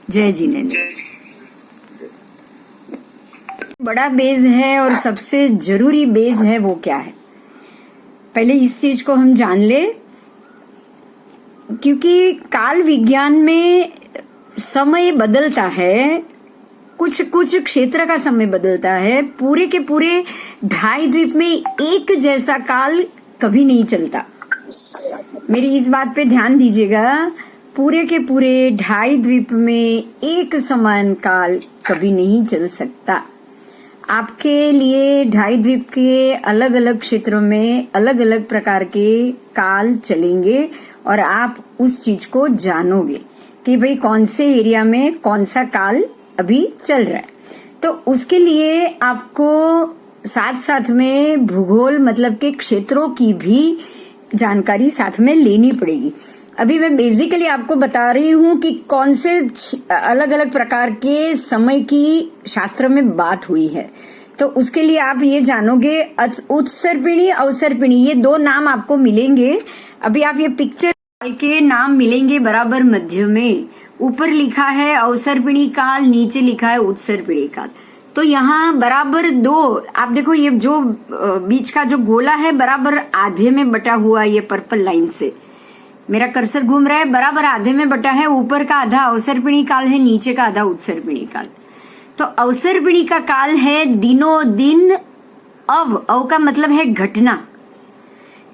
जय जिनेन्द्र। बड़ा बेस है और सबसे जरूरी बेस है वो क्या है, पहले इस चीज को हम जान ले, क्योंकि काल विज्ञान में समय बदलता है, कुछ कुछ क्षेत्र का समय बदलता है, पूरे के पूरे ढाई द्वीप में एक जैसा काल कभी नहीं चलता। मेरी इस बात पे ध्यान दीजिएगा, पूरे के पूरे ढाई द्वीप में एक समान काल कभी नहीं चल सकता। आपके लिए ढाई द्वीप के अलग अलग क्षेत्रों में अलग अलग प्रकार के काल चलेंगे और आप उस चीज को जानोगे कि भाई कौन से एरिया में कौन सा काल अभी चल रहा है। तो उसके लिए आपको साथ साथ में भूगोल मतलब के क्षेत्रों की भी जानकारी साथ में लेनी पड़ेगी। अभी मैं बेसिकली आपको बता रही हूँ कि कौन से अलग अलग प्रकार के समय की शास्त्र में बात हुई है। तो उसके लिए आप ये जानोगे, उत्सर्पिणी अवसर्पिणी ये दो नाम आपको मिलेंगे। अभी आप ये पिक्चर के नाम मिलेंगे बराबर मध्य में, ऊपर लिखा है अवसर्पिणी काल, नीचे लिखा है उत्सर्पिणी काल। तो यहाँ बराबर दो, आप देखो ये जो बीच का जो गोला है बराबर आधे में बटा हुआ, ये पर्पल लाइन से मेरा कर्सर घूम रहा है, बराबर आधे में बटा है। ऊपर का आधा अवसर्पिणी काल है, नीचे का आधा उत्सर्पिणी काल। तो अवसर्पिणी का काल है दिनों दिन, अव का मतलब है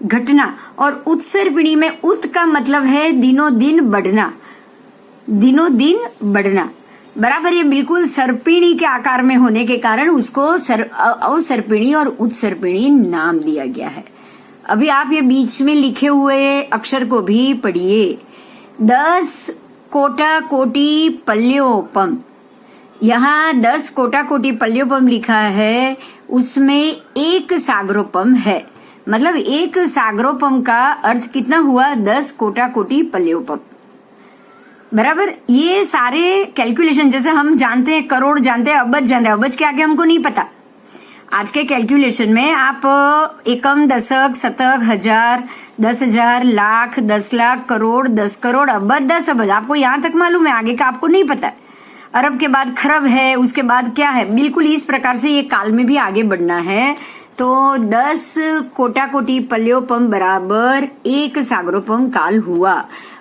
घटना, और उत्सर्पिणी में उत का मतलब है दिनों दिन बढ़ना, बराबर। ये बिल्कुल सर्पिणी के आकार में होने के कारण उसको अवसर्पिणी और उत्सर्पिणी नाम दिया गया है। अभी आप ये बीच में लिखे हुए अक्षर को भी पढ़िए। 10 कोटा कोटि पल्योपम, यहाँ 10 कोटा कोटि पल्योपम लिखा है, उसमें एक सागरोपम है। मतलब एक सागरोपम का अर्थ कितना हुआ, 10 कोटा कोटि पल्योपम, बराबर। ये सारे कैलकुलेशन जैसे हम जानते हैं, करोड़ जानते हैं, अबज जानते हैं, अबज के आगे हमको नहीं पता। आज के कैलकुलेशन में आप एकम, दशक, शतक, हजार, 10,000, लाख, 10 लाख, करोड़, 10 करोड़, अबज, 10 अबज, आपको यहाँ तक मालूम है, आगे का आपको नहीं पता है। अरब के बाद खरब है, उसके बाद क्या है, बिल्कुल इस प्रकार से ये काल में भी आगे बढ़ना है। तो 10 कोटा कोटि पल्योपम बराबर एक सागरोपम काल हुआ।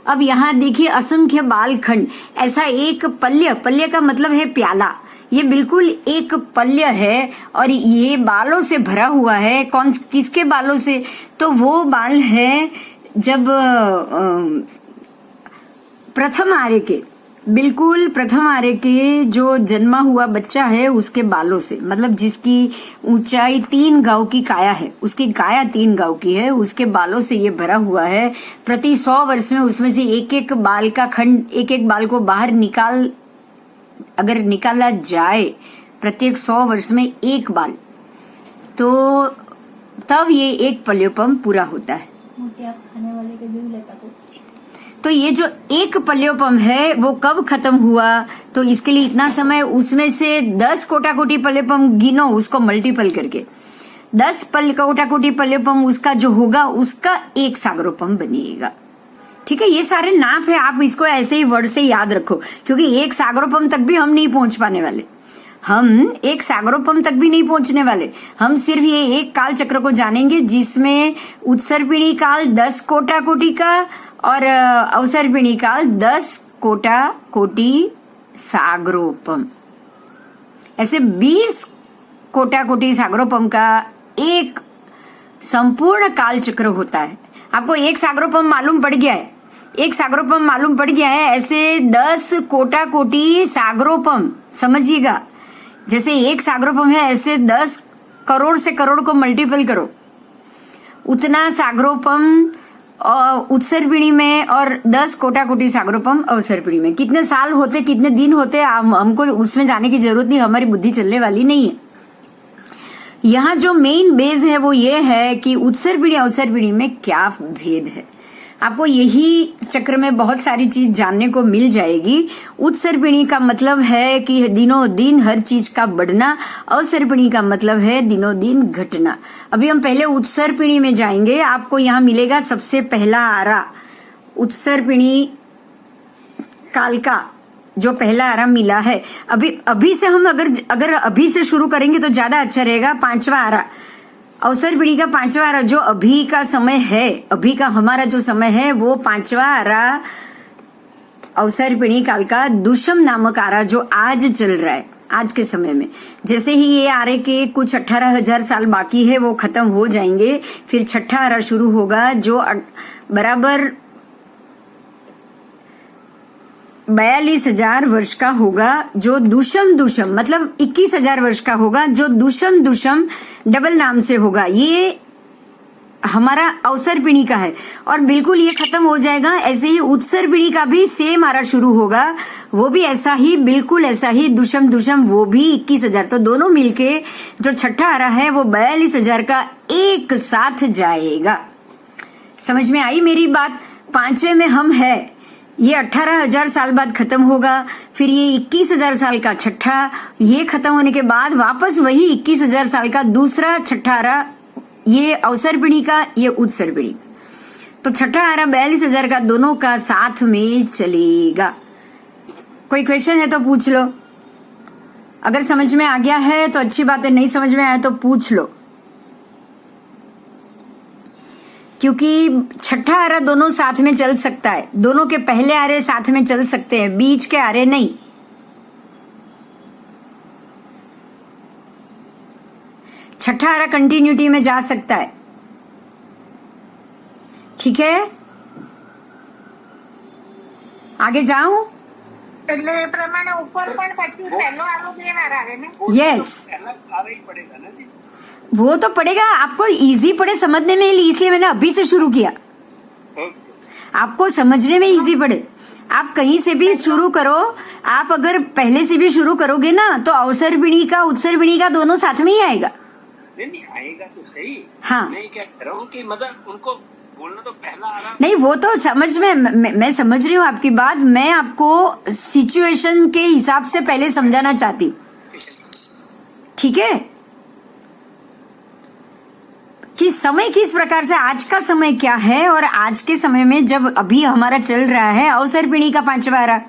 अब यहाँ देखिए असंख्य बाल खंड, ऐसा एक पल्य का मतलब है प्याला, ये बिल्कुल एक पल्य है और ये बालों से भरा हुआ है। किसके बालों से, तो वो बाल है जब प्रथम आर्य के, बिल्कुल प्रथम आर्य के जो जन्मा हुआ बच्चा है उसके बालों से, मतलब जिसकी ऊंचाई 3 गांव की काया है, उसकी काया 3 गांव की है, उसके बालों से ये भरा हुआ है। प्रति 100 वर्ष में उसमें से एक एक बाल का खंड, एक एक बाल को बाहर अगर निकाला जाए, प्रत्येक 100 वर्ष में एक बाल, तो तब ये एक पल्योपम पूरा होता है। खाने वाले के भी लेता तो ये जो एक पल्योपम है वो कब खत्म हुआ, तो इसके लिए इतना समय, उसमें से 10 कोटा कोटि पल्योपम गिनो, उसको मल्टीपल करके 10 कोटा कोटि पल्योपम उसका जो होगा उसका एक सागरोपम बनेगा। ठीक है, ये सारे नाप है, आप इसको ऐसे ही वर्ड से याद रखो, क्योंकि एक सागरोपम तक भी हम नहीं पहुंच पाने वाले, हम एक सागरोपम तक भी नहीं पहुंचने वाले। हम सिर्फ ये एक काल चक्र को जानेंगे जिसमें उत्सर्पिणी काल 10 कोटा कोटि का और अवसर्पिणी काल 10 कोटा कोटि सागरोपम, ऐसे 20 कोटा कोटि सागरोपम का एक संपूर्ण काल चक्र होता है। आपको एक सागरोपम मालूम पड़ गया है, एक सागरोपम मालूम पड़ गया है, ऐसे 10 कोटा कोटि सागरोपम, समझिएगा। जैसे एक सागरोपम है, ऐसे 10 करोड़ से करोड़ को मल्टीपल करो, उतना सागरोपम उत्सर्पिणी में और 10 कोटा कोटि सागरोपम अवसर्पिणी में। कितने साल होते, कितने दिन होते, हमको उसमें जाने की जरूरत नहीं, हमारी बुद्धि चलने वाली नहीं है। यहाँ जो मेन बेस है वो ये है कि उत्सर्पिणी अवसर्पिणी में क्या भेद है। आपको यही चक्र में बहुत सारी चीज जानने को मिल जाएगी। उत्सर्पिणी का मतलब है कि दिनों दिन हर चीज का बढ़ना, अवसर्पिणी का मतलब है दिनों दिन घटना। अभी हम पहले उत्सर्पिणी में जाएंगे। आपको यहाँ मिलेगा सबसे पहला आरा उत्सर्पिणी काल का जो पहला आराम मिला है। अभी से हम अगर अभी से शुरू करेंगे तो ज्यादा अच्छा रहेगा। 5वां आरा, अवसर पीढ़ी का 5वां आरा जो अभी का समय है, अभी का हमारा जो समय है वो 5वां आरा अवसर पीढ़ी काल का दुष्म नामक आरा जो आज चल रहा है, आज के समय में। जैसे ही ये आरे के कुछ 18,000 साल बाकी है वो खत्म हो जाएंगे, फिर छठा आरा शुरू होगा जो बराबर 42,000 वर्ष का होगा, जो दुष्म मतलब 21,000 वर्ष का होगा, जो दुष्म डबल नाम से होगा। ये हमारा अवसर पीढ़ी का है और बिल्कुल ये खत्म हो जाएगा। ऐसे ही उत्सर पीढ़ी का भी सेम आरा शुरू होगा, वो भी ऐसा ही, बिल्कुल ऐसा ही दुष्म वो भी 21,000। तो दोनों मिलके जो छठा आरा है वो 42,000 का एक साथ जाएगा। समझ में आई मेरी बात? 5वें में हम है, ये 18,000 साल बाद खत्म होगा, फिर ये 21,000 साल का छठा, ये खत्म होने के बाद वापस वही 21,000 साल का दूसरा छठा आरा, ये अवसर पीढ़ी का, ये उत्सर पीढ़ी। तो छठा आरा 42,000 का दोनों का साथ में चलेगा। कोई क्वेश्चन है तो पूछ लो, अगर समझ में आ गया है तो अच्छी बात है, नहीं समझ में आया तो पूछ लो, क्योंकि छठा आरा दोनों साथ में चल सकता है। दोनों के पहले आरे साथ में चल सकते हैं, बीच के आरे नहीं। छठा आरा कंटिन्यूटी में जा सकता है, ठीक है? आगे जाऊं? એટલે એ પ્રમાણે ઉપર પણ પછી પહેલો આરોપ લેનાર આવે ને? यस, पहला आरा ही पड़ेगा ना जी। वो तो पड़ेगा। आपको इजी पड़े समझने में, इसलिए मैंने अभी से शुरू किया। ओके। आपको समझने में इजी पड़े। आप कहीं से भी शुरू करो, आप अगर पहले से भी शुरू करोगे ना तो अवसर पीढ़ी का उत्सर पीढ़ी का दोनों साथ में ही आएगा। नहीं आएगा तो सही। हाँ। मैं क्या कह रहा हूँ कि मतलब उनको बोलना तो पहला आरा नहीं, वो तो समझ में मैं समझ रही हूँ आपकी बात। मैं आपको सिचुएशन के हिसाब से पहले समझाना चाहती हूँ, ठीक है? कि समय किस प्रकार से, आज का समय क्या है, और आज के समय में जब अभी हमारा चल रहा है अवसर पीढ़ी का 5वां आरा,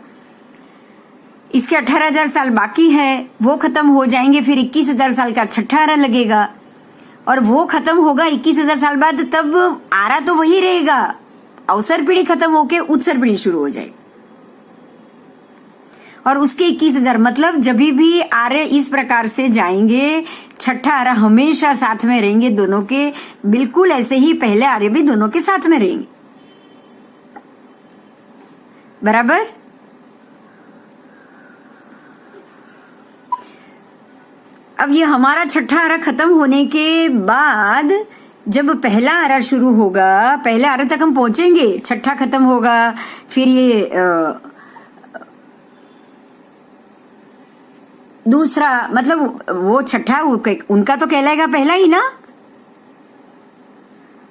इसके 18,000 साल बाकी है, वो खत्म हो जाएंगे, फिर 21,000 साल का छठा आरा लगेगा और वो खत्म होगा 21,000 साल बाद। तब आरा तो वही रहेगा, अवसर पीढ़ी खत्म होके उत्सर पीढ़ी शुरू हो जाएगी और उसके 21,000 मतलब जब भी आरे इस प्रकार से जाएंगे, छठा आरा हमेशा साथ में रहेंगे दोनों के, बिल्कुल ऐसे ही पहले आरे भी दोनों के साथ में रहेंगे, बराबर? अब ये हमारा छठा आरा खत्म होने के बाद जब पहला आरा शुरू होगा, पहले आरे तक हम पहुंचेंगे, छठा खत्म होगा, फिर ये दूसरा, मतलब वो छठा उनका तो कहलाएगा पहला ही ना,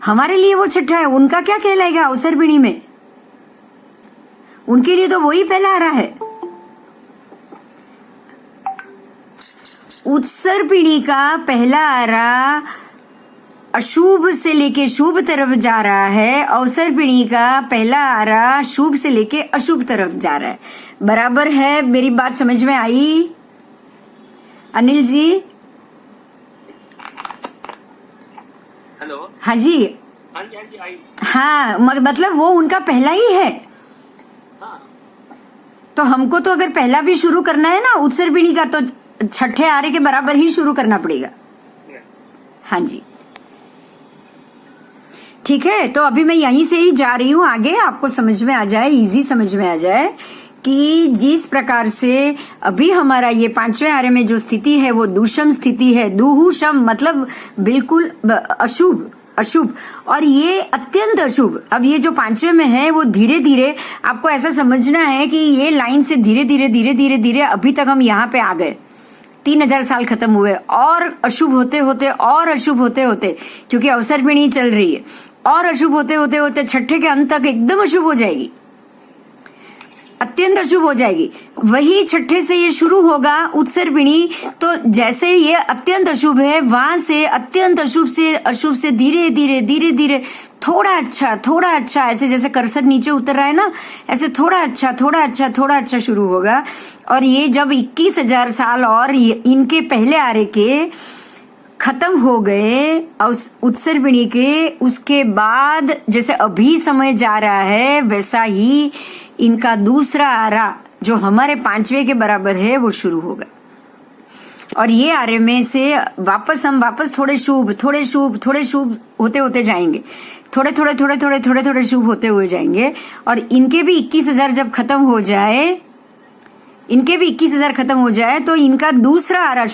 हमारे लिए वो छठा है, उनका क्या कहलाएगा अवसर पीढ़ी में? उनके लिए तो वही पहला आरा है। उत्सर पीढ़ी का पहला आरा अशुभ से लेके शुभ तरफ जा रहा है, अवसर पीढ़ी का पहला आरा शुभ से लेके अशुभ तरफ जा रहा है। बराबर है? मेरी बात समझ में आई अनिल जी? हेलो। हाँ जी, हाँ जी, हाँ जी, आई। हाँ, मतलब वो उनका पहला ही है। हाँ। तो हमको तो अगर पहला भी शुरू करना है ना उत्सर पीढ़ी का, तो छठे आरे के बराबर ही शुरू करना पड़ेगा। हाँ जी, ठीक है। तो अभी मैं यहीं से ही जा रही हूँ आगे, आपको समझ में आ जाए, इजी समझ में आ जाए कि जिस प्रकार से अभी हमारा ये 5वें आरे में जो स्थिति है वो दुषम स्थिति है। दुहुषम मतलब बिल्कुल अशुभ, अशुभ, और ये अत्यंत अशुभ। अब ये जो 5वें में है वो धीरे धीरे आपको ऐसा समझना है कि ये लाइन से धीरे धीरे धीरे धीरे धीरे अभी तक हम यहाँ पे आ गए। 3,000 साल खत्म हुए और अशुभ होते होते और अशुभ होते होते, क्योंकि अवसर पीढ़ी चल रही है, और अशुभ होते होते होते छठे के अंत तक एकदम अशुभ हो जाएगी। अत्यंत अशुभ हो जाएगी। वही छठे से ये शुरू होगा उत्सर्पिणी, तो जैसे ये अत्यंत अशुभ है, वहां से अत्यंत अशुभ से धीरे धीरे थोड़ा अच्छा ऐसे जैसे कर्सर नीचे उतर रहा है ना, ऐसे थोड़ा अच्छा शुरू होगा। और ये जब 21,000 साल और इनके पहले आरे के खत्म हो गए उत्सर्पिणी के, उसके बाद जैसे अभी समय जा रहा है वैसा ही इनका दूसरा आरा जो हमारे 5वें के बराबर है वो शुरू होगा। और ये आरे में से हम वापस थोड़े शुभ होते जाएंगे, थोड़े शुभ होते हुए जाएंगे। और इनके भी 21,000 जब खत्म हो जाए तो इनका दूसरा आरा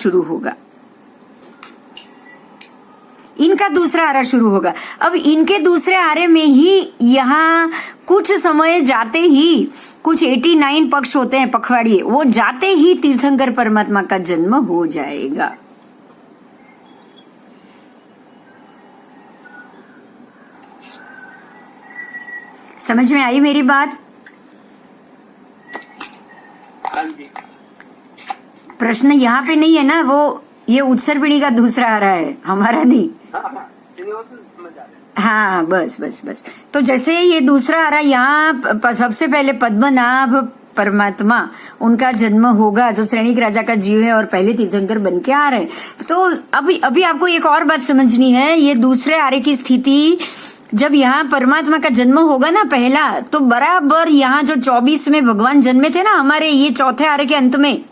शुरू होगा। अब इनके दूसरे आरे में ही यहाँ कुछ समय जाते ही कुछ 89 पक्ष होते हैं पखवाड़िए, वो जाते ही तीर्थंकर परमात्मा का जन्म हो जाएगा। समझ में आई मेरी बात? हाँ जी। प्रश्न यहाँ पे नहीं है ना, वो ये उत्सर्पिणी का दूसरा आ रहा है, हमारा नहीं। हाँ बस। तो जैसे ये दूसरा आ रहा है, यहाँ सबसे पहले पद्मनाभ परमात्मा उनका जन्म होगा, जो श्रेणिक राजा का जीव है और पहले तीर्थंकर बन के आ रहे हैं। तो अभी आपको एक और बात समझनी है, ये दूसरे आरे की स्थिति जब यहाँ परमात्मा का जन्म होगा ना पहला, तो बराबर यहाँ जो 24 में भगवान जन्मे थे ना हमारे ये चौथे आरे के अंत में,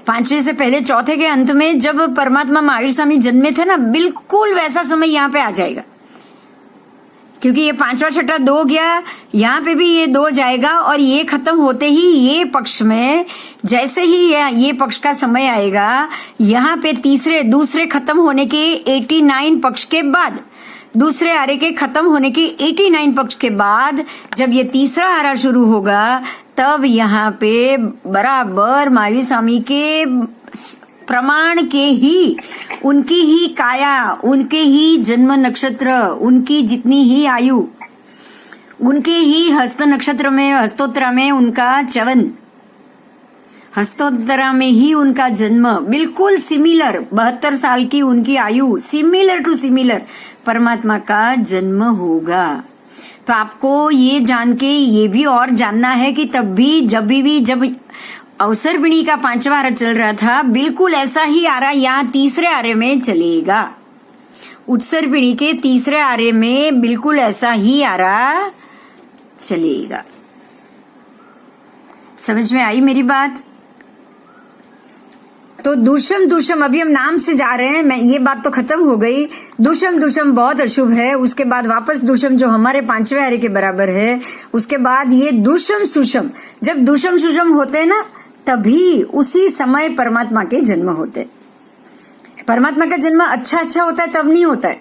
5वें से पहले चौथे के अंत में जब परमात्मा महावीर स्वामी जन्मे थे ना, बिल्कुल वैसा समय यहाँ पे आ जाएगा। क्योंकि ये 5वां छठा 2 गया, यहाँ पे भी ये 2 जाएगा। और ये खत्म होते ही ये पक्ष में जैसे ही ये पक्ष का समय आएगा, यहाँ पे दूसरे खत्म होने के 89 पक्ष के बाद, दूसरे आरे के खत्म होने के 89 पक्ष के बाद जब ये तीसरा आरा शुरू होगा, तब यहाँ पे बराबर महावीर स्वामी के प्रमाण के ही, उनकी ही काया, उनके ही जन्म नक्षत्र, उनकी जितनी ही आयु, उनके ही हस्त नक्षत्र में, हस्तोत्तरा में उनका चवन, हस्तोत्तरा में ही उनका जन्म, बिल्कुल सिमिलर 72 साल की उनकी आयु, सिमिलर टू सिमिलर परमात्मा का जन्म होगा। तो आपको ये जान के ये भी और जानना है कि तब भी जब अवसर्पिणी का 5वां आरा चल रहा था, बिल्कुल ऐसा ही आरा यहाँ तीसरे आरे में चलेगा। उत्सर्पिणी के तीसरे आरे में बिल्कुल ऐसा ही आरा चलेगा। समझ में आई मेरी बात? तो दूषम अभी हम नाम से जा रहे हैं, मैं ये बात तो खत्म हो गई। दूषम बहुत अशुभ है। उसके बाद वापस दूषम जो हमारे 5वें आरे के बराबर है, उसके बाद ये दूषम सुषम, जब दूषम सुषम होते हैं ना, तभी उसी समय परमात्मा के जन्म होते। परमात्मा का जन्म अच्छा होता है तब नहीं होता है,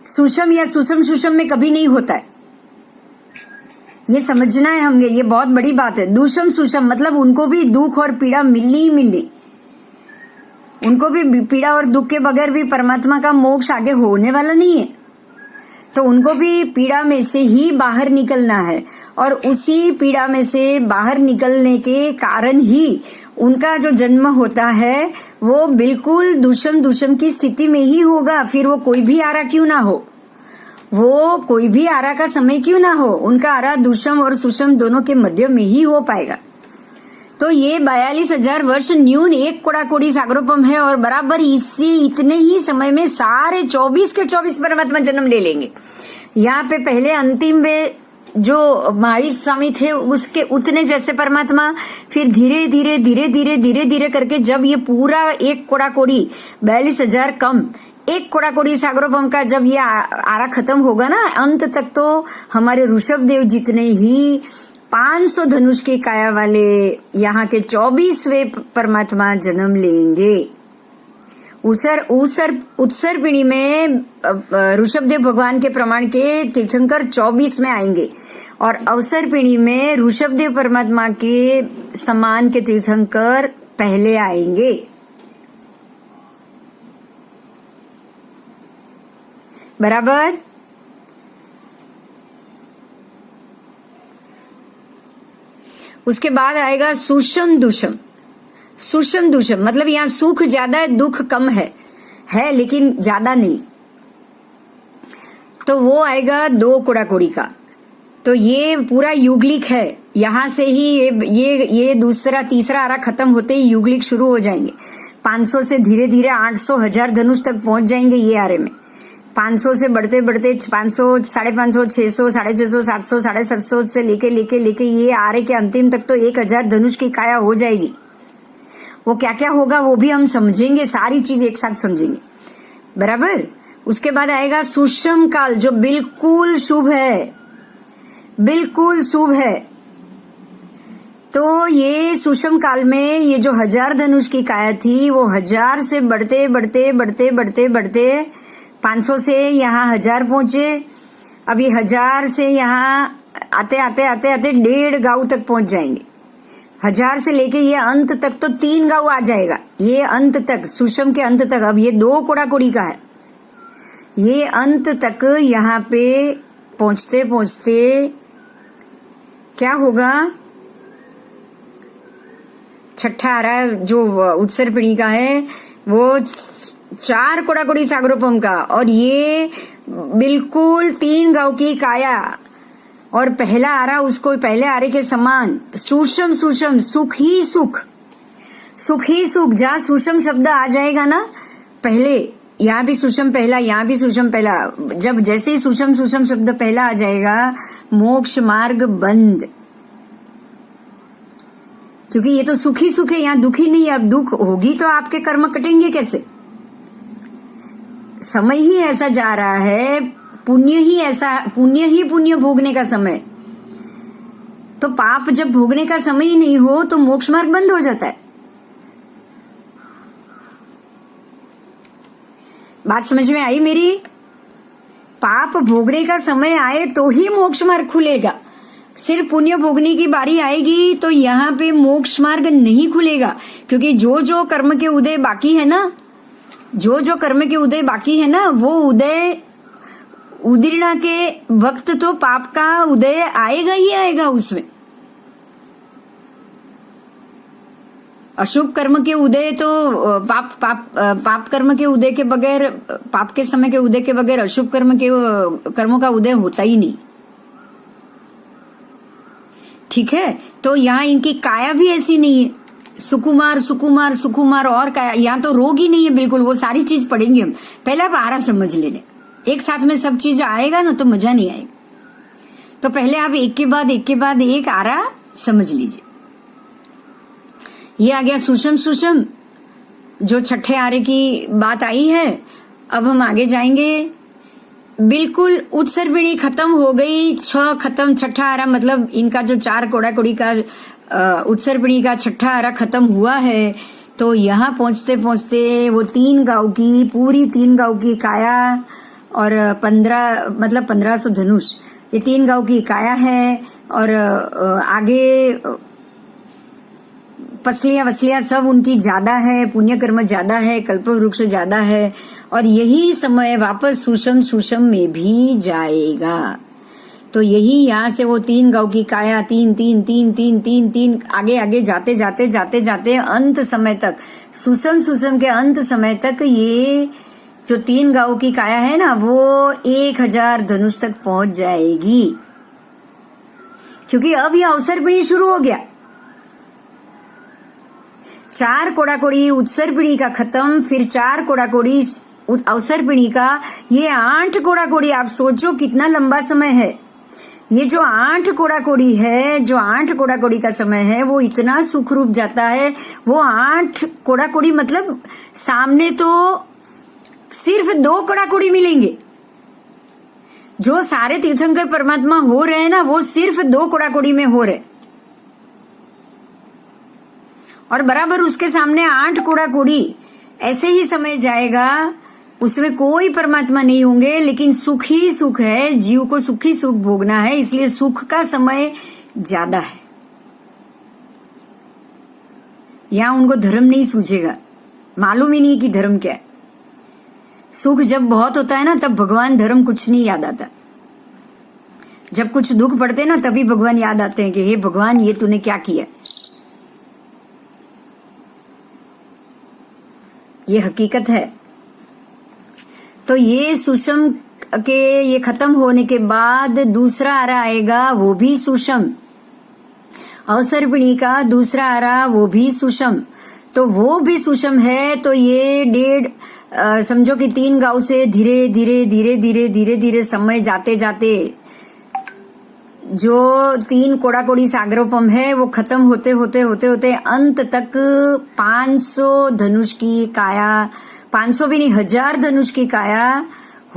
सुषम या सुषम में कभी नहीं होता है। ये समझना है हमें, ये बहुत बड़ी बात है। दूषम सुषम मतलब उनको भी दुख और पीड़ा मिलनी ही मिलनी, उनको भी पीड़ा और दुख के बगैर भी परमात्मा का मोक्ष आगे होने वाला नहीं है। तो उनको भी पीड़ा में से ही बाहर निकलना है, और उसी पीड़ा में से बाहर निकलने के कारण ही उनका जो जन्म होता है वो बिल्कुल दूषम की स्थिति में ही होगा। फिर वो कोई भी आरा क्यों ना हो, वो कोई भी आरा का समय क्यों ना हो, उनका आरा दूषम और सुषम दोनों के मध्य में ही हो पाएगा। तो ये 42,000 वर्ष न्यून एक कोड़ा-कोड़ी सागरोपम है, और बराबर इतने ही समय में सारे 24 के 24 परमात्मा जन्म ले लेंगे। यहाँ पे पहले अंतिम में जो महावीर स्वामी थे उसके उतने जैसे परमात्मा, फिर धीरे धीरे करके जब ये पूरा एक कोड़ा-कोड़ी 42,000 कम एक कोड़ा-कोड़ी सागरोपम का जब ये आरा खत्म होगा ना, अंत तक तो हमारे ऋषभ देव जितने ही 500 धनुष की काया वाले यहाँ के 24वें परमात्मा जन्म लेंगे। उत्सर्पिणी में ऋषभदेव भगवान के प्रमाण के तीर्थंकर 24 में आएंगे, और अवसर्पिणी में ऋषभदेव परमात्मा के समान के तीर्थंकर पहले आएंगे। बराबर? उसके बाद आएगा सुषम दुषम। सुषम दुषम मतलब यहाँ सुख ज्यादा है, दुख कम है लेकिन ज्यादा नहीं। तो वो आएगा 2 कोड़ा कोड़ी का। तो ये पूरा युगलिक है। यहां से ही ये दूसरा तीसरा आरा खत्म होते ही युगलिक शुरू हो जाएंगे। 500 से धीरे धीरे 800 1000 धनुष तक पहुंच जाएंगे ये आरे में। 500 से बढ़ते बढ़ते 500 550 600 650 700 750 से लेके ये आरे के अंतिम तक तो 1000 धनुष की काया हो जाएगी। वो क्या क्या होगा वो भी हम समझेंगे, सारी चीज एक साथ समझेंगे, बराबर। उसके बाद आएगा सुषम काल जो बिल्कुल शुभ है, बिल्कुल शुभ है। तो ये सुषम काल में ये जो 1000 धनुष की काया थी वो 1000 से बढ़ते बढ़ते बढ़ते बढ़ते बढ़ते 500 से यहाँ 1000 पहुंचे। अभी 1000 से यहाँ आते आते आते आते 1.5 गांव तक पहुंच जाएंगे। 1000 से लेके ये अंत तक तो 3 गांव आ जाएगा, ये अंत तक, सुषम के अंत तक। अब ये 2 कोड़ा कोड़ी का है। ये अंत तक यहाँ पे पहुंचते पहुंचते क्या होगा, छठा आरा जो उत्सर्पिणी का है वो 4 कोड़ा कोड़ी सागरोपम का, और ये बिल्कुल 3 गांव की काया, और पहला आरा उसको पहले आरे के समान। सुषम सुषम सुख ही सुख, सुख ही सुख। जहाँ सुषम शब्द आ जाएगा ना पहले, यहाँ भी सुषम पहला, यहाँ भी सुषम पहला, जब जैसे ही सुषम सुषम शब्द पहला आ जाएगा मोक्ष मार्ग बंद। क्योंकि ये तो सुख ही सुख है, यहाँ दुखी नहीं है। अब दुख होगी तो आपके कर्म कटेंगे कैसे? समय ही ऐसा जा रहा है, पुण्य ही पुण्य भोगने का समय। तो पाप जब भोगने का समय ही नहीं हो तो मोक्ष मार्ग बंद हो जाता है। बात समझ में आई मेरी? पाप भोगने का समय आए तो ही मोक्ष मार्ग खुलेगा। सिर्फ पुण्य भोगने की बारी आएगी तो यहाँ पे मोक्ष मार्ग नहीं खुलेगा। क्योंकि जो जो कर्म के उदय बाकी है ना, जो जो कर्म के उदय बाकी है ना, वो उदय उदीर्णा के वक्त तो पाप का उदय आएगा ही आएगा उसमें। अशुभ कर्म के उदय तो पाप कर्म के उदय के बगैर, पाप के समय के उदय के बगैर अशुभ कर्मों का उदय होता ही नहीं। ठीक है, तो यहाँ इनकी काया भी ऐसी नहीं है। सुकुमार सुकुमार सुकुमार और काया, यहाँ तो रोग ही नहीं है बिल्कुल। वो सारी चीज पढ़ेंगे हम। पहले आप आरा समझ लेने, एक साथ में सब चीज आएगा ना तो मजा नहीं आएगा। तो पहले आप एक के बाद एक आरा समझ लीजिए। ये आ गया सुषम सुषम, जो छठे आरे की बात आई है। अब हम आगे जाएंगे। बिल्कुल उत्सर्पिणी खत्म हो गई, 6 खत्म, छठा आरा मतलब इनका जो 4 कोड़ा कोड़ी का उत्सर्पिणी का छठा आरा खत्म हुआ है। तो यहाँ पहुंचते पहुंचते वो 3 गांव की, पूरी 3 गांव की काया और 1500 धनुष, ये 3 गांव की काया है। और आगे पसलियां वसलियां सब उनकी ज्यादा है, पुण्य कर्म ज्यादा है, कल्प वृक्ष ज्यादा है। और यही समय वापस सुषम में भी जाएगा। तो यही यहाँ से वो 3 गांव की काया, 3 आगे जाते जाते अंत समय तक, सुषम के अंत समय तक ये जो 3 गांव की काया है ना वो 1000 धनुष तक पहुंच जाएगी। क्योंकि अब ये अवसर्पिणी शुरू हो गया। 4 कोड़ा कोड़ी उत्सर्पिणी का खत्म, फिर 4 कोड़ा कोड़ी अवसर्पिणी का, ये 8 कोड़ा कोड़ी। आप सोचो कितना लंबा समय है। ये जो 8 कोड़ा कोड़ी है, जो 8 कोड़ा कोड़ी का समय है, वो इतना सुखरूप जाता है। वो 8 कोड़ा कोड़ी मतलब सामने तो सिर्फ 2 कोड़ा कोड़ी मिलेंगे। जो सारे तीर्थंकर परमात्मा हो रहे हैं ना, वो सिर्फ 2 कोड़ा कोड़ी में हो रहे, और बराबर उसके सामने 8 कोड़ा कोड़ी। ऐसे ही समय जाएगा, उसमें कोई परमात्मा नहीं होंगे, लेकिन सुख ही सुख है। जीव को सुख ही सुख भोगना है, इसलिए सुख का समय ज्यादा है। यहां उनको धर्म नहीं सूझेगा, मालूम ही नहीं कि धर्म क्या है। सुख जब बहुत होता है ना, तब भगवान धर्म कुछ नहीं याद आता। जब कुछ दुख पड़ते ना तभी भगवान याद आते हैं कि हे भगवान ये तूने क्या किया। ये हकीकत है। तो ये सुषम के ये खत्म होने के बाद दूसरा आरा आएगा, वो भी सुषम। अवसर्पिणी का दूसरा आरा वो भी सुषम, तो वो भी सुषम है। तो ये समझो कि 3 गांव से धीरे धीरे धीरे धीरे धीरे धीरे समय जाते जाते जो 3 कोड़ा-कोड़ी सागरोपम है वो खत्म होते होते होते होते अंत तक 500 धनुष की काया, 500 भी नहीं 1000 धनुष की काया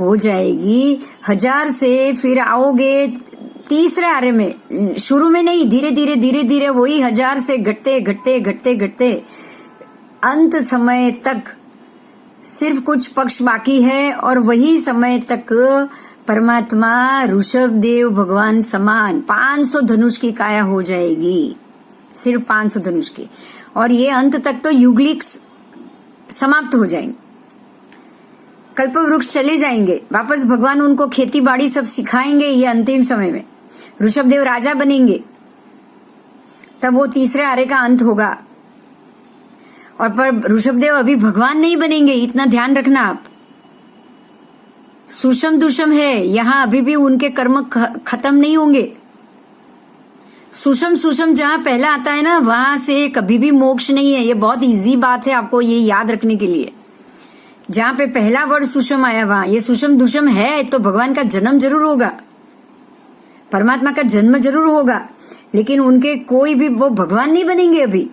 हो जाएगी। 1000 से फिर आओगे तीसरे आरे में, शुरू में नहीं, धीरे धीरे धीरे धीरे वही 1000 से घटते घटते घटते घटते अंत समय तक सिर्फ कुछ पक्ष बाकी है और वही समय तक परमात्मा ऋषभ देव भगवान समान 500 धनुष की काया हो जाएगी, सिर्फ 500 धनुष की। और ये अंत तक तो युगलिक समाप्त हो जाएंगे, कल्प वृक्ष चले जाएंगे, वापस भगवान उनको खेती बाड़ी सब सिखाएंगे। ये अंतिम समय में ऋषभ देव राजा बनेंगे, तब वो तीसरे आरे का अंत होगा। और पर ऋषभ देव अभी भगवान नहीं बनेंगे, इतना ध्यान रखना आप। सुषम दुषम है, यहां अभी भी उनके कर्म खत्म नहीं होंगे। सुषम सुषम जहां पहला आता है ना, वहां से कभी भी मोक्ष नहीं है। ये बहुत इजी बात है आपको ये याद रखने के लिए। जहां पे पहला वर्ड सुषम आया वहां ये सुषम दुषम है, तो भगवान का जन्म जरूर होगा, परमात्मा का जन्म जरूर होगा, लेकिन उनके कोई भी वो भगवान नहीं बनेंगे अभी।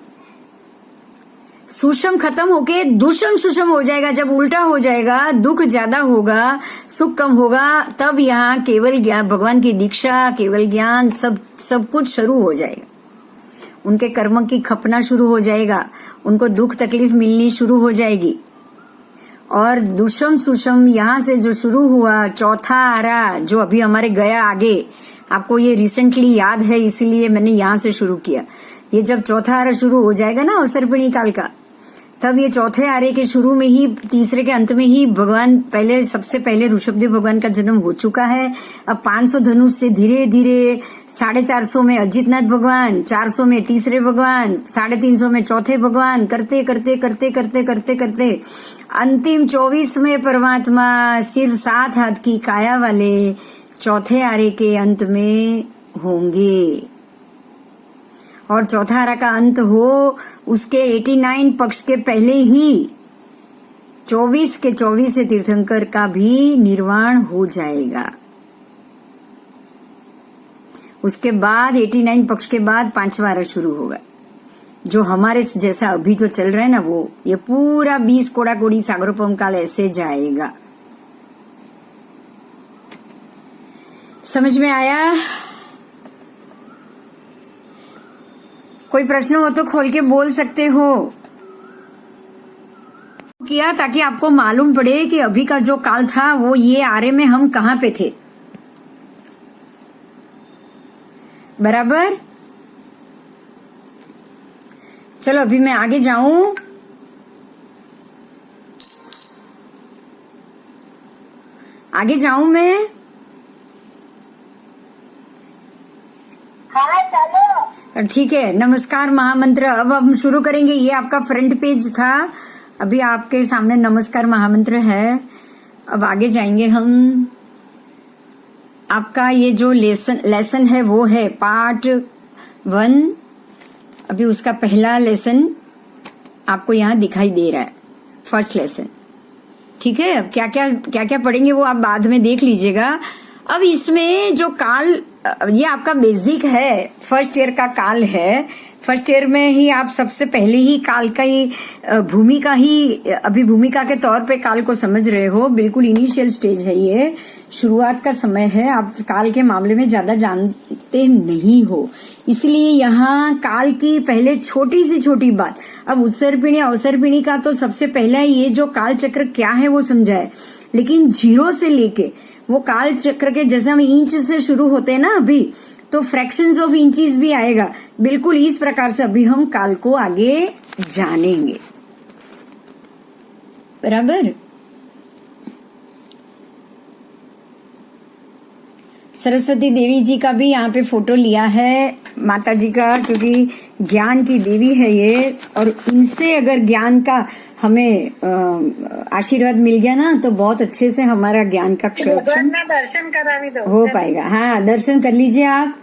सुषम खत्म होके दुषम सुषम हो जाएगा। जब उल्टा हो जाएगा, दुख ज्यादा होगा, सुख कम होगा, तब यहाँ केवल ज्ञान, भगवान की दीक्षा, केवल ज्ञान, सब कुछ शुरू हो जाएगा। उनके कर्म की खपना शुरू हो जाएगा, उनको दुख तकलीफ मिलनी शुरू हो जाएगी। और दुषम सुषम यहाँ से जो शुरू हुआ, चौथा आरा जो अभी हमारे गया आगे, आपको ये रिसेंटली याद है इसीलिए मैंने यहाँ से शुरू किया। ये जब चौथा आरा शुरू हो जाएगा ना अवसर्पिणी काल का, तब ये चौथे आरे के शुरू में ही, तीसरे के अंत में ही भगवान पहले, सबसे पहले ऋषभदेव भगवान का जन्म हो चुका है। अब 500 धनुष से धीरे धीरे 450 में अजितनाथ भगवान, 400 में तीसरे भगवान, 350 में चौथे भगवान, करते करते करते करते करते करते अंतिम 24 में परमात्मा सिर्फ 7 हाथ की काया वाले चौथे आरे के अंत में होंगे। और चौथा आरा का अंत हो उसके 89 पक्ष के पहले ही 24 के 24 तीर्थंकर का भी निर्वाण हो जाएगा। उसके बाद 89 पक्ष के बाद 5वां आरा शुरू होगा, जो हमारे जैसा अभी जो चल रहा है ना, वो ये पूरा 20 कोड़ा कोड़ी सागरोपम काल ऐसे जाएगा। समझ में आया? कोई प्रश्न हो तो खोल के बोल सकते हो। किया ताकि आपको मालूम पड़े कि अभी का जो काल था वो ये आरे में हम कहां पे थे। बराबर? चलो अभी मैं आगे जाऊं। आगे जाऊं मैं? हाँ चलो। ठीक है। नमस्कार महामंत्र अब हम शुरू करेंगे। ये आपका फ्रंट पेज था, अभी आपके सामने नमस्कार महामंत्र है। अब आगे जाएंगे हम। आपका ये जो लेसन है वो है पार्ट 1। अभी उसका पहला लेसन आपको यहाँ दिखाई दे रहा है, फर्स्ट लेसन। ठीक है। अब क्या क्या पढ़ेंगे वो आप बाद में देख लीजिएगा। अब इसमें जो काल, ये आपका बेसिक है, फर्स्ट ईयर का काल है। फर्स्ट ईयर में ही आप सबसे पहले ही काल का ही भूमिका ही, अभी भूमिका के तौर पे काल को समझ रहे हो। बिल्कुल इनिशियल स्टेज है, ये शुरुआत का समय है। आप काल के मामले में ज्यादा जानते नहीं हो, इसलिए यहाँ काल की पहले छोटी से छोटी बात। अब उत्सर्पिणी अवसर्पिणी का तो सबसे पहला ये जो काल चक्र क्या है वो समझाए, लेकिन 0 से लेके वो काल चक्र के जैसे हम इंच से शुरू होते हैं ना, अभी तो फ्रैक्शंस ऑफ इंचेस भी आएगा। बिल्कुल इस प्रकार से अभी हम काल को आगे जानेंगे। बराबर? सरस्वती देवी जी का भी यहाँ पे फोटो लिया है माता जी का, क्योंकि ज्ञान की देवी है ये, और इनसे अगर ज्ञान का हमें आशीर्वाद मिल गया ना तो बहुत अच्छे से हमारा ज्ञान का क्षरण दर्शन करा भी दो हो पाएगा। हाँ, दर्शन कर लीजिए आप।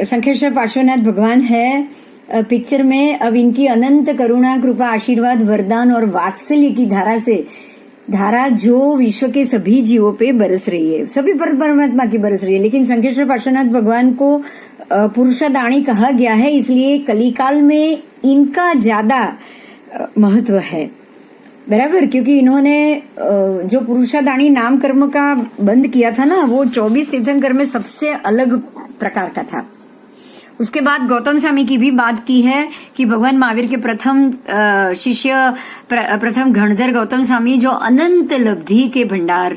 शंखेश्वर पार्श्वनाथ भगवान है पिक्चर में। अब इनकी अनंत करुणा, कृपा, आशीर्वाद, वरदान और वात्सल्य की धारा जो विश्व के सभी जीवों पे बरस रही है, सभी परमात्मा की बरस रही है। लेकिन शंखेश्वर पार्श्वनाथ भगवान को पुरुषदानी कहा गया है, इसलिए कलिकाल में इनका ज्यादा महत्व है, बराबर। क्योंकि इन्होंने जो पुरुषदानी नाम कर्म का बंद किया था ना, वो 24 तीर्थंकर में सबसे अलग प्रकार का था। उसके बाद गौतम स्वामी की भी बात की है कि भगवान महावीर के प्रथम शिष्य, प्रथम गणधर गौतम स्वामी जो अनंत लब्धि के भंडार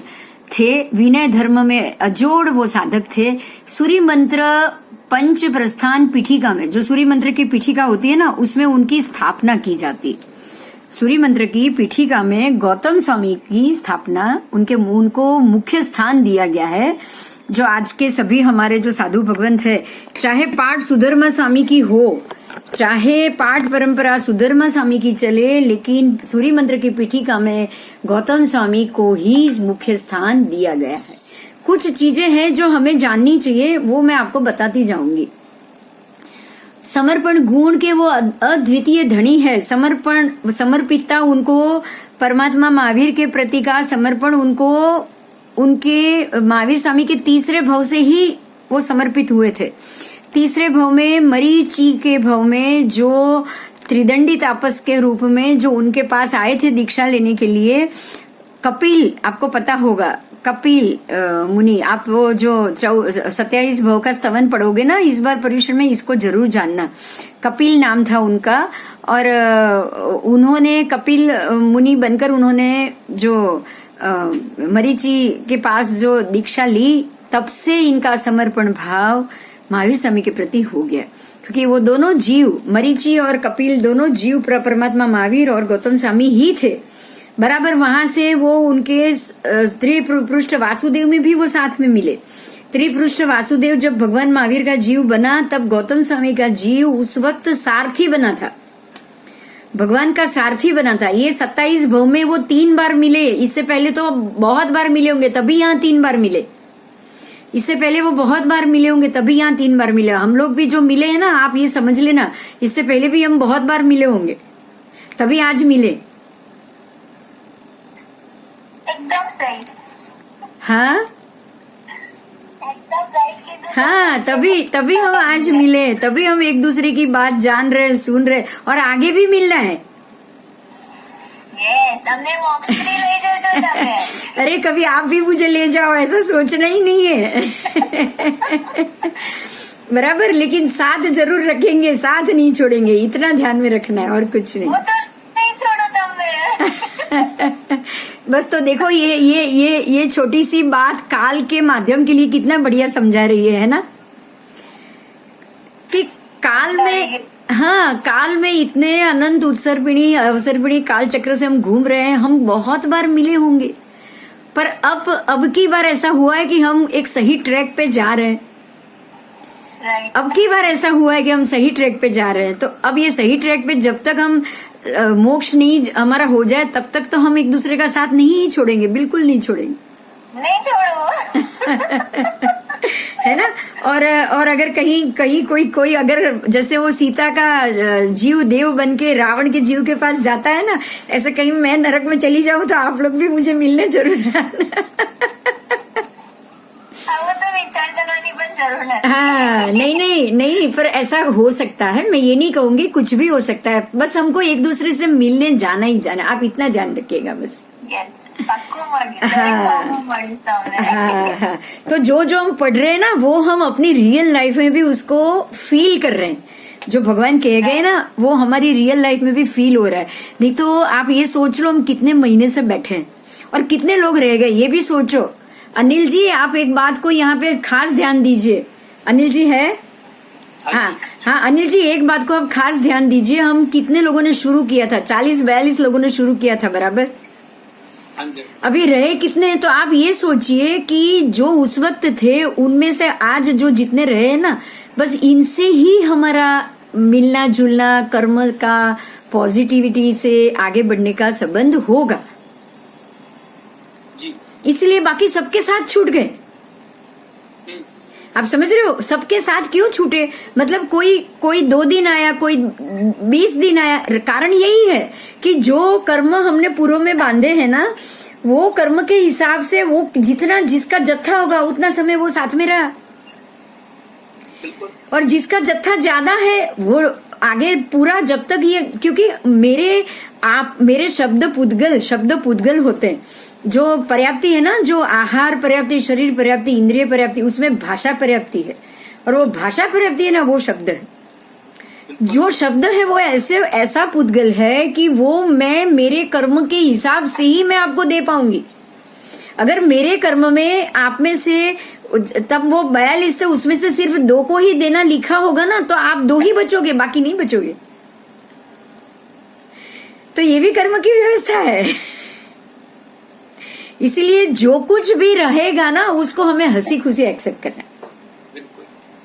थे, विनय धर्म में अजोड़ वो साधक थे। सूर्य मंत्र पंच प्रस्थान पीठिका में, जो सूर्य मंत्र की पीठिका होती है ना, उसमें उनकी स्थापना की जाती। सूर्य मंत्र की पीठिका में गौतम स्वामी की स्थापना, उनको मुख्य स्थान दिया गया है। जो आज के सभी हमारे जो साधु भगवंत है, चाहे पाठ सुधर्मा स्वामी की हो, चाहे पाठ परंपरा सुधर्मा स्वामी की चले, लेकिन सूर्य मंत्र की पीठिका में गौतम स्वामी को ही मुख्य स्थान दिया गया है। कुछ चीजें हैं जो हमें जाननी चाहिए, वो मैं आपको बताती जाऊंगी। समर्पण गुण के वो अद्वितीय धनी है। समर्पितता उनको परमात्मा महावीर के प्रति का समर्पण उनके महावीर स्वामी के तीसरे भाव से ही वो समर्पित हुए थे। तीसरे भाव में, मरीचि के भाव में, जो त्रिदंडी तापस के रूप में जो उनके पास आए थे दीक्षा लेने के लिए, कपिल, आपको पता होगा कपिल मुनि, आप वो जो 27 भाव का स्तवन पढ़ोगे ना इस बार परीक्षा में, इसको जरूर जानना। कपिल नाम था उनका, और उन्होंने कपिल मुनि बनकर उन्होंने जो मरीचि के पास जो दीक्षा ली, तब से इनका समर्पण भाव महावीर स्वामी के प्रति हो गया। क्योंकि वो दोनों जीव, मरीचि और कपिल दोनों जीव परमात्मा महावीर और गौतम स्वामी ही थे, बराबर। वहां से वो उनके त्रिपृष्ठ वासुदेव में भी वो साथ में मिले। त्रिपृष्ठ वासुदेव जब भगवान महावीर का जीव बना, तब गौतम स्वामी का जीव उस वक्त सारथी बना था, भगवान का सारथी बना था। ये 27 भव में वो 3 बार मिले। इससे पहले तो बहुत बार मिले होंगे, तभी यहाँ 3 बार मिले। इससे पहले वो बहुत बार मिले होंगे, तभी यहाँ 3 बार मिले। हम लोग भी जो मिले हैं ना, आप ये समझ लेना, इससे पहले भी हम बहुत बार मिले होंगे, तभी आज मिले। एकदम सही। हाँ एकदम राइट। हाँ, तभी हम आज मिले, तभी हम एक दूसरे की बात जान रहे, सुन रहे, और आगे भी मिलना है। यस, हमने मॉक्सरी ले जाओ તમે। अरे कभी आप भी मुझे ले जाओ, ऐसा सोचना ही नहीं है। बराबर, लेकिन साथ जरूर रखेंगे, साथ नहीं छोड़ेंगे, इतना ध्यान में रखना है और कुछ नहीं। वो तो नहीं छोड़ो तुमने। बस तो देखो, ये छोटी सी बात काल के माध्यम के लिए कितना बढ़िया समझा रही है ना, कि काल में, हाँ, काल में इतने अनंत उत्सर्पिणी अवसर्पिणी काल चक्र से हम घूम रहे हैं। हम बहुत बार मिले होंगे, पर अब की बार ऐसा हुआ है कि हम एक सही ट्रैक पे जा रहे हैं। राइट। अब की बार ऐसा हुआ है कि हम सही ट्रैक पे जा रहे हैं। तो अब ये सही ट्रैक पे जब तक हम मोक्ष नहीं हमारा हो जाए, तब तक तो हम एक दूसरे का साथ नहीं छोड़ेंगे, बिल्कुल नहीं छोड़ेंगे, नहीं छोड़ो। है ना। और अगर कहीं कोई अगर जैसे वो सीता का जीव देव बन के रावण के जीव के पास जाता है ना, ऐसे कहीं मैं नरक में चली जाऊं तो आप लोग भी मुझे मिलने जरूर आना। वो तो विचार करने पर जरूर है। हाँ, नहीं, पर ऐसा हो सकता है, मैं ये नहीं कहूंगी, कुछ भी हो सकता है। बस हमको एक दूसरे से मिलने जाना ही जाना, आप इतना ध्यान रखिएगा बस। यस, पक्को मॉडल। हाँ। तो जो हम पढ़ रहे हैं ना, वो हम अपनी रियल लाइफ में भी उसको फील कर रहे हैं। जो भगवान कहे गए ना, वो हमारी रियल लाइफ में भी फील हो रहा है। नहीं तो आप ये सोच लो, हम कितने महीने से बैठे हैं और कितने लोग रह गए, ये भी सोचो। अनिल जी, आप एक बात को यहाँ पे खास ध्यान दीजिए। अनिल जी है? हाँ, अनिल जी, एक बात को आप खास ध्यान दीजिए। हम कितने लोगों ने शुरू किया था? 40-42 लोगों ने शुरू किया था, बराबर। हाँ जी। अभी रहे कितने हैं, तो आप ये सोचिए कि जो उस वक्त थे उनमें से आज जो जितने रहे ना, बस इनसे ही हमारा मिलना जुलना, कर्म का पॉजिटिविटी से आगे बढ़ने का संबंध होगा। जी। इसलिए बाकी सबके साथ छूट गए। आप समझ रहे हो, सबके साथ क्यों छूटे? मतलब कोई 2 दिन आया, कोई 20 दिन आया। कारण यही है कि जो कर्म हमने पूर्व में बांधे हैं ना, वो कर्म के हिसाब से वो जितना जिसका जत्था होगा उतना समय वो साथ में रहा, बिल्कुल। और जिसका जत्था ज्यादा है वो आगे पूरा जब तक ये, क्योंकि मेरे शब्द पुद्गल होते हैं। जो पर्याप्ति है ना, जो आहार पर्याप्ति, शरीर पर्याप्ति, इंद्रिय पर्याप्ति, उसमें भाषा पर्याप्ति है, और वो भाषा पर्याप्ति है ना, वो शब्द है। जो शब्द है वो ऐसा पुद्गल है कि वो मैं मेरे कर्म के हिसाब से ही मैं आपको दे पाऊंगी। अगर मेरे कर्म में आप में से तब वो 42 थे, उसमें से सिर्फ 2 को ही देना लिखा होगा ना, तो आप 2 ही बचोगे, बाकी नहीं बचोगे। तो ये भी कर्म की व्यवस्था है। इसलिए जो कुछ भी रहेगा ना, उसको हमें हंसी खुशी एक्सेप्ट करना है।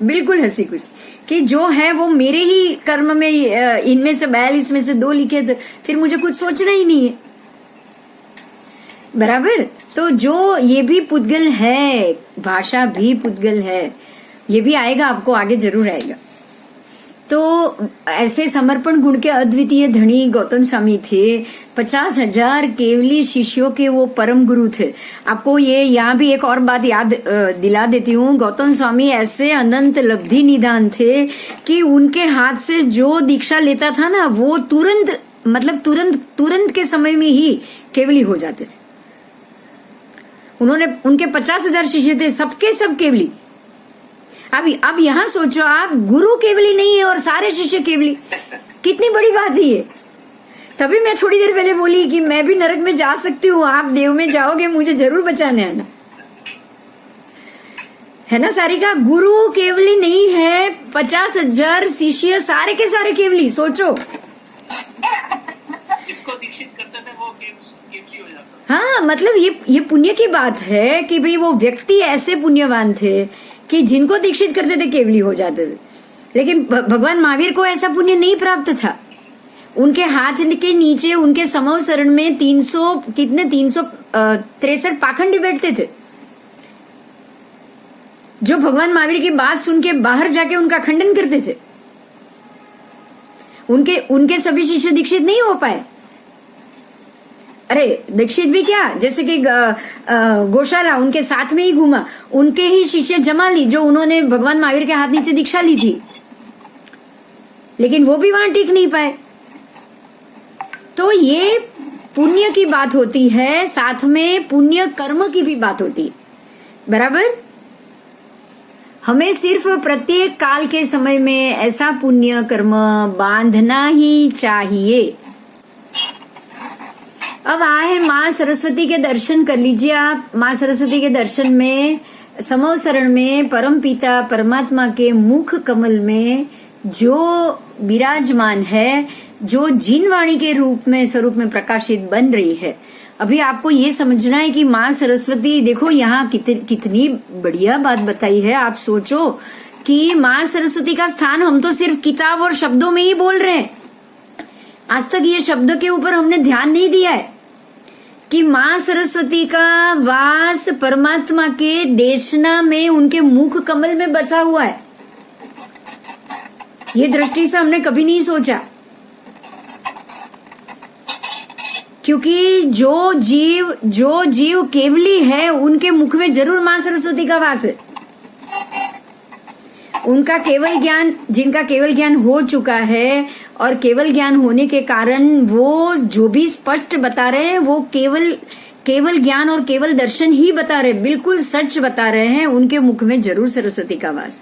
बिल्कुल हंसी खुशी कि जो है वो मेरे ही कर्म में, इनमें से 42 में से 2 लिखे, तो फिर मुझे कुछ सोचना ही नहीं है। बराबर। तो जो ये भी पुद्गल है, भाषा भी पुद्गल है, ये भी आएगा, आपको आगे जरूर आएगा। तो ऐसे समर्पण गुण के अद्वितीय धनी गौतम स्वामी थे। 50,000 केवली शिष्यों के वो परम गुरु थे। आपको ये यहाँ भी एक और बात याद दिला देती हूँ। गौतम स्वामी ऐसे अनंत लब्धि निधान थे कि उनके हाथ से जो दीक्षा लेता था ना, वो तुरंत के समय में ही केवली हो जाते थे। उनके 50,000 शिष्य थे, सबके सब केवली। अब यहाँ सोचो आप, गुरु केवली नहीं है और सारे शिष्य केवली, कितनी बड़ी बात है ये। तभी मैं थोड़ी देर पहले बोली कि मैं भी नरक में जा सकती हूँ, आप देव में जाओगे, मुझे जरूर बचाने आना, है ना सारिका? गुरु केवली नहीं है, 50,000 शिष्य सारे के सारे केवली। सोचो, जिसको दीक्षित करते थे वो केवली हो जाता। हाँ, मतलब ये पुण्य की बात है कि भाई वो व्यक्ति ऐसे पुण्यवान थे कि जिनको दीक्षित करते थे केवली हो जाते थे। लेकिन भगवान महावीर को ऐसा पुण्य नहीं प्राप्त था। उनके हाथ के नीचे उनके समव शरण में 363 पाखंडी बैठते थे, जो भगवान महावीर की बात सुन के बाहर जाके उनका खंडन करते थे। उनके सभी शिष्य दीक्षित नहीं हो पाए। अरे दीक्षित भी क्या, जैसे कि गौशाला उनके साथ में ही घूमा, उनके ही शिष्य जमा ली जो उन्होंने भगवान महावीर के हाथ नीचे दीक्षा ली थी, लेकिन वो भी वहां टिक नहीं पाए। तो ये पुण्य की बात होती है, साथ में पुण्य कर्म की भी बात होती है। बराबर। हमें सिर्फ प्रत्येक काल के समय में ऐसा पुण्य कर्म बांधना ही चाहिए। अब आए माँ सरस्वती के दर्शन कर लीजिए आप। माँ सरस्वती के दर्शन में समव शरण में परम पिता परमात्मा के मुख कमल में जो विराजमान है, जो जिनवाणी के स्वरूप में प्रकाशित बन रही है। अभी आपको ये समझना है कि माँ सरस्वती, देखो यहाँ कितनी बढ़िया बात बताई है। आप सोचो कि माँ सरस्वती का स्थान हम तो सिर्फ किताब और शब्दों में ही बोल रहे हैं। आज तक ये शब्द के ऊपर हमने ध्यान नहीं दिया है कि माँ सरस्वती का वास परमात्मा के देशना में, उनके मुख कमल में बसा हुआ है। ये दृष्टि से हमने कभी नहीं सोचा, क्योंकि जो जीव केवली है, उनके मुख में जरूर माँ सरस्वती का वास है। उनका केवल ज्ञान, जिनका केवल ज्ञान हो चुका है, और केवल ज्ञान होने के कारण वो जो भी स्पष्ट बता रहे हैं वो केवल ज्ञान और केवल दर्शन ही बता रहे, बिल्कुल सच बता रहे हैं। उनके मुख में जरूर सरस्वती का वास।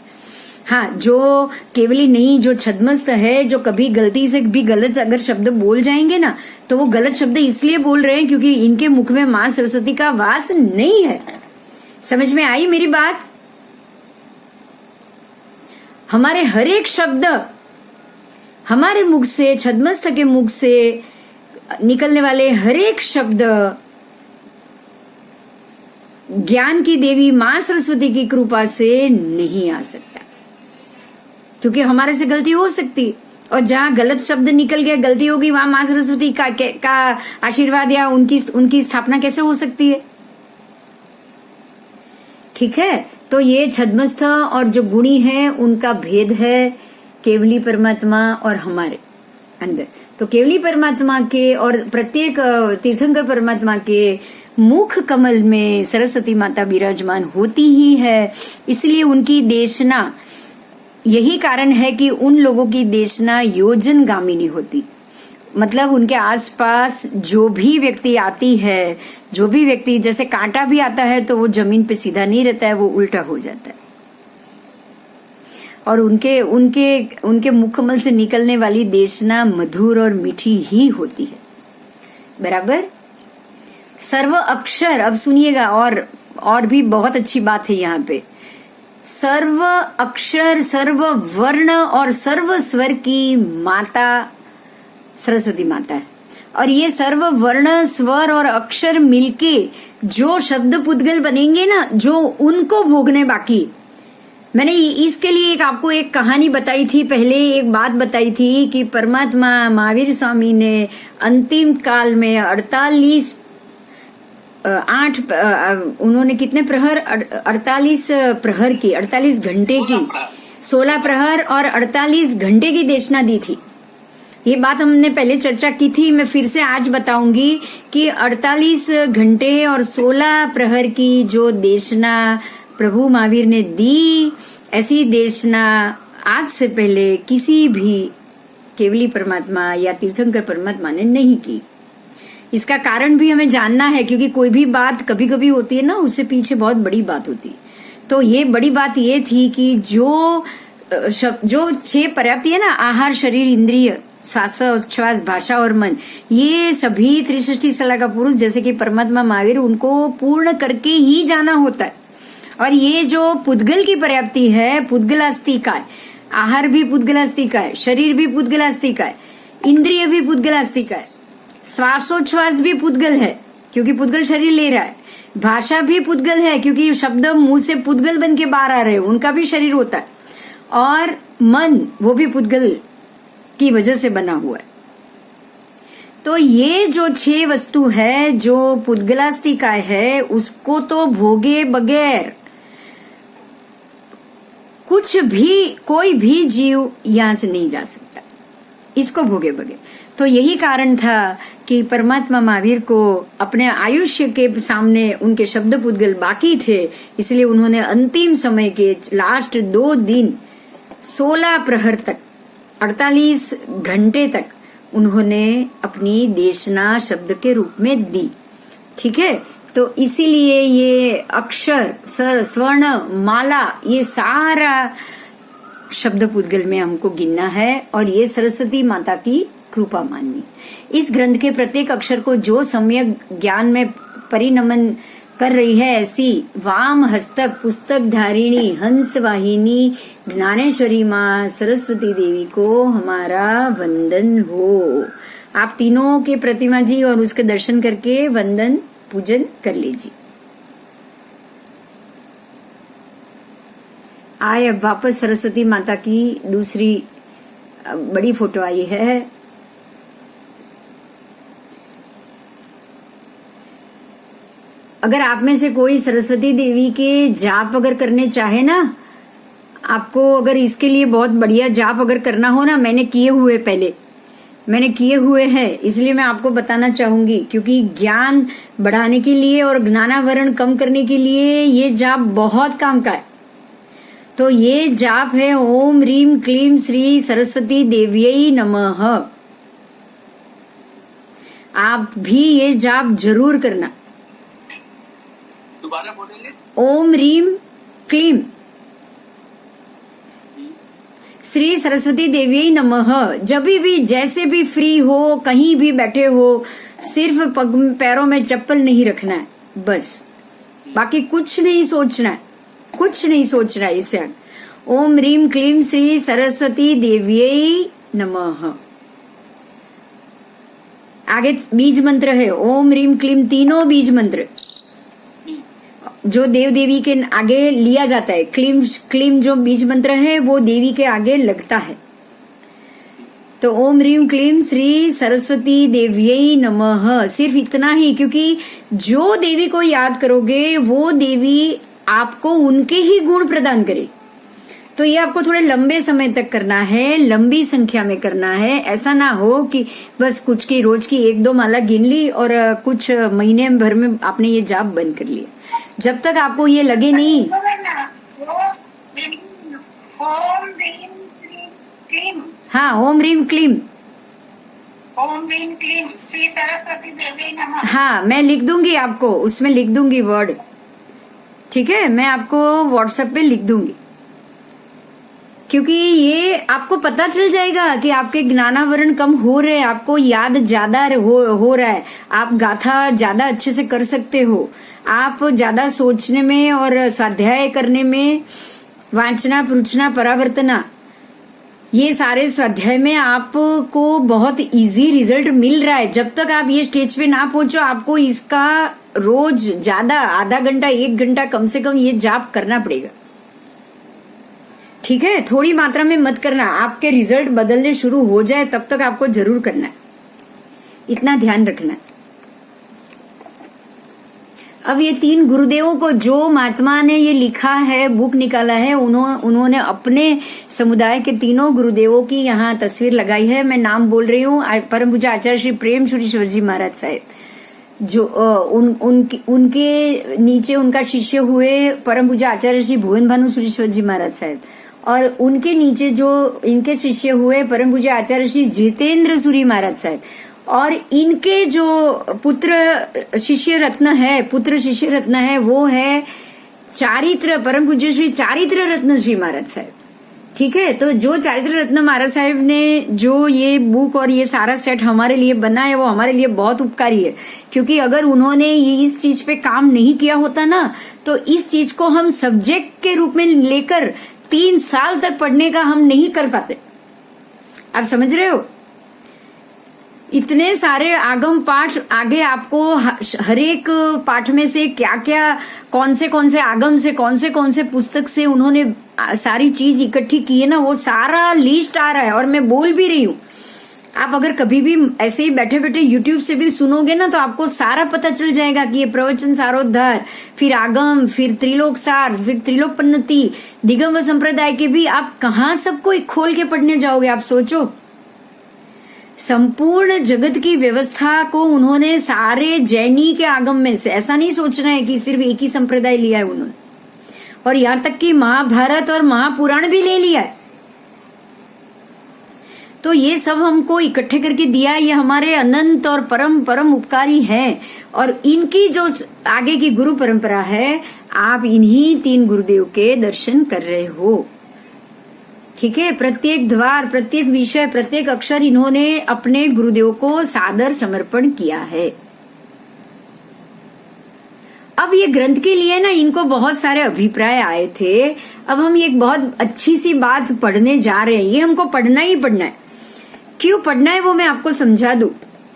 हाँ, जो केवली नहीं, जो छद्मस्त है, जो कभी गलती से भी गलत अगर शब्द बोल जाएंगे ना, तो वो गलत शब्द इसलिए बोल रहे हैं क्योंकि इनके मुख में माँ सरस्वती का वास नहीं है। समझ में आई मेरी बात? हमारे हर एक शब्द, हमारे मुख से, छद्मस्थ के मुख से निकलने वाले हर एक शब्द ज्ञान की देवी माँ सरस्वती की कृपा से नहीं आ सकता, क्योंकि हमारे से गलती हो सकती, और जहाँ गलत शब्द निकल गया, गलती होगी, वहां माँ सरस्वती का आशीर्वाद या उनकी स्थापना कैसे हो सकती है? ठीक है, तो ये छद्मस्थ और जो गुणी है उनका भेद है केवली परमात्मा और हमारे अंदर। तो केवली परमात्मा के और प्रत्येक तीर्थंकर परमात्मा के मुख कमल में सरस्वती माता विराजमान होती ही है, इसलिए उनकी देशना, यही कारण है कि उन लोगों की देशना योजन गामिनी होती, मतलब उनके आसपास जो भी व्यक्ति आती है, जो भी व्यक्ति, जैसे कांटा भी आता है तो वो जमीन पे सीधा नहीं रहता है, वो उल्टा हो जाता है, और उनके मुखकमल से निकलने वाली देशना मधुर और मीठी ही होती है। बराबर। सर्व अक्षर, अब सुनिएगा, और भी बहुत अच्छी बात है यहाँ पे। सर्व अक्षर, सर्व वर्ण और सर्व स्वर की माता सरस्वती माता है, और ये सर्व वर्ण, स्वर और अक्षर मिलके जो शब्द पुद्गल बनेंगे ना, जो उनको भोगने बाकी। मैंने इसके लिए आपको एक कहानी बताई थी, पहले एक बात बताई थी कि परमात्मा महावीर स्वामी ने अंतिम काल में 48 उन्होंने कितने प्रहर, 48 प्रहर की, 48 घंटे की, 16 प्रहर और 48 घंटे की देशना दी थी। ये बात हमने पहले चर्चा की थी, मैं फिर से आज बताऊंगी कि 48 घंटे और 16 प्रहर की जो देशना प्रभु महावीर ने दी, ऐसी देशना आज से पहले किसी भी केवली परमात्मा या तीर्थंकर परमात्मा ने नहीं की। इसका कारण भी हमें जानना है, क्योंकि कोई भी बात कभी कभी होती है ना, उससे पीछे बहुत बड़ी बात होती है। तो ये बड़ी बात ये थी कि जो 6 पर्याप्ति है ना, आहार, शरीर, इंद्रिय, श्वास, भाषा और मन, ये सभी 63 का पुरुष जैसे कि परमात्मा महावीर, उनको पूर्ण करके ही जाना होता है। और ये जो पुद्गल की पर्याप्ति है, पुद्गलास्ति का है, आहार भी पुद्गलास्ति का है, शरीर भी पुद्गलास्ति का है, इंद्रिय भी पुद्गलास्ति का है, श्वासोच्छ्वास भी पुद्गल है क्योंकि पुद्गल शरीर ले रहा है, भाषा भी पुद्गल है क्योंकि शब्द मुंह से पुद्गल बन के बाहर आ रहे हैं, उनका भी शरीर होता है, और मन वो भी पुद्गल की वजह से बना हुआ है। तो ये जो 6 वस्तु है जो पुद्गलास्ति का है, उसको तो भोगे बगैर कुछ भी, कोई भी जीव यहां से नहीं जा सकता, इसको भोगे बगैर। तो यही कारण था कि परमात्मा महावीर को अपने आयुष्य के सामने उनके शब्द पुद्गल बाकी थे, इसलिए उन्होंने अंतिम समय के लास्ट 2 दिन 16 प्रहर तक, 48 घंटे तक उन्होंने अपनी देशना शब्द के रूप में दी। ठीक है, तो इसीलिए ये अक्षर, स्वर्ण, माला, ये सारा शब्द पुद्गल में हमको गिनना है, और ये सरस्वती माता की कृपा माननी। इस ग्रंथ के प्रत्येक अक्षर को जो सम्यक ज्ञान में परिनमन कर रही है, ऐसी वाम हस्तक पुस्तक धारिणी हंस वाहिनी ज्ञानेश्वरी माँ सरस्वती देवी को हमारा वंदन हो। आप तीनों के प्रतिमा जी और उसके दर्शन करके वंदन पूजन कर लीजिए। आए अब वापस सरस्वती माता की दूसरी बड़ी फोटो आई है। अगर आप में से कोई सरस्वती देवी के जाप अगर करने चाहे ना, आपको अगर इसके लिए बहुत बढ़िया जाप अगर करना हो ना, मैंने किए हुए हैं, इसलिए मैं आपको बताना चाहूंगी, क्योंकि ज्ञान बढ़ाने के लिए और ज्ञानावरण कम करने के लिए ये जाप बहुत काम का है। तो ये जाप है ओम रीम क्लीम श्री सरस्वती देव्यै नमः। आप भी ये जाप जरूर करना। दोबारा बोलेंगे? ओम रीम क्लीम श्री सरस्वती देवी नमः। जब भी जैसे भी फ्री हो, कहीं भी बैठे हो, सिर्फ पैरों में चप्पल नहीं रखना है, बस, बाकी कुछ नहीं सोचना है, इससे ओम रीम क्लीम श्री सरस्वती देव्यै नमः। आगे बीज मंत्र है ओम रीम क्लीम, तीनों बीज मंत्र, जो देव देवी के आगे लिया जाता है, क्लीम क्लीम जो बीज मंत्र है वो देवी के आगे लगता है। तो ओम ह्रीम क्लीम श्री सरस्वती देव्यै नमः, सिर्फ इतना ही, क्योंकि जो देवी को याद करोगे वो देवी आपको उनके ही गुण प्रदान करे। तो ये आपको थोड़े लंबे समय तक करना है, लंबी संख्या में करना है। ऐसा ना हो कि बस कुछ की रोज की 1-2 माला गिन ली और कुछ महीने भर में आपने ये जाप बंद कर लिया। जब तक आपको ये लगे नहीं, ओम ह्रीम क्लीम, हाँ ओम ह्रीम क्लीम, ओम ह्रीम क्लीम श्री सरस्वती देवी नमः। हाँ मैं लिख दूंगी आपको, उसमें लिख दूंगी वर्ड, ठीक है, मैं आपको व्हाट्सएप पे लिख दूंगी, क्योंकि ये आपको पता चल जाएगा कि आपके ज्ञानावरण कम हो रहे हैं, आपको याद ज्यादा हो रहा है, आप गाथा ज्यादा अच्छे से कर सकते हो, आप ज्यादा सोचने में और स्वाध्याय करने में, वांचना पृछना परावर्तना, ये सारे स्वाध्याय में आपको बहुत इजी रिजल्ट मिल रहा है। जब तक आप ये स्टेज पे ना पहुंचो, आपको इसका रोज ज्यादा आधा घंटा 1 घंटा कम से कम ये जाप करना पड़ेगा, ठीक है। थोड़ी मात्रा में मत करना, आपके रिजल्ट बदलने शुरू हो जाए तब तक आपको जरूर करना है, इतना ध्यान रखना है। अब ये 3 गुरुदेवों को जो महात्मा ने ये लिखा है, बुक निकाला है, उन्होंने अपने समुदाय के 3 गुरुदेवों की यहाँ तस्वीर लगाई है। मैं नाम बोल रही हूँ, परम पूज्य आचार्य श्री प्रेम सुरीश्वर जी महाराज साहब, जो उनके नीचे उनका शिष्य हुए परम पूज्य आचार्य श्री भुवन भानु सुरीश्वर जी महाराज साहब, और उनके नीचे जो इनके शिष्य हुए परम पूज्य आचार्य श्री जितेंद्र सूरी महाराज साहब, और इनके जो पुत्र शिष्य रत्न है वो है चारित्र परम पूज्य श्री चारित्र रत्न श्री महाराज साहब, ठीक है। तो जो चारित्र रत्न महाराज साहब ने जो ये बुक और ये सारा सेट हमारे लिए बना है, वो हमारे लिए बहुत उपकारी है, क्योंकि अगर उन्होंने ये इस चीज पे काम नहीं किया होता ना, तो इस चीज को हम सब्जेक्ट के रूप में लेकर 3 साल तक पढ़ने का हम नहीं कर पाते। आप समझ रहे हो, इतने सारे आगम पाठ आगे आपको हर एक पाठ में से क्या क्या, कौन से आगम से कौन से पुस्तक से उन्होंने सारी चीज इकट्ठी की है ना, वो सारा लिस्ट आ रहा है और मैं बोल भी रही हूँ। आप अगर कभी भी ऐसे ही बैठे बैठे यूट्यूब से भी सुनोगे ना, तो आपको सारा पता चल जाएगा कि ये प्रवचन सारोद्धार, फिर आगम, फिर त्रिलोक सार, फिर त्रिलोक पन्नति, दिगंबर संप्रदाय के भी आप कहाँ सबको खोल के पढ़ने जाओगे। आप सोचो, संपूर्ण जगत की व्यवस्था को उन्होंने सारे जैनी के आगम में से, ऐसा नहीं सोचना है कि सिर्फ एक ही संप्रदाय लिया है उन्होंने, और यहाँ तक कि महाभारत और महापुराण भी ले लिया है। तो ये सब हमको इकट्ठे करके दिया, ये हमारे अनंत और परम उपकारी है। और इनकी जो आगे की गुरु परंपरा है, आप इन्हीं 3 गुरुदेव के दर्शन कर रहे हो, ठीक है। प्रत्येक द्वार, प्रत्येक विषय, प्रत्येक अक्षर इन्होंने अपने गुरुदेव को सादर समर्पण किया है। अब ये ग्रंथ के लिए ना इनको बहुत सारे अभिप्राय आए थे। अब हम एक बहुत अच्छी सी बात पढ़ने जा रहे हैं, ये हमको पढ़ना ही पढ़ना है। क्यों पढ़ना है वो मैं आपको समझा दूं,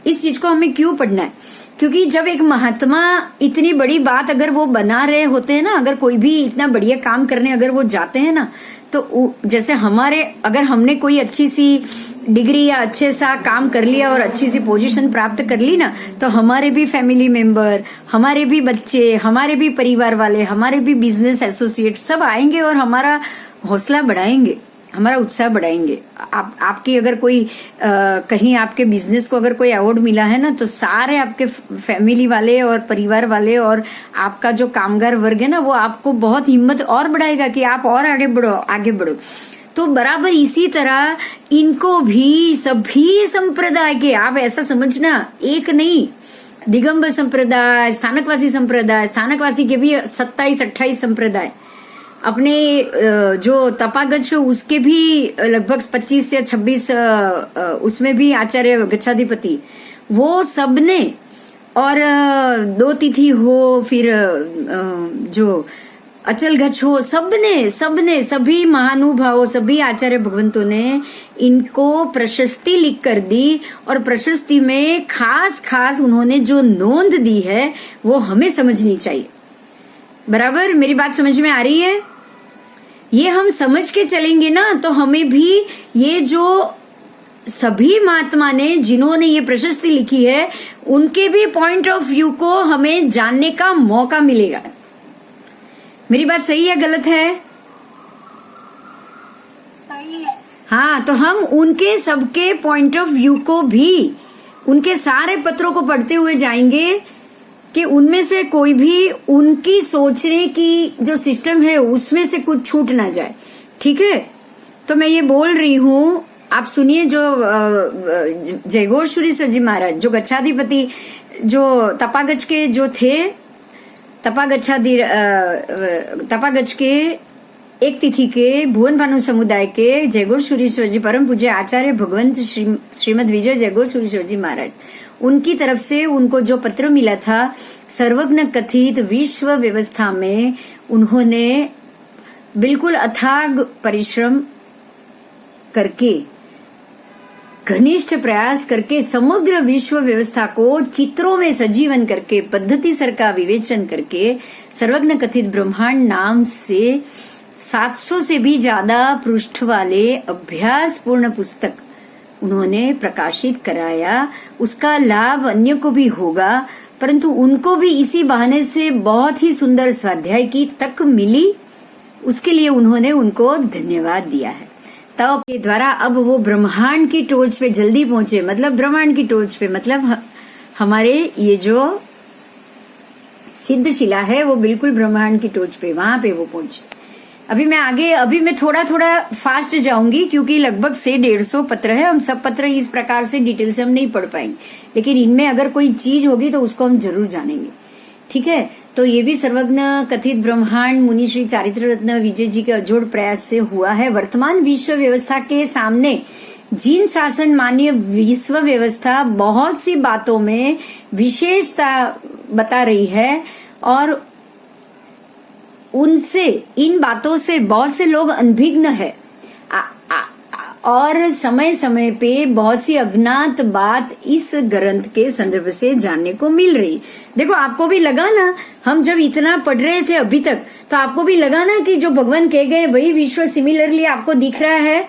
इस चीज को हमें क्यों पढ़ना है। क्योंकि जब एक महात्मा इतनी बड़ी बात अगर वो बना रहे होते हैं ना, अगर कोई भी इतना बढ़िया काम करने अगर वो जाते हैं ना, तो जैसे हमारे, अगर हमने कोई अच्छी सी डिग्री या अच्छे सा काम कर लिया और अच्छी सी पोजीशन प्राप्त कर ली ना, तो हमारे भी फैमिली मेंबर, हमारे भी बच्चे, हमारे भी परिवार वाले, हमारे भी बिजनेस एसोसिएट सब आएंगे और हमारा हौसला बढ़ाएंगे, हमारा उत्साह बढ़ाएंगे। आपकी अगर कोई कहीं आपके बिजनेस को अगर कोई अवार्ड मिला है ना, तो सारे आपके फैमिली वाले और परिवार वाले और आपका जो कामगार वर्ग है ना, वो आपको बहुत हिम्मत और बढ़ाएगा कि आप और आगे बढ़ो। तो बराबर इसी तरह इनको भी सभी संप्रदाय के, आप ऐसा समझना, एक नहीं, दिगंबर संप्रदाय, स्थानकवासी के भी 27-28 संप्रदाय, अपने जो तपागत उसके भी लगभग 25 या 26 उसमें भी आचार्य गच्छाधिपति, वो सबने, और 2 तिथि हो, फिर जो अचल गच्छ हो, सबने सभी महानुभावों, सभी आचार्य भगवंतों ने इनको प्रशस्ति लिख कर दी। और प्रशस्ति में खास उन्होंने जो नोंद दी है वो हमें समझनी चाहिए। बराबर, मेरी बात समझ में आ रही है? ये हम समझ के चलेंगे ना तो हमें भी ये जो सभी महात्मा ने जिन्होंने ये प्रशस्ति लिखी है उनके भी पॉइंट ऑफ व्यू को हमें जानने का मौका मिलेगा। मेरी बात सही है गलत है? सही है। हाँ, तो हम उनके सबके पॉइंट ऑफ व्यू को भी उनके सारे पत्रों को पढ़ते हुए जाएंगे कि उनमें से कोई भी उनकी सोचने की जो सिस्टम है उसमें से कुछ छूट ना जाए। ठीक है, तो मैं ये बोल रही हूँ, आप सुनिए। जो जयघोष सूरी जी महाराज जो गच्छाधिपति जो तपागच के जो थे, तपागच के एक तिथि के भुवन भानु समुदाय के जयघोष सूरीश्वर जी परम पूज्य आचार्य भगवंत श्रीमद विजय जयघोष सूरीश्वर जी महाराज, उनकी तरफ से उनको जो पत्र मिला था सर्वज्ञ कथित विश्व व्यवस्था में, उन्होंने बिल्कुल अथाग परिश्रम करके घनिष्ठ प्रयास करके समग्र विश्व व्यवस्था को चित्रों में सजीवन करके पद्धति सर का विवेचन करके सर्वज्ञ कथित ब्रह्मांड नाम से 700 से भी ज्यादा पृष्ठ वाले अभ्यास पूर्ण पुस्तक उन्होंने प्रकाशित कराया। उसका लाभ अन्य को भी होगा, परंतु उनको भी इसी बहाने से बहुत ही सुंदर स्वाध्याय की तक मिली। उसके लिए उन्होंने उनको धन्यवाद दिया है। तब के द्वारा अब वो ब्रह्मांड की टोच पे जल्दी पहुंचे, मतलब ब्रह्मांड की टोच पे, मतलब हमारे ये जो सिद्ध शिला है वो बिल्कुल ब्रह्मांड की टोच पे, वहां पे वो पहुंचे। अभी मैं थोड़ा थोड़ा फास्ट जाऊंगी क्योंकि लगभग 150 पत्र है। हम सब पत्र इस प्रकार से डिटेल से हम नहीं पढ़ पाएंगे, लेकिन इनमें अगर कोई चीज होगी तो उसको हम जरूर जानेंगे। ठीक है, तो ये भी सर्वज्ञ कथित ब्रह्मांड मुनि श्री चारित्र रत्न विजय जी के अजोड़ प्रयास से हुआ है। वर्तमान विश्व व्यवस्था के सामने जिन शासन मान्य विश्व व्यवस्था बहुत सी बातों में विशेषता बता रही है और उनसे इन बातों से बहुत से लोग अनभिज्ञ है और समय समय पे बहुत सी अज्ञात बात इस ग्रंथ के संदर्भ से जानने को मिल रही। देखो, आपको भी लगा ना, हम जब इतना पढ़ रहे थे अभी तक, तो आपको भी लगा ना कि जो भगवान कह गए वही विश्व सिमिलरली आपको दिख रहा है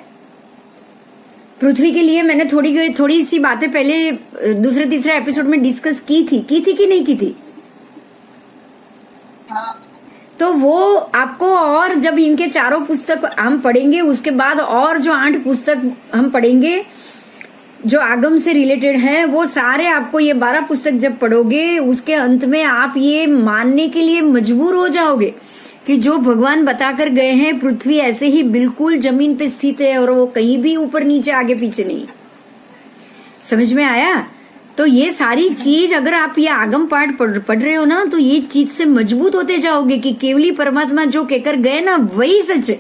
पृथ्वी के लिए। मैंने थोड़ी सी बातें पहले दूसरे तीसरे एपिसोड में डिस्कस की थी कि नहीं की थी? तो वो आपको, और जब इनके चारों पुस्तक हम पढ़ेंगे उसके बाद और जो 8 पुस्तक हम पढ़ेंगे जो आगम से रिलेटेड है, वो सारे आपको, ये 12 पुस्तक जब पढ़ोगे उसके अंत में आप ये मानने के लिए मजबूर हो जाओगे कि जो भगवान बताकर गए हैं पृथ्वी ऐसे ही बिल्कुल जमीन पे स्थित है और वो कहीं भी ऊपर नीचे आगे पीछे नहीं। समझ में आया? तो ये सारी चीज अगर आप ये आगम पाठ पढ़ रहे हो ना, तो ये चीज से मजबूत होते जाओगे कि केवली परमात्मा जो कहकर गए ना वही सच है।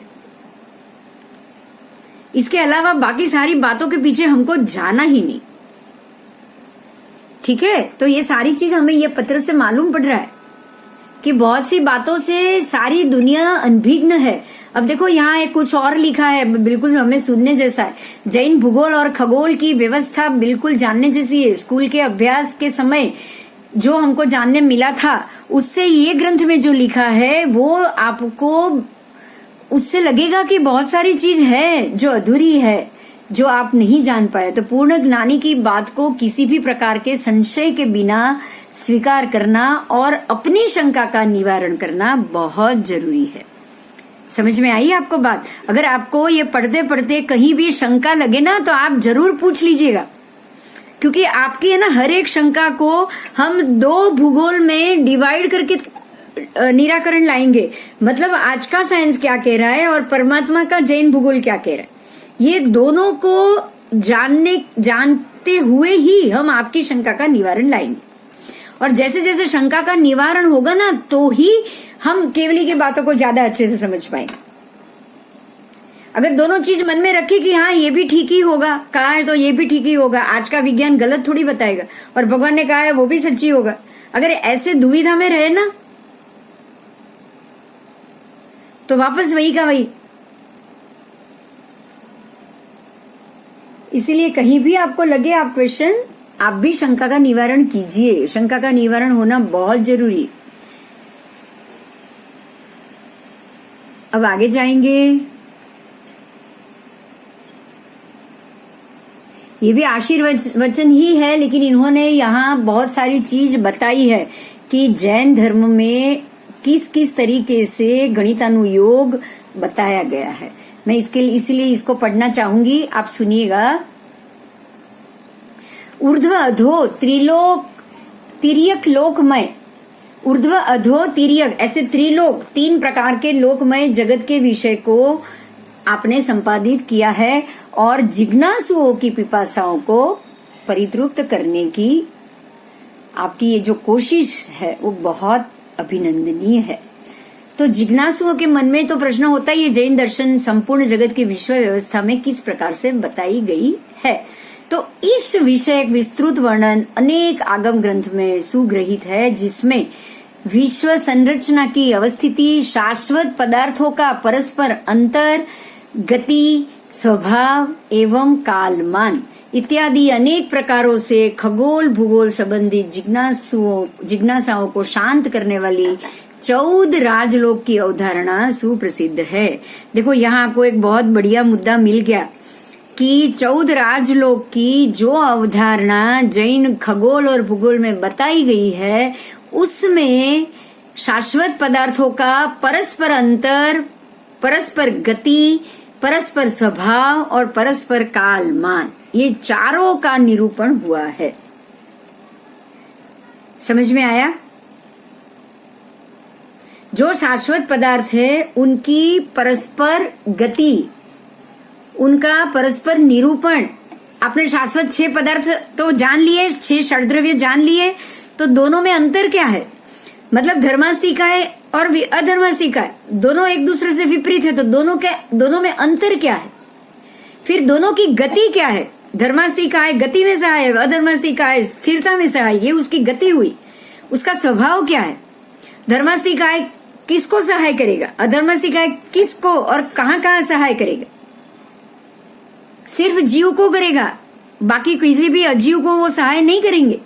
इसके अलावा बाकी सारी बातों के पीछे हमको जाना ही नहीं। ठीक है, तो ये सारी चीज हमें ये पत्र से मालूम पड़ रहा है कि बहुत सी बातों से सारी दुनिया अनभिज्ञ है। अब देखो, यहाँ एक कुछ और लिखा है, बिल्कुल हमें सुनने जैसा है। जैन भूगोल और खगोल की व्यवस्था बिल्कुल जानने जैसी है। स्कूल के अभ्यास के समय जो हमको जानने मिला था उससे ये ग्रंथ में जो लिखा है वो आपको उससे लगेगा कि बहुत सारी चीज है जो अधूरी है, जो आप नहीं जान पाए। तो पूर्ण ज्ञानी की बात को किसी भी प्रकार के संशय के बिना स्वीकार करना और अपनी शंका का निवारण करना बहुत जरूरी है। समझ में आई आपको बात? अगर आपको ये पढ़ते पढ़ते कहीं भी शंका लगे ना, तो आप जरूर पूछ लीजिएगा, क्योंकि आपकी है ना हर एक शंका को हम 2 भूगोल में डिवाइड करके निराकरण लाएंगे। मतलब आज का साइंस क्या कह रहा है और परमात्मा का जैन भूगोल क्या कह रहा है, ये दोनों को जानते हुए ही हम आपकी शंका का निवारण लाएंगे। और जैसे जैसे शंका का निवारण होगा ना, तो ही हम केवली की बातों को ज्यादा अच्छे से समझ पाएंगे। अगर दोनों चीज मन में रखे कि हाँ ये भी ठीक ही होगा, कहा है तो ये भी ठीक ही होगा, आज का विज्ञान गलत थोड़ी बताएगा और भगवान ने कहा है वो भी सच्ची होगा, अगर ऐसे दुविधा में रहे ना तो वापस वही का वही। इसीलिए कहीं भी आपको लगे आप क्वेश्चन, आप भी शंका का निवारण कीजिए। शंका का निवारण होना बहुत जरूरी। अब आगे जाएंगे। ये भी आशीर्वचन ही है, लेकिन इन्होंने यहाँ बहुत सारी चीज बताई है कि जैन धर्म में किस किस तरीके से गणितानुयोग बताया गया है। मैं इसलिए इसको पढ़ना चाहूंगी, आप सुनिएगा। ऊर्ध्व अधो त्रिलोक तिर्यक लोकमय, ऊर्ध्व अधो तिर्यक, ऐसे त्रिलोक, 3 प्रकार के लोकमय जगत के विषय को आपने संपादित किया है और जिज्ञासुओं की पिपासाओं को परितृप्त करने की आपकी ये जो कोशिश है वो बहुत अभिनंदनीय है। तो जिज्ञासुओं के मन में तो प्रश्न होता है, ये जैन दर्शन संपूर्ण जगत की विश्व व्यवस्था में किस प्रकार से बताई गई है। तो इस विषय विस्तृत वर्णन अनेक आगम ग्रंथ में सुग्रहित है, जिसमें विश्व संरचना की अवस्थिति, शाश्वत पदार्थों का परस्पर अंतर, गति, स्वभाव एवं कालमान इत्यादि अनेक प्रकारों से खगोल भूगोल संबंधित जिज्ञासाओं को शांत करने वाली 14 राजलोक की अवधारणा सुप्रसिद्ध है। देखो यहाँ आपको एक बहुत बढ़िया मुद्दा मिल गया कि 14 राजलोक की जो अवधारणा जैन खगोल और भूगोल में बताई गई है, उसमें शाश्वत पदार्थों का परस्पर अंतर, परस्पर गति, परस्पर स्वभाव और परस्पर कालमान, ये चारों का निरूपण हुआ है। समझ में आया? जो शाश्वत पदार्थ है उनकी परस्पर गति, उनका परस्पर निरूपण, आपने शाश्वत 6 पदार्थ तो जान लिए, 6 षड्द्रव्य जान लिए, तो दोनों में अंतर क्या है? मतलब धर्मास्तिकाय और अधर्मास्तिकाय दोनों एक दूसरे से विपरीत है, तो दोनों में अंतर क्या है? फिर दोनों की गति क्या है? धर्मास्तिकाय गति में सहायक, अधर्मास्तिकाय स्थिरता में सहायक, ये उसकी गति हुई। उसका स्वभाव क्या है? धर्मास्तिकाय किसको सहाय करेगा, अधर्मास्तिकाय किसको और कहाँ कहाँ सहाय करेगा? सिर्फ जीव को करेगा, बाकी किसी भी अजीव को वो सहाय नहीं करेंगे।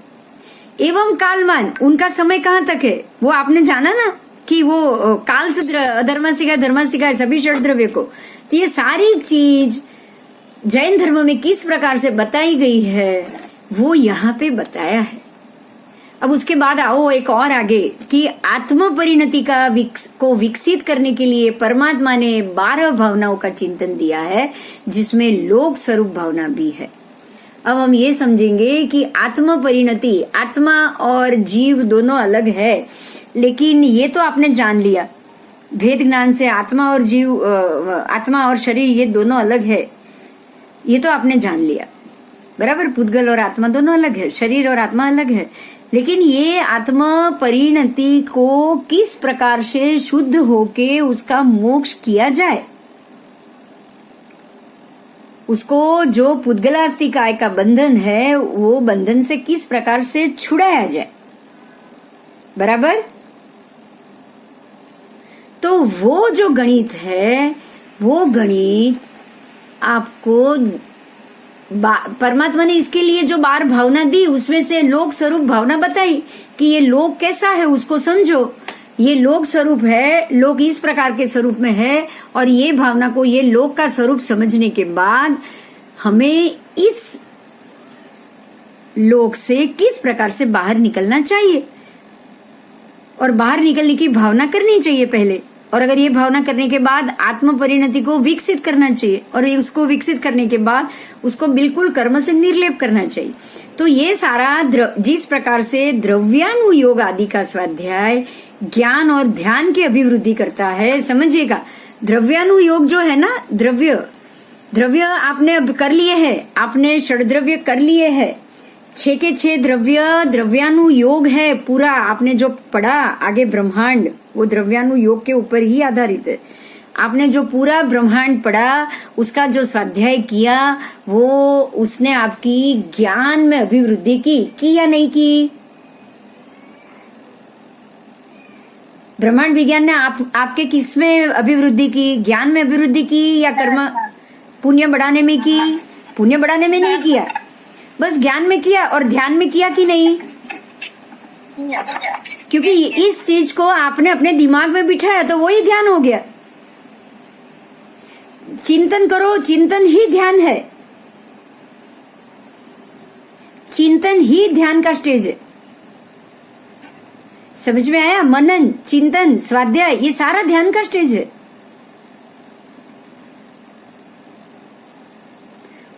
एवं कालमान, उनका समय कहाँ तक है वो आपने जाना ना कि वो काल से अधर्मास्तिकाय धर्मास्तिकाय सभी षड्द्रव्य को। तो ये सारी चीज जैन धर्म में किस प्रकार से बताई गई है वो यहाँ पे बताया है। अब उसके बाद आओ एक और आगे कि आत्म परिणति को विकसित करने के लिए परमात्मा ने 12 भावनाओं का चिंतन दिया है, जिसमें लोक स्वरूप भावना भी है। अब हम ये समझेंगे कि आत्म परिणति, आत्मा और जीव दोनों अलग है, लेकिन ये तो आपने जान लिया भेद ज्ञान से, आत्मा और जीव, आत्मा और शरीर ये दोनों अलग है, ये तो आपने जान लिया बराबर। पुद्गल और आत्मा दोनों अलग है, शरीर और आत्मा अलग है, लेकिन ये आत्म परिणति को किस प्रकार से शुद्ध होके उसका मोक्ष किया जाए, उसको जो पुद्गलास्तिकाय का बंधन है वो बंधन से किस प्रकार से छुड़ाया जाए, बराबर। तो वो जो गणित है, वो गणित आपको परमात्मा ने इसके लिए जो 12 भावना दी, उसमें से लोक स्वरूप भावना बताई कि ये लोक कैसा है उसको समझो। ये लोक स्वरूप है, लोक इस प्रकार के स्वरूप में है, और ये भावना को, ये लोक का स्वरूप समझने के बाद हमें इस लोक से किस प्रकार से बाहर निकलना चाहिए और बाहर निकलने की भावना करनी चाहिए पहले, और अगर ये भावना करने के बाद आत्म परिणति को विकसित करना चाहिए, और उसको विकसित करने के बाद उसको बिल्कुल कर्म से निर्लेप करना चाहिए। तो ये सारा जिस प्रकार से द्रव्यानुयोग आदि का स्वाध्याय ज्ञान और ध्यान की अभिवृद्धि करता है, समझिएगा। द्रव्यानुयोग जो है ना, द्रव्य आपने अब कर लिए हैं, आपने षड्द्रव्य कर लिए हैं, 6 के 6 द्रव्यानुयोग है पूरा। आपने जो पढ़ा आगे ब्रह्मांड, वो द्रव्यानुयोग के ऊपर ही आधारित है। आपने जो पूरा ब्रह्मांड पढ़ा, उसका जो स्वाध्याय किया, वो उसने आपकी ज्ञान में अभिवृद्धि की या नहीं की? ब्रह्मांड विज्ञान ने आपके किस में अभिवृद्धि की? ज्ञान में अभिवृद्धि की या कर्म पुण्य बढ़ाने में की? पुण्य बढ़ाने में नहीं किया, बस ज्ञान में किया। और ध्यान में किया कि नहीं? क्योंकि इस चीज को आपने अपने दिमाग में बिठाया तो वही ध्यान हो गया। चिंतन करो, चिंतन ही ध्यान है, चिंतन ही ध्यान का स्टेज है। समझ में आया? मनन, चिंतन, स्वाध्याय, ये सारा ध्यान का स्टेज है।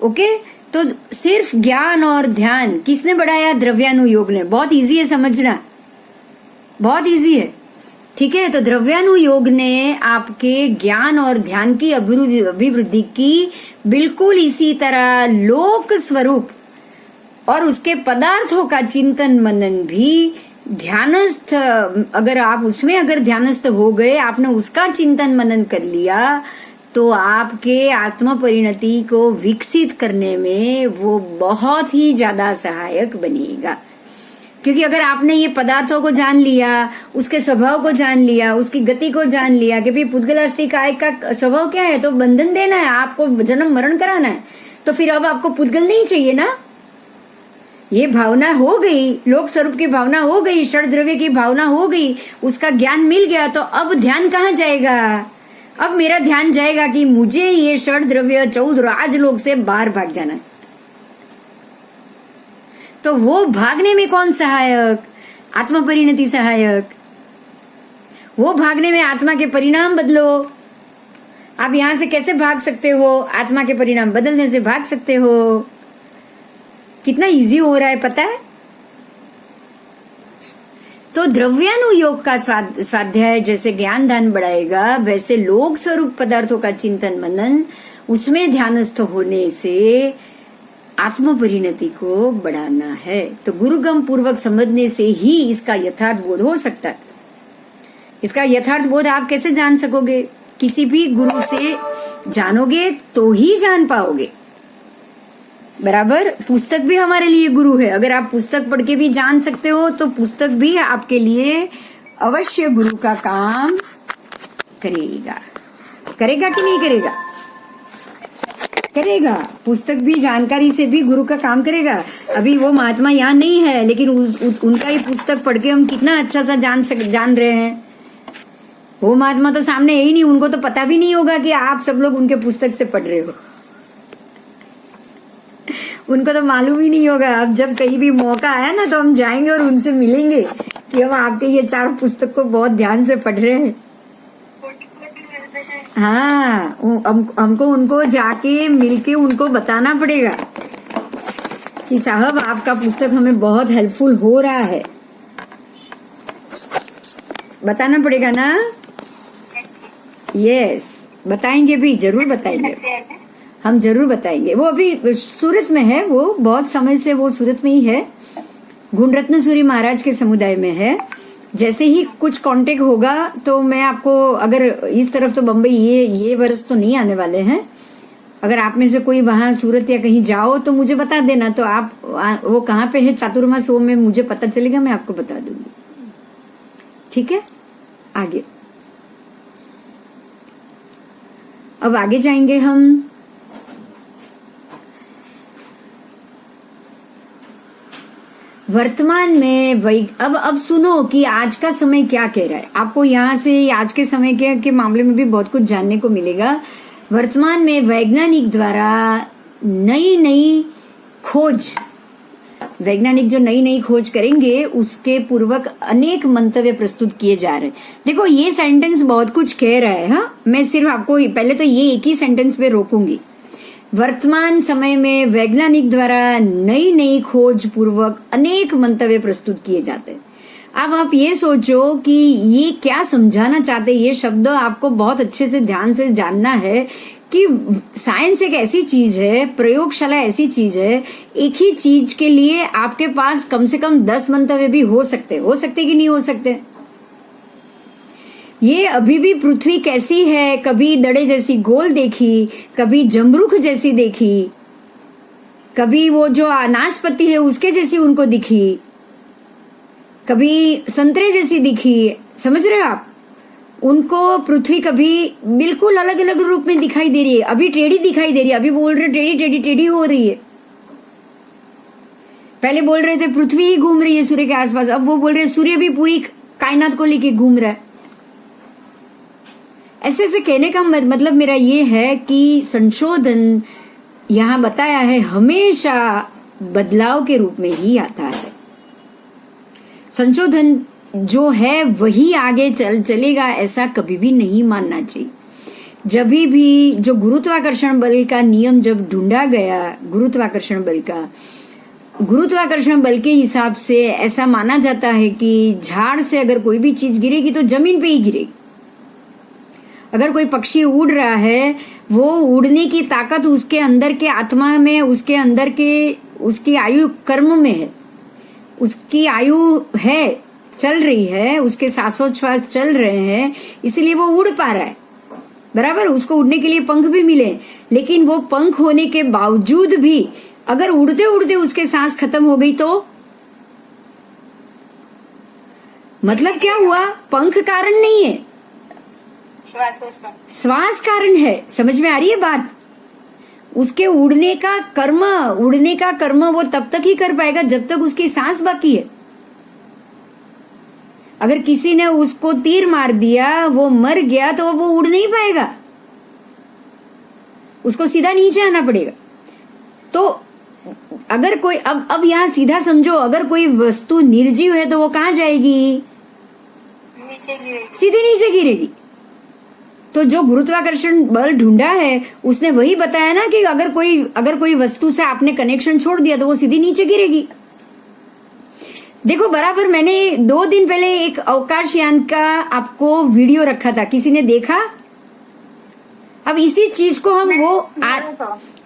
ओके, तो सिर्फ ज्ञान और ध्यान किसने बढ़ाया? द्रव्यानुयोग ने। बहुत इजी है समझना, बहुत इजी है। ठीक है, तो द्रव्यानुयोग ने आपके ज्ञान और ध्यान की अभिवृद्धि की। बिल्कुल इसी तरह लोक स्वरूप और उसके पदार्थों का चिंतन मनन भी ध्यानस्थ, अगर आप उसमें अगर ध्यानस्थ हो गए, आपने उसका चिंतन मनन कर लिया, तो आपके आत्म परिणति को विकसित करने में वो बहुत ही ज्यादा सहायक बनेगा। क्योंकि अगर आपने ये पदार्थों को जान लिया, उसके स्वभाव को जान लिया, उसकी गति को जान लिया कि भाई पुद्गल अस्थि काय का स्वभाव क्या है, तो बंधन देना है, आपको जन्म मरण कराना है, तो फिर अब आपको पुद्गल नहीं चाहिए ना। ये भावना हो गई, लोक स्वरूप की भावना हो गई, षड द्रव्य की भावना हो गई, उसका ज्ञान मिल गया, तो अब ध्यान कहाँ जाएगा? अब मेरा ध्यान जाएगा कि मुझे ये षड द्रव्य 14 राजलोक से बाहर भाग जाना है। तो वो भागने में कौन सहायक? आत्मा परिणति सहायक। वो भागने में आत्मा के परिणाम बदलो। आप यहां से कैसे भाग सकते हो? आत्मा के परिणाम बदलने से भाग सकते हो। कितना इजी हो रहा है पता है? तो द्रव्यानुयोग का स्वाध्याय जैसे ज्ञान ध्यान बढ़ाएगा, वैसे लोक स्वरूप पदार्थों का चिंतन मनन, उसमें ध्यानस्थ होने से आत्म परिणति को बढ़ाना है। तो गुरुगम पूर्वक समझने से ही इसका यथार्थ बोध हो सकता है। इसका यथार्थ बोध आप कैसे जान सकोगे? किसी भी गुरु से जानोगे तो ही जान पाओगे। बराबर, पुस्तक भी हमारे लिए गुरु है। अगर आप पुस्तक पढ़ के भी जान सकते हो, तो पुस्तक भी आपके लिए अवश्य गुरु का काम करेगा। करेगा कि नहीं करेगा? करेगा। पुस्तक भी जानकारी से भी गुरु का काम करेगा। अभी वो महात्मा यहाँ नहीं है, लेकिन उनका ही पुस्तक पढ़ के हम कितना अच्छा सा जान रहे हैं। वो महात्मा तो सामने है ही नहीं, उनको तो पता भी नहीं होगा कि आप सब लोग उनके पुस्तक से पढ़ रहे हो। उनको तो मालूम ही नहीं होगा। अब जब कहीं भी मौका आया ना, तो हम जाएंगे और उनसे मिलेंगे कि हम आपके ये 4 पुस्तक को बहुत ध्यान से पढ़ रहे हैं। हाँ, हमको उनको जाके मिलके उनको बताना पड़ेगा कि साहब आपका पुस्तक हमें बहुत हेल्पफुल हो रहा है। बताना पड़ेगा ना? यस, बताएंगे भी, जरूर बताएंगे, हम जरूर बताएंगे। वो अभी सूरत में है, वो बहुत समय से वो सूरत में ही है, गुणरत्न सूरी महाराज के समुदाय में है। जैसे ही कुछ कांटेक्ट होगा तो मैं आपको, अगर इस तरफ तो बम्बई ये वर्ष तो नहीं आने वाले हैं, अगर आप में से कोई वहां सूरत या कहीं जाओ तो मुझे बता देना। तो आप वो कहाँ पे है चातुर्मास, वो में मुझे पता चलेगा, मैं आपको बता दूंगी। ठीक है, आगे अब आगे जाएंगे हम। वर्तमान में अब सुनो कि आज का समय क्या कह रहा है। आपको यहाँ से आज के समय के मामले में भी बहुत कुछ जानने को मिलेगा। वर्तमान में वैज्ञानिक द्वारा नई खोज, वैज्ञानिक जो नई खोज करेंगे उसके पूर्वक अनेक मंतव्य प्रस्तुत किए जा रहे हैं। देखो, ये सेंटेंस बहुत कुछ कह रहा है। हाँ, मैं सिर्फ आपको पहले तो ये एक ही सेंटेंस पे रोकूंगी। वर्तमान समय में वैज्ञानिक द्वारा नई खोज पूर्वक अनेक मंतव्य प्रस्तुत किए जाते हैं। अब आप ये सोचो कि ये क्या समझाना चाहते हैं। ये शब्द आपको बहुत अच्छे से ध्यान से जानना है कि साइंस एक ऐसी चीज है, प्रयोगशाला ऐसी चीज है, एक ही चीज के लिए आपके पास कम से कम 10 मंतव्य भी हो सकते कि नहीं हो सकते। ये अभी भी पृथ्वी कैसी है, कभी दड़े जैसी गोल देखी, कभी जमरूख जैसी देखी, कभी वो जो नाशपति है उसके जैसी उनको दिखी, कभी संतरे जैसी दिखी। समझ रहे हो आप? उनको पृथ्वी कभी बिल्कुल अलग अलग रूप में दिखाई दे रही है, अभी टेढ़ी दिखाई दे रही है। अभी बोल रहे टेढ़ी हो रही है। पहले बोल रहे थे पृथ्वी ही घूम रही है सूर्य के आसपास, अब वो बोल रहे सूर्य भी पूरी कायनात को लेके घूम रहा है। ऐसे ऐसे कहने का मतलब मेरा ये है कि संशोधन यहाँ बताया है हमेशा बदलाव के रूप में ही आता है। संशोधन जो है वही आगे चलेगा, ऐसा कभी भी नहीं मानना चाहिए। जब भी जो गुरुत्वाकर्षण बल का नियम जब ढूंढा गया, गुरुत्वाकर्षण बल के हिसाब से ऐसा माना जाता है कि झाड़ से अगर कोई भी चीज गिरेगी तो जमीन पे ही गिरेगी। अगर कोई पक्षी उड़ रहा है, वो उड़ने की ताकत उसके अंदर के आत्मा में, उसके अंदर के उसकी आयु कर्म में है, उसकी आयु है, चल रही है, उसके सांसोच्छ्वास चल रहे हैं, इसलिए वो उड़ पा रहा है। बराबर, उसको उड़ने के लिए पंख भी मिले, लेकिन वो पंख होने के बावजूद भी अगर उड़ते उड़ते उसके सांस खत्म हो गई तो मतलब क्या हुआ? पंख कारण नहीं है, श्वास कारण है। समझ में आ रही है बात? उसके उड़ने का कर्म वो तब तक ही कर पाएगा जब तक उसकी सांस बाकी है। अगर किसी ने उसको तीर मार दिया, वो मर गया, तो वो उड़ नहीं पाएगा, उसको सीधा नीचे आना पड़ेगा। तो अगर कोई अब यहाँ सीधा समझो, अगर कोई वस्तु निर्जीव है तो वो कहाँ जाएगी? सीधे नीचे गिरेगी। तो जो गुरुत्वाकर्षण बल ढूंढा है उसने वही बताया ना कि अगर कोई वस्तु से आपने कनेक्शन छोड़ दिया तो वो सीधी नीचे गिरेगी। देखो, बराबर मैंने 2 दिन पहले एक अवकाशयान का आपको वीडियो रखा था, किसी ने देखा? अब इसी चीज को हम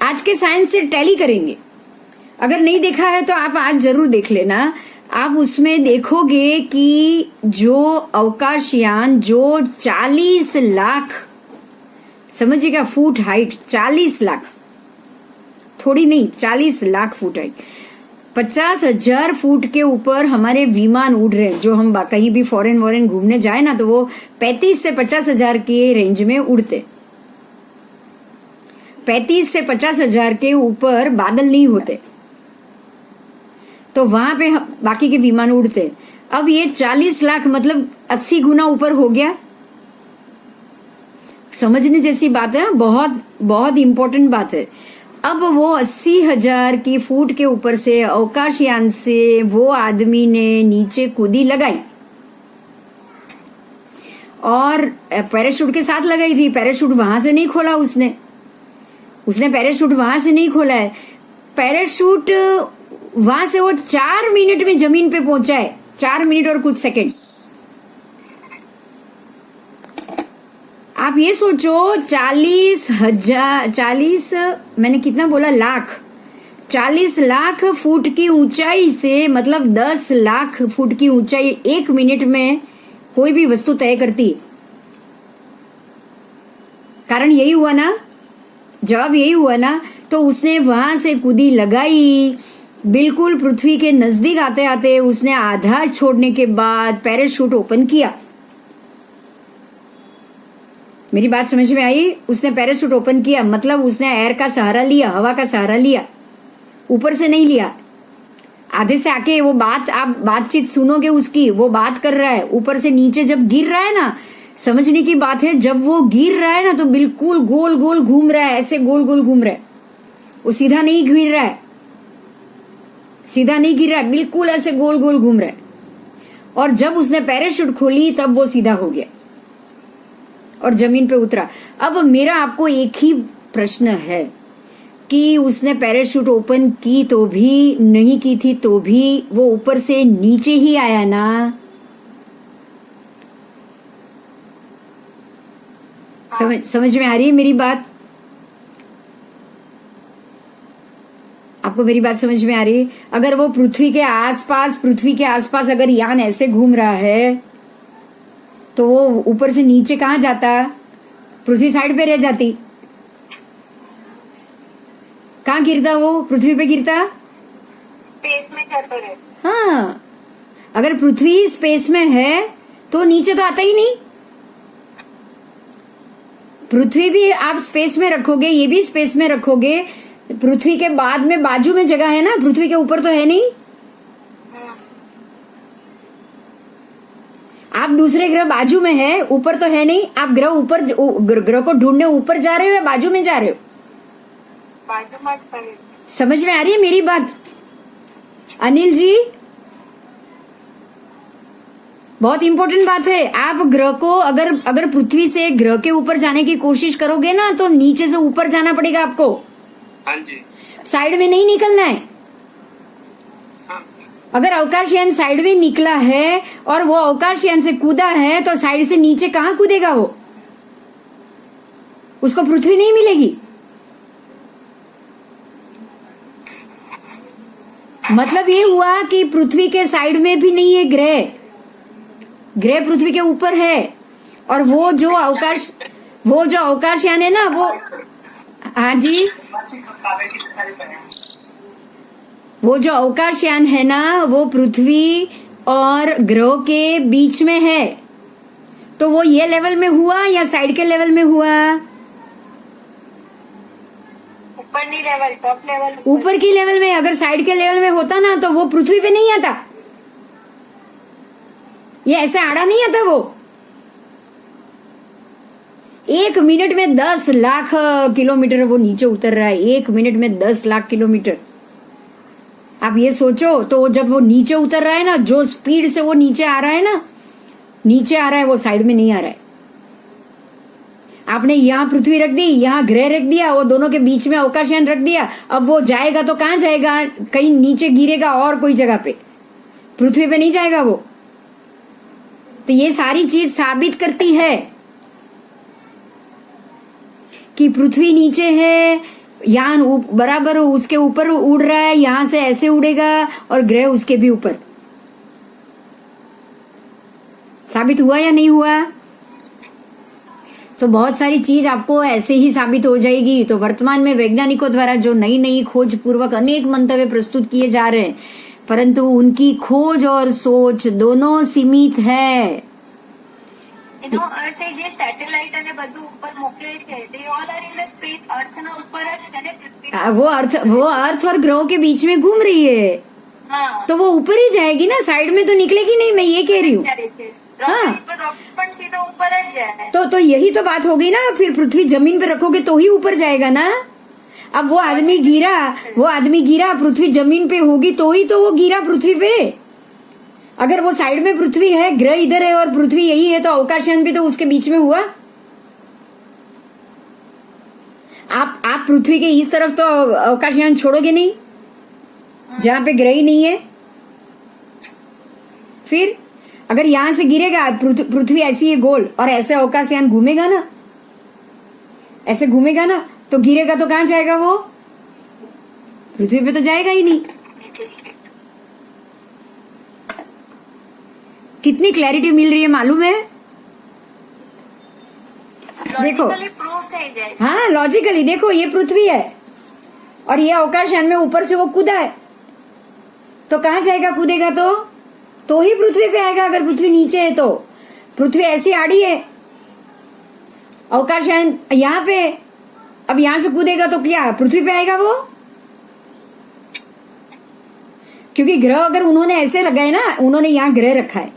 आज के साइंस से टैली करेंगे। अगर नहीं देखा है तो आप आज जरूर देख लेना। आप उसमें देखोगे कि जो अवकाशयान जो 40 लाख, समझिएगा, फुट हाइट, 40 लाख, थोड़ी नहीं, 40 लाख फुट हाइट, 50,000 फुट के ऊपर हमारे विमान उड़ रहे हैं। जो हम कहीं भी फॉरेन घूमने जाए ना, तो वो 35 से 50,000 के रेंज में उड़ते। 35 से 50,000 के ऊपर बादल नहीं होते, तो वहां पे बाकी के विमान उड़ते। अब ये 40 लाख मतलब 80 गुना ऊपर हो गया। समझने जैसी बात है, बहुत बहुत इंपॉर्टेंट बात है। अब वो 80,000 की फुट के ऊपर से अवकाशयान से वो आदमी ने नीचे कूदी लगाई, और पैराशूट के साथ लगाई थी। पैराशूट वहां से नहीं खोला उसने पैराशूट वहां से नहीं खोला है। पैराशूट वहां से वो 4 मिनट में जमीन पे पहुंचा है, 4 मिनट और कुछ सेकंड। आप ये सोचो, 40 मैंने कितना बोला, लाख, 40 लाख फुट की ऊंचाई से, मतलब 10 लाख फुट की ऊंचाई 1 मिनट में कोई भी वस्तु तय करती। कारण यही हुआ ना, जवाब यही हुआ ना। तो उसने वहां से कूदी लगाई, बिल्कुल पृथ्वी के नजदीक आते आते उसने आधार छोड़ने के बाद पैराशूट ओपन किया। मेरी बात समझ में आई? उसने पैराशूट ओपन किया, मतलब उसने एयर का सहारा लिया, हवा का सहारा लिया, ऊपर से नहीं लिया। आधे से आके वो आप बातचीत सुनोगे उसकी, वो बात कर रहा है, ऊपर से नीचे जब गिर रहा है ना, समझने की बात है, जब वो गिर रहा है ना तो बिल्कुल गोल गोल घूम रहा है, ऐसे गोल गोल घूम रहा है, वो सीधा नहीं गिर रहा है, बिल्कुल ऐसे गोल गोल घूम रहा है। और जब उसने पैराशूट खोली तब वो सीधा हो गया और जमीन पे उतरा। अब मेरा आपको एक ही प्रश्न है कि उसने पैराशूट ओपन की तो भी, नहीं की थी तो भी, वो ऊपर से नीचे ही आया ना। समझ में आ रही है मेरी बात? आपको मेरी बात समझ में आ रही है? अगर वो पृथ्वी के आसपास अगर यान ऐसे घूम रहा है तो वो ऊपर से नीचे कहाँ जाता? पृथ्वी साइड पे रह जाती। कहाँ गिरता वो? पृथ्वी पे गिरता, स्पेस में जाता रहे। हाँ, अगर पृथ्वी स्पेस में है तो नीचे तो आता ही नहीं। पृथ्वी भी आप स्पेस में रखोगे, ये भी स्पेस में रखोगे, पृथ्वी के बाद में बाजू में जगह है ना, पृथ्वी के ऊपर तो है नहीं। आप दूसरे ग्रह बाजू में है, ऊपर तो है नहीं, आप ग्रह को ढूंढने ऊपर जा रहे हो या बाजू में जा रहे हो? बाजू में पड़े। समझ में आ रही है मेरी बात अनिल जी? बहुत इंपॉर्टेंट बात है। आप ग्रह को अगर पृथ्वी से ग्रह के ऊपर जाने की कोशिश करोगे ना तो नीचे से ऊपर जाना पड़ेगा आपको, हाँ जी। साइड में नहीं निकलना है। हाँ। अगर अवकाशयान साइड में निकला है और वो अवकाशयान से कूदा है तो साइड से नीचे कहां कूदेगा वो? उसको पृथ्वी नहीं मिलेगी। मतलब ये हुआ कि पृथ्वी के साइड में भी नहीं है ग्रह, ग्रह पृथ्वी के ऊपर है। और वो जो अवकाशयान है ना वो, हाँ जी, वो जो अवकाशयान है ना वो पृथ्वी और ग्रह के बीच में है। तो वो ये लेवल में हुआ या साइड के लेवल में हुआ? ऊपर नहीं लेवल, टॉप लेवल। ऊपर की लेवल में। अगर साइड के लेवल में होता ना तो वो पृथ्वी पे नहीं आता, ये ऐसे आड़ा नहीं आता। वो 1 मिनट में 10 लाख किलोमीटर वो नीचे उतर रहा है। 1 मिनट में 10 लाख किलोमीटर। आप ये सोचो, तो जब वो नीचे उतर रहा है ना, जो स्पीड से वो नीचे आ रहा है ना, नीचे आ रहा है, वो साइड में नहीं आ रहा है। आपने यहाँ पृथ्वी रख दी, यहाँ ग्रह रख दिया, वो दोनों के बीच में अवकाशयान रख दिया। अब वो जाएगा तो कहाँ जाएगा? कहीं नीचे गिरेगा और कोई जगह पे, पृथ्वी पे नहीं जाएगा वो। तो ये सारी चीज साबित करती है कि पृथ्वी नीचे है, यान बराबर उसके ऊपर उड़ रहा है, यहां से ऐसे उड़ेगा और ग्रह उसके भी ऊपर। साबित हुआ या नहीं हुआ? तो बहुत सारी चीज आपको ऐसे ही साबित हो जाएगी। तो वर्तमान में वैज्ञानिकों द्वारा जो नई नई खोज पूर्वक अनेक मंतव्य प्रस्तुत किए जा रहे हैं, परंतु उनकी खोज और सोच दोनों सीमित है। એનો અર્થ એ જે સેટેલાઇટ અને બધું ઉપર મોકલે છે they all are in the space, અર્થના ઉપર જ છે ને પૃથ્વી। वो अर्थ और ग्रहों के बीच में घूम रही है, हाँ, तो वो ऊपर ही जाएगी ना, साइड में तो निकलेगी नहीं। मैं ये कह रही हूँ। हाँ। रॉकेट पण सीधा ऊपर જ જાય। तो यही तो बात हो गई ना। फिर पृथ्वी जमीन पे रखोगे तो ही ऊपर जाएगा ना। अब वो आदमी गिरा, पृथ्वी जमीन पे होगी तो ही तो वो गिरा पृथ्वी पे। अगर वो साइड में पृथ्वी है, ग्रह इधर है और पृथ्वी यही है, तो अवकाशयान भी तो उसके बीच में हुआ। आप पृथ्वी के इस तरफ तो अवकाशयान छोड़ोगे नहीं जहां पे ग्रह ही नहीं है। फिर अगर यहां से गिरेगा, पृथ्वी ऐसी है गोल और ऐसे अवकाशयान घूमेगा ना, ऐसे घूमेगा ना, तो गिरेगा तो कहां जाएगा वो? पृथ्वी पे तो जाएगा ही नहीं। कितनी क्लैरिटी मिल रही है मालूम है? देखो, प्रूव થઈ જાય છે। हाँ, लॉजिकली देखो, ये पृथ्वी है और ये अवकाशयान में ऊपर से वो कूदा है, तो कहां जाएगा? कूदेगा तो ही पृथ्वी पे आएगा। अगर पृथ्वी नीचे है तो पृथ्वी ऐसी आड़ी है, अवकाशयान यहाँ पे, अब यहां से कूदेगा तो क्या पृथ्वी पे आएगा वो? क्योंकि ग्रह अगर उन्होंने ऐसे लगाए ना, उन्होंने यहाँ ग्रह रखा है,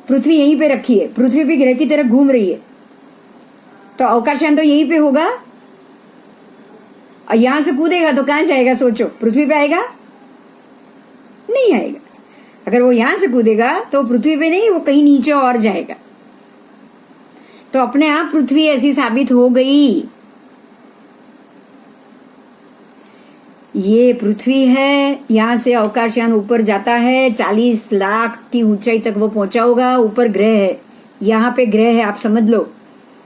पृथ्वी यहीं पे रखी है, पृथ्वी भी ग्रह की तरफ घूम रही है, तो अवकाशयान तो यहीं पे होगा। और यहां से कूदेगा तो कहां जाएगा? सोचो, पृथ्वी पे आएगा? नहीं आएगा। अगर वो यहां से कूदेगा तो पृथ्वी पे नहीं, वो कहीं नीचे और जाएगा। तो अपने आप पृथ्वी ऐसी साबित हो गई। ये पृथ्वी है, यहाँ से अवकाशयान ऊपर जाता है, 40 लाख की ऊंचाई तक वो पहुंचा होगा। ऊपर ग्रह है, यहाँ पे ग्रह है, आप समझ लो।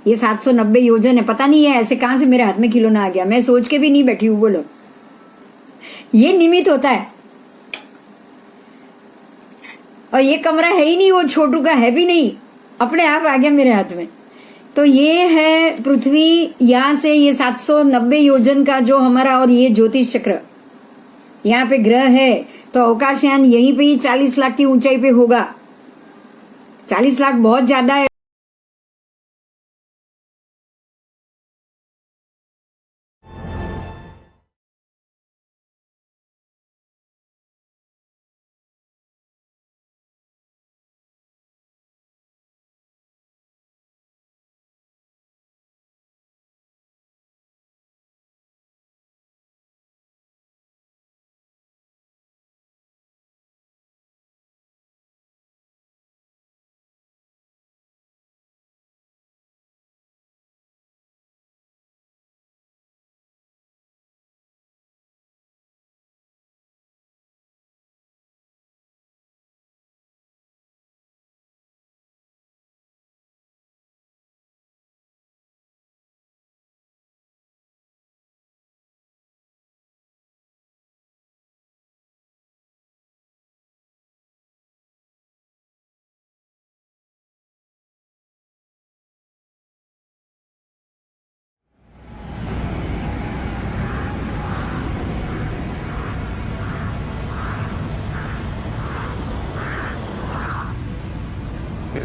ये 790 योजन है। पता नहीं है ऐसे कहां से मेरे हाथ में खिलौना आ गया, मैं सोच के भी नहीं बैठी हूँ। बोलो, ये निमित्त होता है। और ये कमरा है ही नहीं, वो छोटू का है भी नहीं, अपने आप आ गया मेरे हाथ में। तो ये है पृथ्वी, यहां से ये 790 योजन का जो हमारा, और ये ज्योतिष चक्र, यहाँ पे ग्रह है, तो अवकाशयान यहीं पे ही 40 लाख की ऊंचाई पे होगा। 40 लाख बहुत ज्यादा है।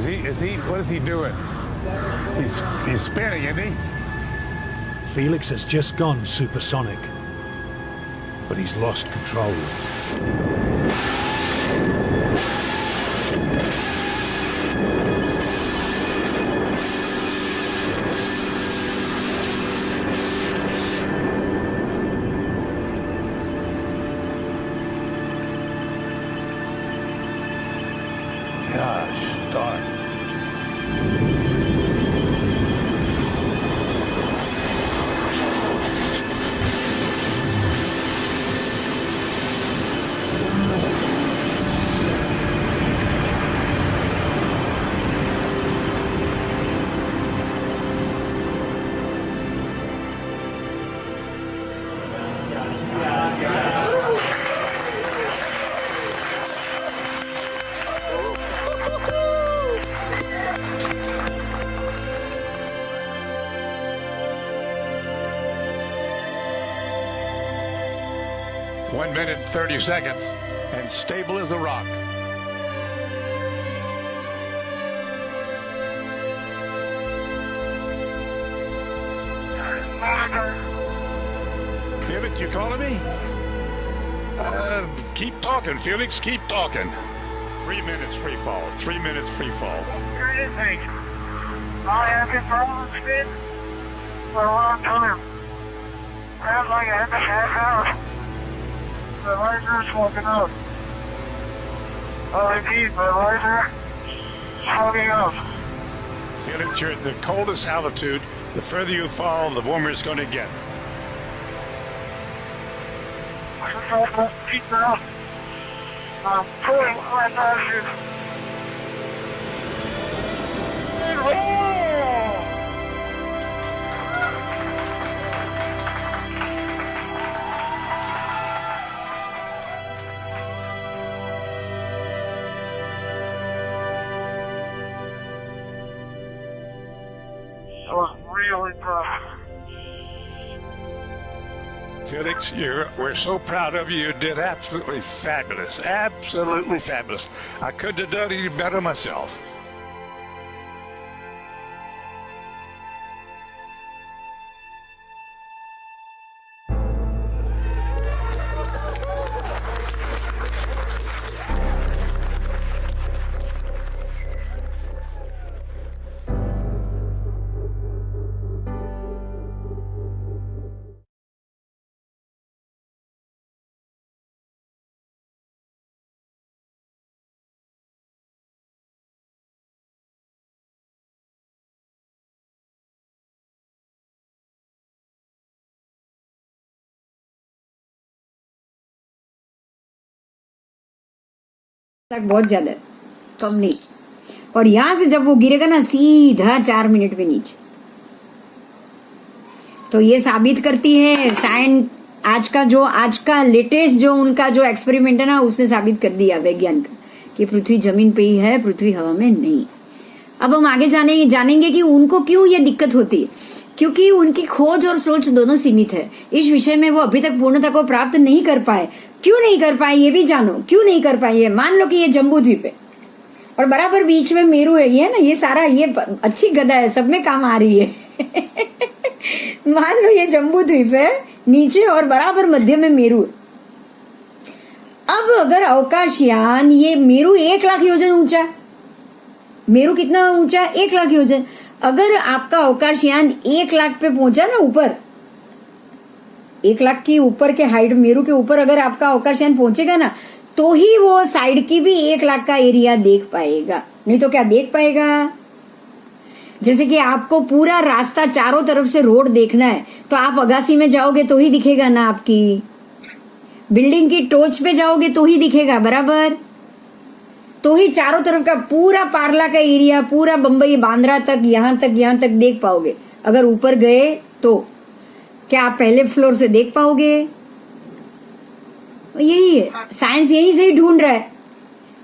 What is he doing? He's spinning, isn't he? Felix has just gone supersonic, but he's lost control. Gosh darn. One minute and 30 seconds, and stable as a rock. Felix, you calling me? Keep talking, Felix. Keep talking. 3 minutes free fall. 3 minutes free fall. Good evening. I have been following spin for a long time. Sounds like I have a half hour. The laser is smoking up. I repeat, the laser is smoking up. Felix, you're at the coldest altitude. The further you fall, the warmer it's going to get. Keep it up. I'm pulling my parachute. That was really tough. Felix, we're so proud of you. You did absolutely fabulous. Absolutely fabulous. I couldn't have done any better myself. तक बहुत ज्यादा कम नहीं। और यहां से जब वो गिरेगा ना सीधा 4 मिनट में नीचे, तो ये साबित करती है साइंस। आज का लेटेस्ट जो उनका जो एक्सपेरिमेंट है ना, उसने साबित कर दिया वैज्ञानिक कि पृथ्वी जमीन पे ही है, पृथ्वी हवा में नहीं। अब हम आगे जानेंगे कि उनको क्यों ये दिक्कत होती है, क्योंकि उनकी खोज और सोच दोनों सीमित है। इस विषय में वो अभी तक पूर्णता को प्राप्त नहीं कर पाए। क्यों नहीं कर पाए ये भी जानो, क्यों नहीं कर पाए। मान लो कि ये जम्बू द्वीप है और बराबर बीच में मेरू है, ये ना, ये सारा ये अच्छी गदा है, सब में काम आ रही है। मान लो ये जम्बू द्वीप है नीचे और बराबर मध्य में मेरू है। अब अगर अवकाशयान, ये मेरू 1 लाख योजन ऊंचा है। मेरू कितना ऊंचा? 1 लाख योजन। अगर आपका अवकाशयान 1 लाख पे पहुंचा ना ऊपर, 1 लाख की ऊपर के हाइट, मेरू के ऊपर अगर आपका अवकाशयान पहुंचेगा ना, तो ही वो साइड की भी 1 लाख का एरिया देख पाएगा, नहीं तो क्या देख पाएगा। जैसे कि आपको पूरा रास्ता चारों तरफ से रोड देखना है, तो आप अगासी में जाओगे तो ही दिखेगा ना, आपकी बिल्डिंग की टोच पे जाओगे तो ही दिखेगा, बराबर। तो ही चारों तरफ का पूरा पार्ला का एरिया, पूरा बंबई बांद्रा तक, यहां तक देख पाओगे। अगर ऊपर गए तो क्या आप पहले फ्लोर से देख पाओगे? यही है साइंस, यहीं से ही ढूंढ रहा है,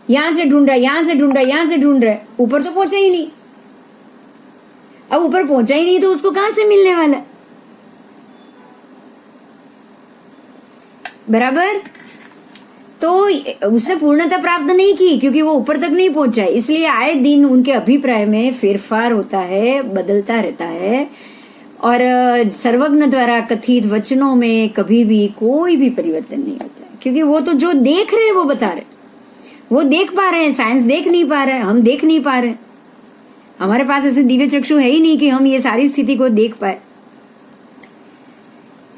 यहां से ढूंढ रहा है, यहां से ढूंढ रहा है, यहां से ढूंढ रहा है। ऊपर तो पहुंचा ही नहीं। अब ऊपर पहुंचा ही नहीं तो उसको कहां से मिलने वाला, बराबर। तो उसने पूर्णता प्राप्त नहीं की क्योंकि वो ऊपर तक नहीं पहुंचा है, इसलिए आए दिन उनके अभिप्राय में फेरफार होता है, बदलता रहता है। और सर्वज्ञ द्वारा कथित वचनों में कभी भी कोई भी परिवर्तन नहीं होता है, क्योंकि वो तो जो देख रहे हैं वो बता रहे, वो देख पा रहे हैं, साइंस देख नहीं पा रहे हैं, हम देख नहीं पा रहे हैं। हमारे पास ऐसे दिव्य चक्षु है ही नहीं कि हम ये सारी स्थिति को देख पाए।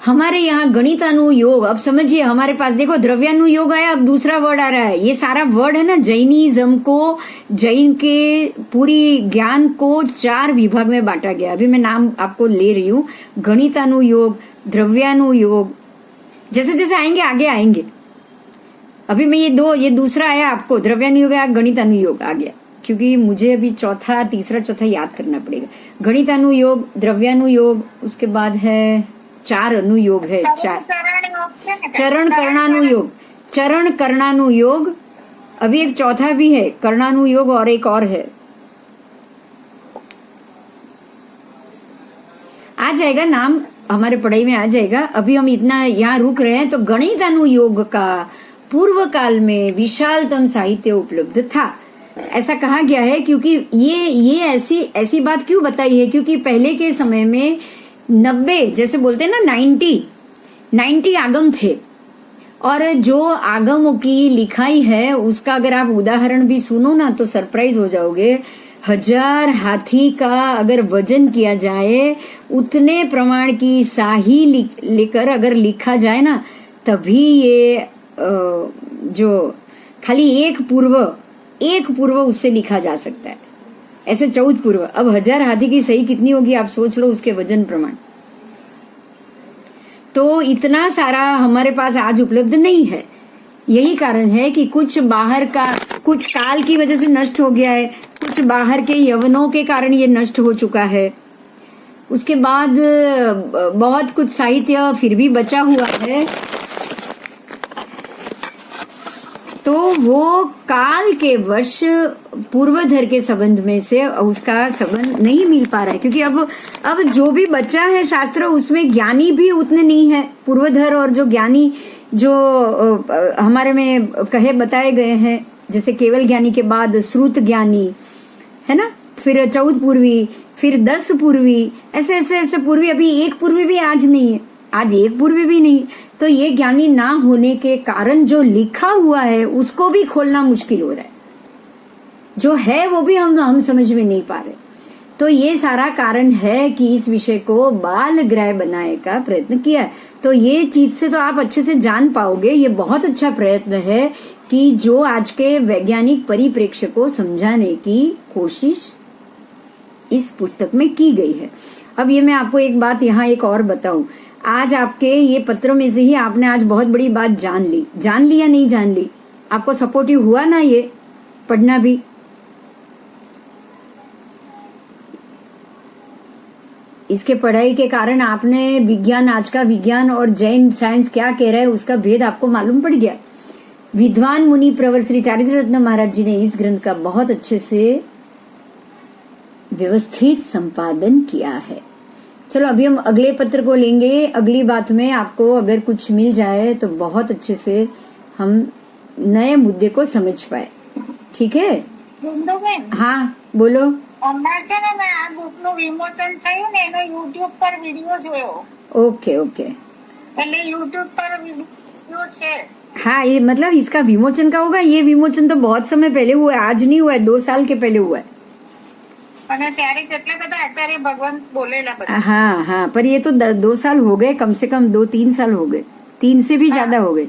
हमारे यहाँ गणितानुयोग, अब समझिए हमारे पास देखो द्रव्यानुयोग आया, अब दूसरा वर्ड आ रहा है। ये सारा वर्ड है ना, जैनिज्म को, जैन के पूरी ज्ञान को 4 विभाग में बांटा गया। अभी मैं नाम आपको ले रही हूँ, गणितानुयोग, द्रव्यानुयोग, जैसे जैसे आएंगे आगे आएंगे। अभी मैं ये दूसरा आया आपको, द्रव्यानुयोग आया, गणितानुयोग आ गया, क्योंकि मुझे अभी तीसरा चौथा याद करना पड़ेगा। गणितानुयोग, द्रव्यानुयोग, उसके बाद है 4 अनुयोग है, 4 चरण कर्णानुयोग, चरण कर्णानुयोग, अभी एक चौथा भी है कर्णानुयोग, और एक और है, आ जाएगा नाम, हमारे पढ़ाई में आ जाएगा। अभी हम इतना यहाँ रुक रहे हैं। तो गणितानुयोग का पूर्व काल में विशालतम साहित्य उपलब्ध था, ऐसा कहा गया है। क्योंकि ये ऐसी बात क्यों बताई है, क्योंकि पहले के समय में 90, जैसे बोलते हैं ना 90 आगम थे, और जो आगमों की लिखाई है उसका अगर आप उदाहरण भी सुनो ना तो सरप्राइज हो जाओगे। 1000 हाथी का अगर वजन किया जाए, उतने प्रमाण की साही लेकर अगर लिखा जाए ना, तभी ये जो खाली एक पूर्व उससे लिखा जा सकता है, ऐसे 14 पूर्व। अब 1000 हाथी की सही कितनी होगी आप सोच लो, उसके वजन प्रमाण। तो इतना सारा हमारे पास आज उपलब्ध नहीं है। यही कारण है कि कुछ बाहर का, कुछ काल की वजह से नष्ट हो गया है, कुछ बाहर के यवनों के कारण ये नष्ट हो चुका है। उसके बाद बहुत कुछ साहित्य फिर भी बचा हुआ है, तो वो काल के वर्ष पूर्वधर के संबंध में से उसका संबंध नहीं मिल पा रहा है, क्योंकि अब जो भी बचा है शास्त्र, उसमें ज्ञानी भी उतने नहीं है। पूर्वधर और जो ज्ञानी जो हमारे में बताए गए हैं, जैसे केवल ज्ञानी के बाद श्रुत ज्ञानी है ना, फिर 14 पूर्वी, फिर 10 पूर्वी, ऐसे पूर्वी। अभी एक पूर्वी भी आज नहीं है, आज एक पूर्वी भी नहीं। तो ये ज्ञानी ना होने के कारण जो लिखा हुआ है उसको भी खोलना मुश्किल हो रहा है, जो है वो भी हम समझ में नहीं पा रहे। तो ये सारा कारण है कि इस विषय को बाल ग्राह्य बनाने का प्रयत्न किया है। तो ये चीज से तो आप अच्छे से जान पाओगे, ये बहुत अच्छा प्रयत्न है कि जो आज के वैज्ञानिक परिप्रेक्ष्य को समझाने की कोशिश इस पुस्तक में की गई है। अब ये मैं आपको एक बात यहाँ एक और बताऊं, आज आपके ये पत्रों में से ही आपने आज बहुत बड़ी बात जान ली या नहीं जान ली? आपको सपोर्टिव हुआ ना ये पढ़ना भी? इसके पढ़ाई के कारण आपने विज्ञान, आज का विज्ञान और जैन साइंस क्या कह रहा है उसका भेद आपको मालूम पड़ गया। विद्वान मुनि प्रवर श्री चारित्र रत्न महाराज जी ने इस ग्रंथ का बहुत अच्छे से व्यवस्थित संपादन किया है। चलो अभी हम अगले पत्र को लेंगे। अगली बात में आपको अगर कुछ मिल जाए तो बहुत अच्छे से हम नए मुद्दे को समझ पाए। ठीक है? हाँ बोलो। હમણાં છે ને મેં આ બુકનું વિમોચન થયું ને એનો યુટ્યુબ પર વિડિયો જોયો. ओके ओके, એટલે યુટ્યુબ પર વિડિયો છે. हाँ ये मतलब इसका विमोचन का होगा। ये विमोचन तो बहुत समय पहले हुआ है, आज नहीं हुआ है, 2 साल के पहले हुआ है। અને ત્યારે કેટલા બધા આચાર્ય ભગવંત બોલેલા બધા. हाँ हाँ, पर ये तो 2 साल हो गए, कम से कम 2-3 साल हो गए, 3 से भी ज्यादा हो गए,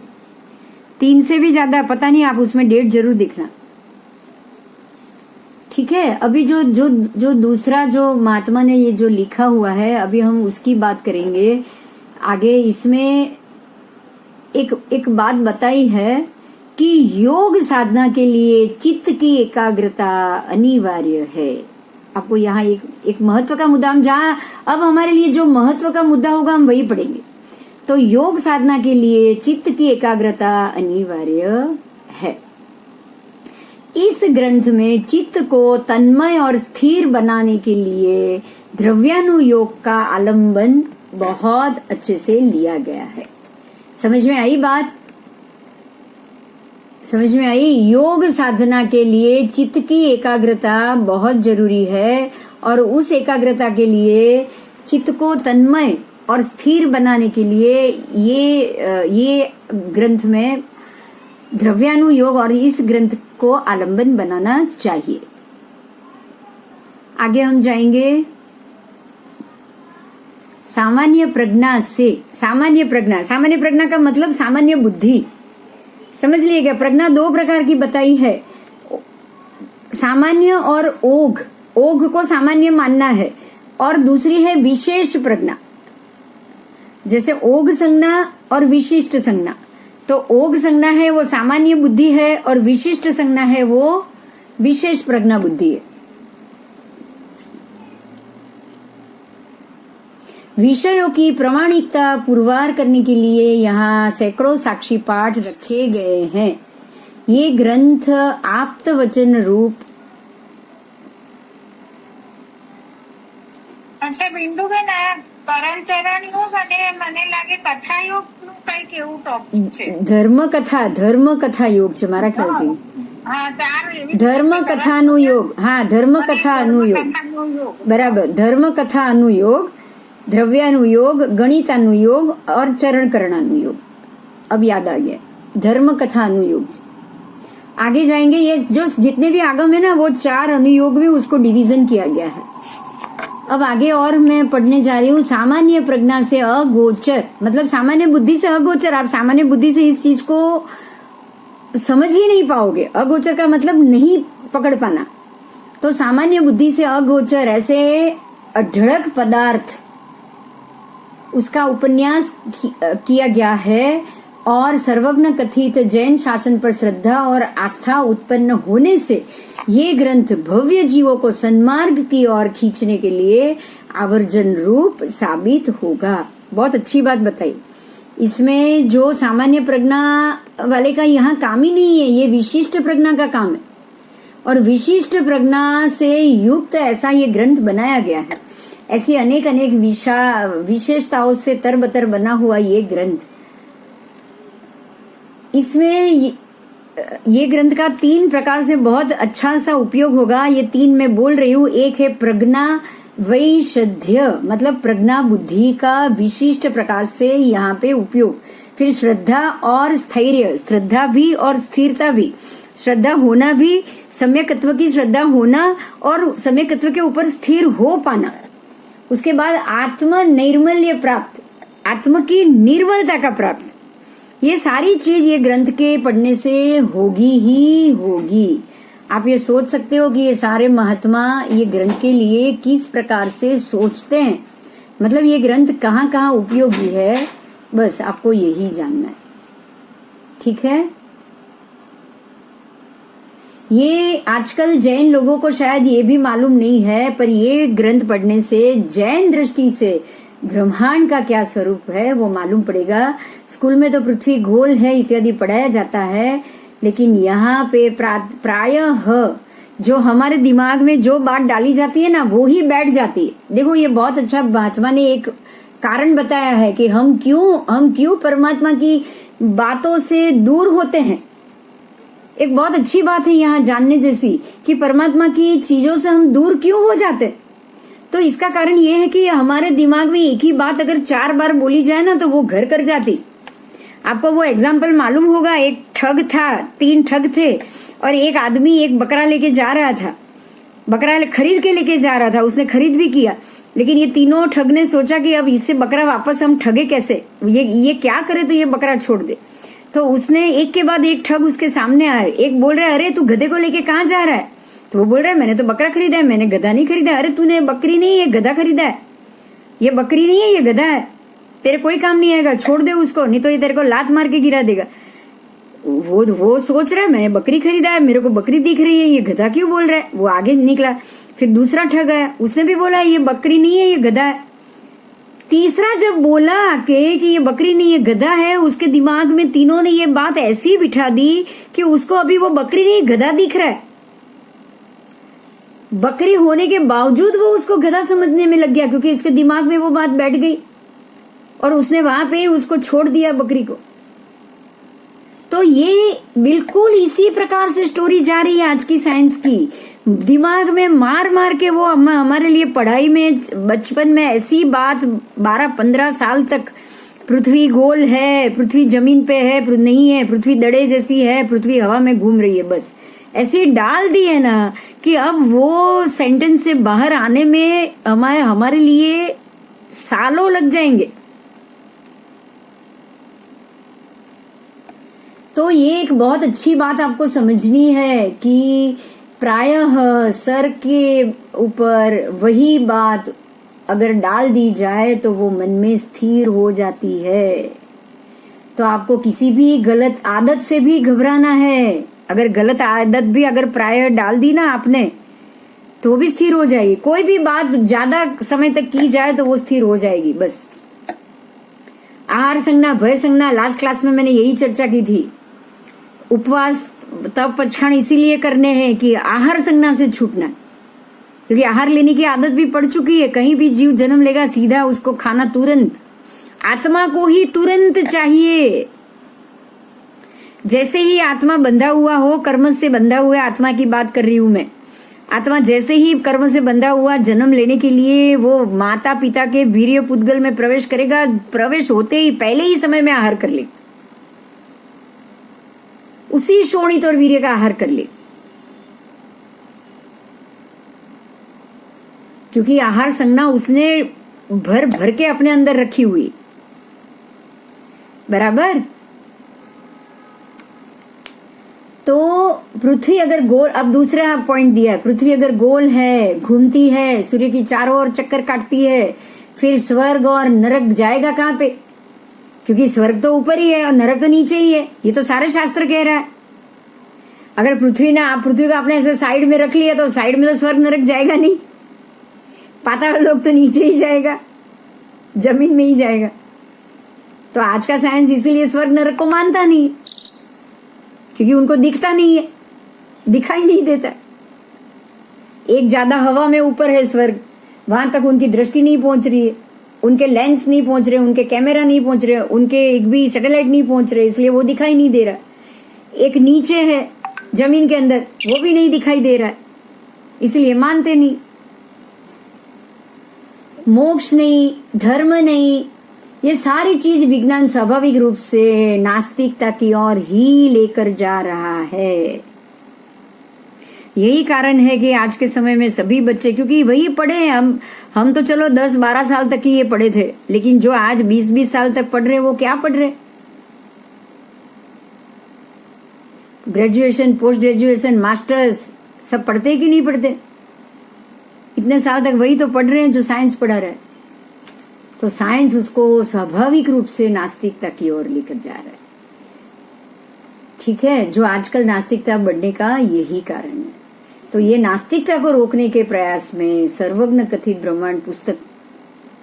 3 से भी ज्यादा। पता नहीं, आप उसमें डेट जरूर देखना। ठीक है, अभी जो दूसरा जो महात्मा ने ये जो लिखा हुआ है, अभी हम उसकी बात करेंगे आगे। इसमें एक बात बताई है कि योग साधना के लिए चित्त की एकाग्रता अनिवार्य है। आपको यहाँ एक महत्व का मुद्दा, हम जहाँ अब हमारे लिए जो महत्व का मुद्दा होगा हम वही पढ़ेंगे। तो योग साधना के लिए चित्त की एकाग्रता अनिवार्य है। इस ग्रंथ में चित्त को तन्मय और स्थिर बनाने के लिए द्रव्यानुयोग का आलंबन बहुत अच्छे से लिया गया है। समझ में आई बात? समझ में आई? योग साधना के लिए चित्त की एकाग्रता बहुत जरूरी है और उस एकाग्रता के लिए चित्त को तन्मय और स्थिर बनाने के लिए ये ग्रंथ में द्रव्यानुयोग और इस ग्रंथ को आलंबन बनाना चाहिए। आगे हम जाएंगे सामान्य प्रज्ञा से। सामान्य प्रज्ञा का मतलब सामान्य बुद्धि। समझ लीजिएगा, प्रज्ञा दो प्रकार की बताई है, सामान्य और ओघ। ओघ को सामान्य मानना है और दूसरी है विशेष प्रज्ञा। जैसे ओघ संज्ञा और विशिष्ट संज्ञा। तो ओघ संज्ञा है वो सामान्य बुद्धि है और विशिष्ट संज्ञा है वो विशेष प्रज्ञा बुद्धि है। विषयों की प्रामाणिकता पुरवार करने के लिए यहाँ सैकड़ों साक्षी पाठ रखे गए हैं। ये ग्रंथ आप्त वचन रूप। અચ્છા બિંદુબેન, આ કરમચરણ યોગ અને મને લાગે કથા યોગ નું કઈક એવું ટોપિક છે। ધર્મ કથા યોગ છે મારા ખ્યાલથી। હા, તાર એવી ધર્મ કથાનું યોગ, હા ધર્મ કથા અનુયોગ, કથાનો યોગ। बराबर। धर्म कथा अनुयोग, द्रव्यानुयोग, गणितानुयोग और चरण करणानुयोग। अब याद आ गया, धर्म कथा अनुयोग। आगे जाएंगे, ये जो जितने भी आगम है ना वो 4 अनुयोग में उसको डिवीजन किया गया है। अब आगे और मैं पढ़ने जा रही हूँ सामान्य प्रज्ञा से अगोचर, मतलब सामान्य बुद्धि से अगोचर। आप सामान्य बुद्धि से इस चीज को समझ ही नहीं पाओगे। अगोचर का मतलब नहीं पकड़ पाना। तो सामान्य बुद्धि से अगोचर ऐसे अढळक पदार्थ, उसका उपन्यास किया गया है और सर्वज्ञ कथित जैन शासन पर श्रद्धा और आस्था उत्पन्न होने से ये ग्रंथ भव्य जीवों को सन्मार्ग की ओर खींचने के लिए आवर्जन रूप साबित होगा। बहुत अच्छी बात बताई। इसमें जो सामान्य प्रज्ञा वाले का यहाँ काम ही नहीं है, ये विशिष्ट प्रज्ञा का काम है और विशिष्ट प्रज्ञा से युक्त ऐसा ये ग्रंथ बनाया गया है। ऐसी अनेक विशेषताओं से तरबतर बना हुआ ये ग्रंथ। इसमें ये ग्रंथ का 3 प्रकार से बहुत अच्छा सा उपयोग होगा। ये 3 मैं बोल रही हूँ। एक है प्रज्ञा वैशद्य, मतलब प्रज्ञा बुद्धि का विशिष्ट प्रकार से यहाँ पे उपयोग। फिर श्रद्धा और स्थैर्य, श्रद्धा भी और स्थिरता भी। श्रद्धा होना भी, सम्यकत्व की श्रद्धा होना और सम्यकत्व के ऊपर स्थिर हो पाना। उसके बाद आत्म नैर्मल्य प्राप्त, आत्म की निर्मलता का प्राप्त। ये सारी चीज ये ग्रंथ के पढ़ने से होगी ही होगी। आप ये सोच सकते हो कि ये सारे महात्मा ये ग्रंथ के लिए किस प्रकार से सोचते हैं, मतलब ये ग्रंथ कहाँ कहाँ उपयोगी है, बस आपको यही जानना है। ठीक है। ये आजकल जैन लोगों को शायद ये भी मालूम नहीं है, पर ये ग्रंथ पढ़ने से जैन दृष्टि से ब्रह्मांड का क्या स्वरूप है वो मालूम पड़ेगा। स्कूल में तो पृथ्वी गोल है इत्यादि पढ़ाया जाता है, लेकिन यहाँ पे प्रायः जो हमारे दिमाग में जो बात डाली जाती है ना वो ही बैठ जाती है। देखो, ये बहुत अच्छा महात्मा ने एक कारण बताया है कि हम क्यों परमात्मा की बातों से दूर होते हैं। एक बहुत अच्छी बात है यहाँ जानने जैसी कि परमात्मा की चीजों से हम दूर क्यों हो जाते। तो इसका कारण ये है कि हमारे दिमाग में एक ही बात अगर 4 बार बोली जाए ना तो वो घर कर जाती। आपको वो एग्जाम्पल मालूम होगा, एक ठग था, 3 ठग थे और एक आदमी एक बकरा लेके जा रहा था, बकरा खरीद के लेके जा रहा था। उसने खरीद भी किया, लेकिन ये तीनों ठग ने सोचा कि अब इससे बकरा वापस हम ठगे कैसे, ये क्या करे तो ये बकरा छोड़ दे। तो उसने एक के बाद एक ठग उसके सामने आए। एक बोल रहा है, अरे तू गधे को लेके कहाँ जा रहा है? तो वो बोल रहा है, मैंने तो बकरा खरीदा है, मैंने गधा नहीं खरीदा। अरे तूने बकरी नहीं, ये गधा खरीदा है। ये बकरी नहीं है, ये गधा है, तेरे कोई काम नहीं आएगा, छोड़ दे उसको, नहीं तो ये तेरे को लात मार के गिरा देगा। वो सोच रहा है मैंने बकरी खरीदा है, मेरे को बकरी दिख रही है, ये गधा क्यों बोल रहा है। वो आगे निकला। फिर दूसरा ठग आया, उसने भी बोला ये बकरी नहीं है, ये गधा है। तीसरा जब बोला कि ये बकरी नहीं, ये गधा है, उसके दिमाग में तीनों ने ये बात ऐसी बिठा दी कि उसको अभी वो बकरी नहीं गधा दिख रहा है। बकरी होने के बावजूद वो उसको गधा समझने में लग गया, क्योंकि उसके दिमाग में वो बात बैठ गई और उसने वहां पे उसको छोड़ दिया बकरी को। तो ये बिल्कुल इसी प्रकार से स्टोरी जा रही है आज की साइंस की। दिमाग में मार मार के वो हमारे लिए पढ़ाई में बचपन में ऐसी बात 12-15 साल तक, पृथ्वी गोल है, पृथ्वी जमीन पे है, नहीं है, पृथ्वी दड़े जैसी है, पृथ्वी हवा में घूम रही है, बस ऐसे डाल दी है ना कि अब वो सेंटेंस से बाहर आने में हमारे लिए सालों लग जाएंगे। तो ये एक बहुत अच्छी बात आपको समझनी है कि प्रायः सर के ऊपर वही बात अगर डाल दी जाए तो वो मन में स्थिर हो जाती है। तो आपको किसी भी गलत आदत से भी घबराना है। अगर गलत आदत भी अगर प्रायः डाल दी ना आपने तो भी स्थिर हो जाएगी। कोई भी बात ज्यादा समय तक की जाए तो वो स्थिर हो जाएगी। बस आहार संज्ञा, भय संज्ञा, लास्ट क्लास में मैंने यही चर्चा की थी। उपवास तप पचखान इसीलिए करने हैं कि आहार संज्ञा से छूटना, क्योंकि आहार लेने की आदत भी पड़ चुकी है। कहीं भी जीव जन्म लेगा सीधा उसको खाना तुरंत, आत्मा को ही तुरंत चाहिए। जैसे ही आत्मा बंधा हुआ हो, कर्म से बंधा हुआ आत्मा की बात कर रही हूं मैं। आत्मा जैसे ही कर्म से बंधा हुआ जन्म लेने के लिए वो माता पिता के वीर्य पुद्गल में प्रवेश करेगा, प्रवेश होते ही पहले ही समय में आहार कर ले, उसी शोणित और वीर्य का आहार कर ले, क्योंकि आहार संज्ञा उसने भर भर के अपने अंदर रखी हुई। बराबर। तो पृथ्वी अगर गोल, अब दूसरा पॉइंट दिया है, पृथ्वी अगर गोल है, घूमती है, सूर्य की चारों ओर चक्कर काटती है, फिर स्वर्ग और नरक जाएगा कहां पे? क्योंकि स्वर्ग तो ऊपर ही है और नरक तो नीचे ही है। ये तो सारे शास्त्र कह रहा है। अगर पृथ्वी को आपने ऐसे साइड में रख लिया तो साइड में तो स्वर्ग नरक जाएगा नहीं, पाताल लोक तो नीचे ही जाएगा, जमीन में ही जाएगा। तो आज का साइंस इसीलिए स्वर्ग नरक को मानता नहीं, क्योंकि उनको दिखता नहीं है, दिखाई नहीं देता। एक ज्यादा हवा में ऊपर है स्वर्ग, वहां तक उनकी दृष्टि नहीं पहुंच रही है, उनके लेंस नहीं पहुंच रहे, उनके कैमरा नहीं पहुंच रहे, उनके एक भी सैटेलाइट नहीं पहुंच रहे, इसलिए वो दिखाई नहीं दे रहा। एक नीचे है जमीन के अंदर, वो भी नहीं दिखाई दे रहा है, इसलिए मानते नहीं। मोक्ष नहीं, धर्म नहीं, ये सारी चीज विज्ञान स्वाभाविक रूप से नास्तिकता की ओर ही लेकर जा रहा है। यही कारण है कि आज के समय में सभी बच्चे, क्योंकि वही पढ़े हैं, हम तो चलो 10-12 साल तक ही ये पढ़े थे, लेकिन जो आज 20-20 साल तक पढ़ रहे वो क्या पढ़ रहे? ग्रेजुएशन, पोस्ट ग्रेजुएशन, मास्टर्स सब पढ़ते कि नहीं पढ़ते? इतने साल तक वही तो पढ़ रहे हैं जो साइंस पढ़ा रहा है। तो साइंस उसको स्वाभाविक रूप से नास्तिकता की ओर लेकर जा रहा है। ठीक है, जो आजकल नास्तिकता बढ़ने का यही कारण है। तो ये नास्तिकता को रोकने के प्रयास में सर्वज्ञ कथित ब्रह्मांड पुस्तक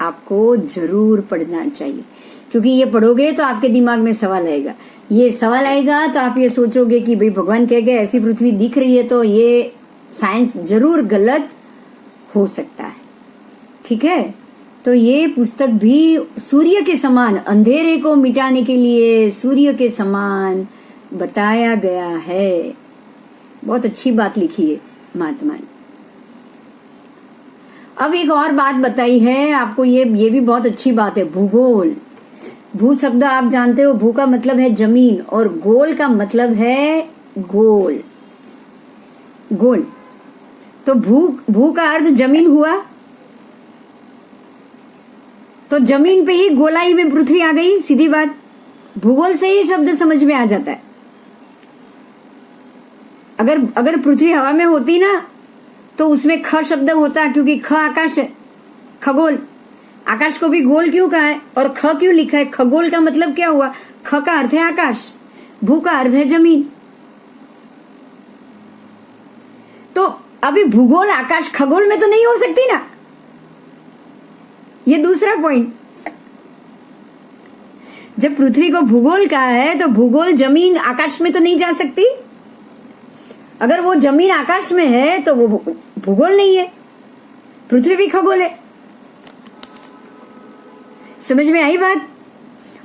आपको जरूर पढ़ना चाहिए, क्योंकि ये पढ़ोगे तो आपके दिमाग में सवाल आएगा। ये सवाल आएगा तो आप ये सोचोगे कि भाई भगवान कह गए ऐसी पृथ्वी दिख रही है तो ये साइंस जरूर गलत हो सकता है। ठीक है, तो ये पुस्तक भी सूर्य के समान, अंधेरे को मिटाने के लिए सूर्य के समान बताया गया है। बहुत अच्छी बात लिखी है महात्मा ने। अब एक और बात बताई है आपको, ये भी बहुत अच्छी बात है। भूगोल, भू शब्द आप जानते हो, भू का मतलब है जमीन और गोल का मतलब है गोल। गोल तो भू का अर्थ जमीन हुआ, तो जमीन पे ही गोलाई में पृथ्वी आ गई, सीधी बात। भूगोल से ही शब्द समझ में आ जाता है। अगर पृथ्वी हवा में होती ना तो उसमें ख शब्द होता, क्योंकि ख आकाश है, खगोल। आकाश को भी गोल क्यों कहा है और ख क्यों लिखा है? खगोल का मतलब क्या हुआ? ख का अर्थ है आकाश, भू का अर्थ है जमीन। तो अभी भूगोल आकाश खगोल में तो नहीं हो सकती ना, ये दूसरा पॉइंट। जब पृथ्वी को भूगोल कहा है तो भूगोल जमीन आकाश में तो नहीं जा सकती। अगर वो जमीन आकाश में है तो वो भूगोल नहीं है, पृथ्वी भी खगोल है। समझ में आई बात?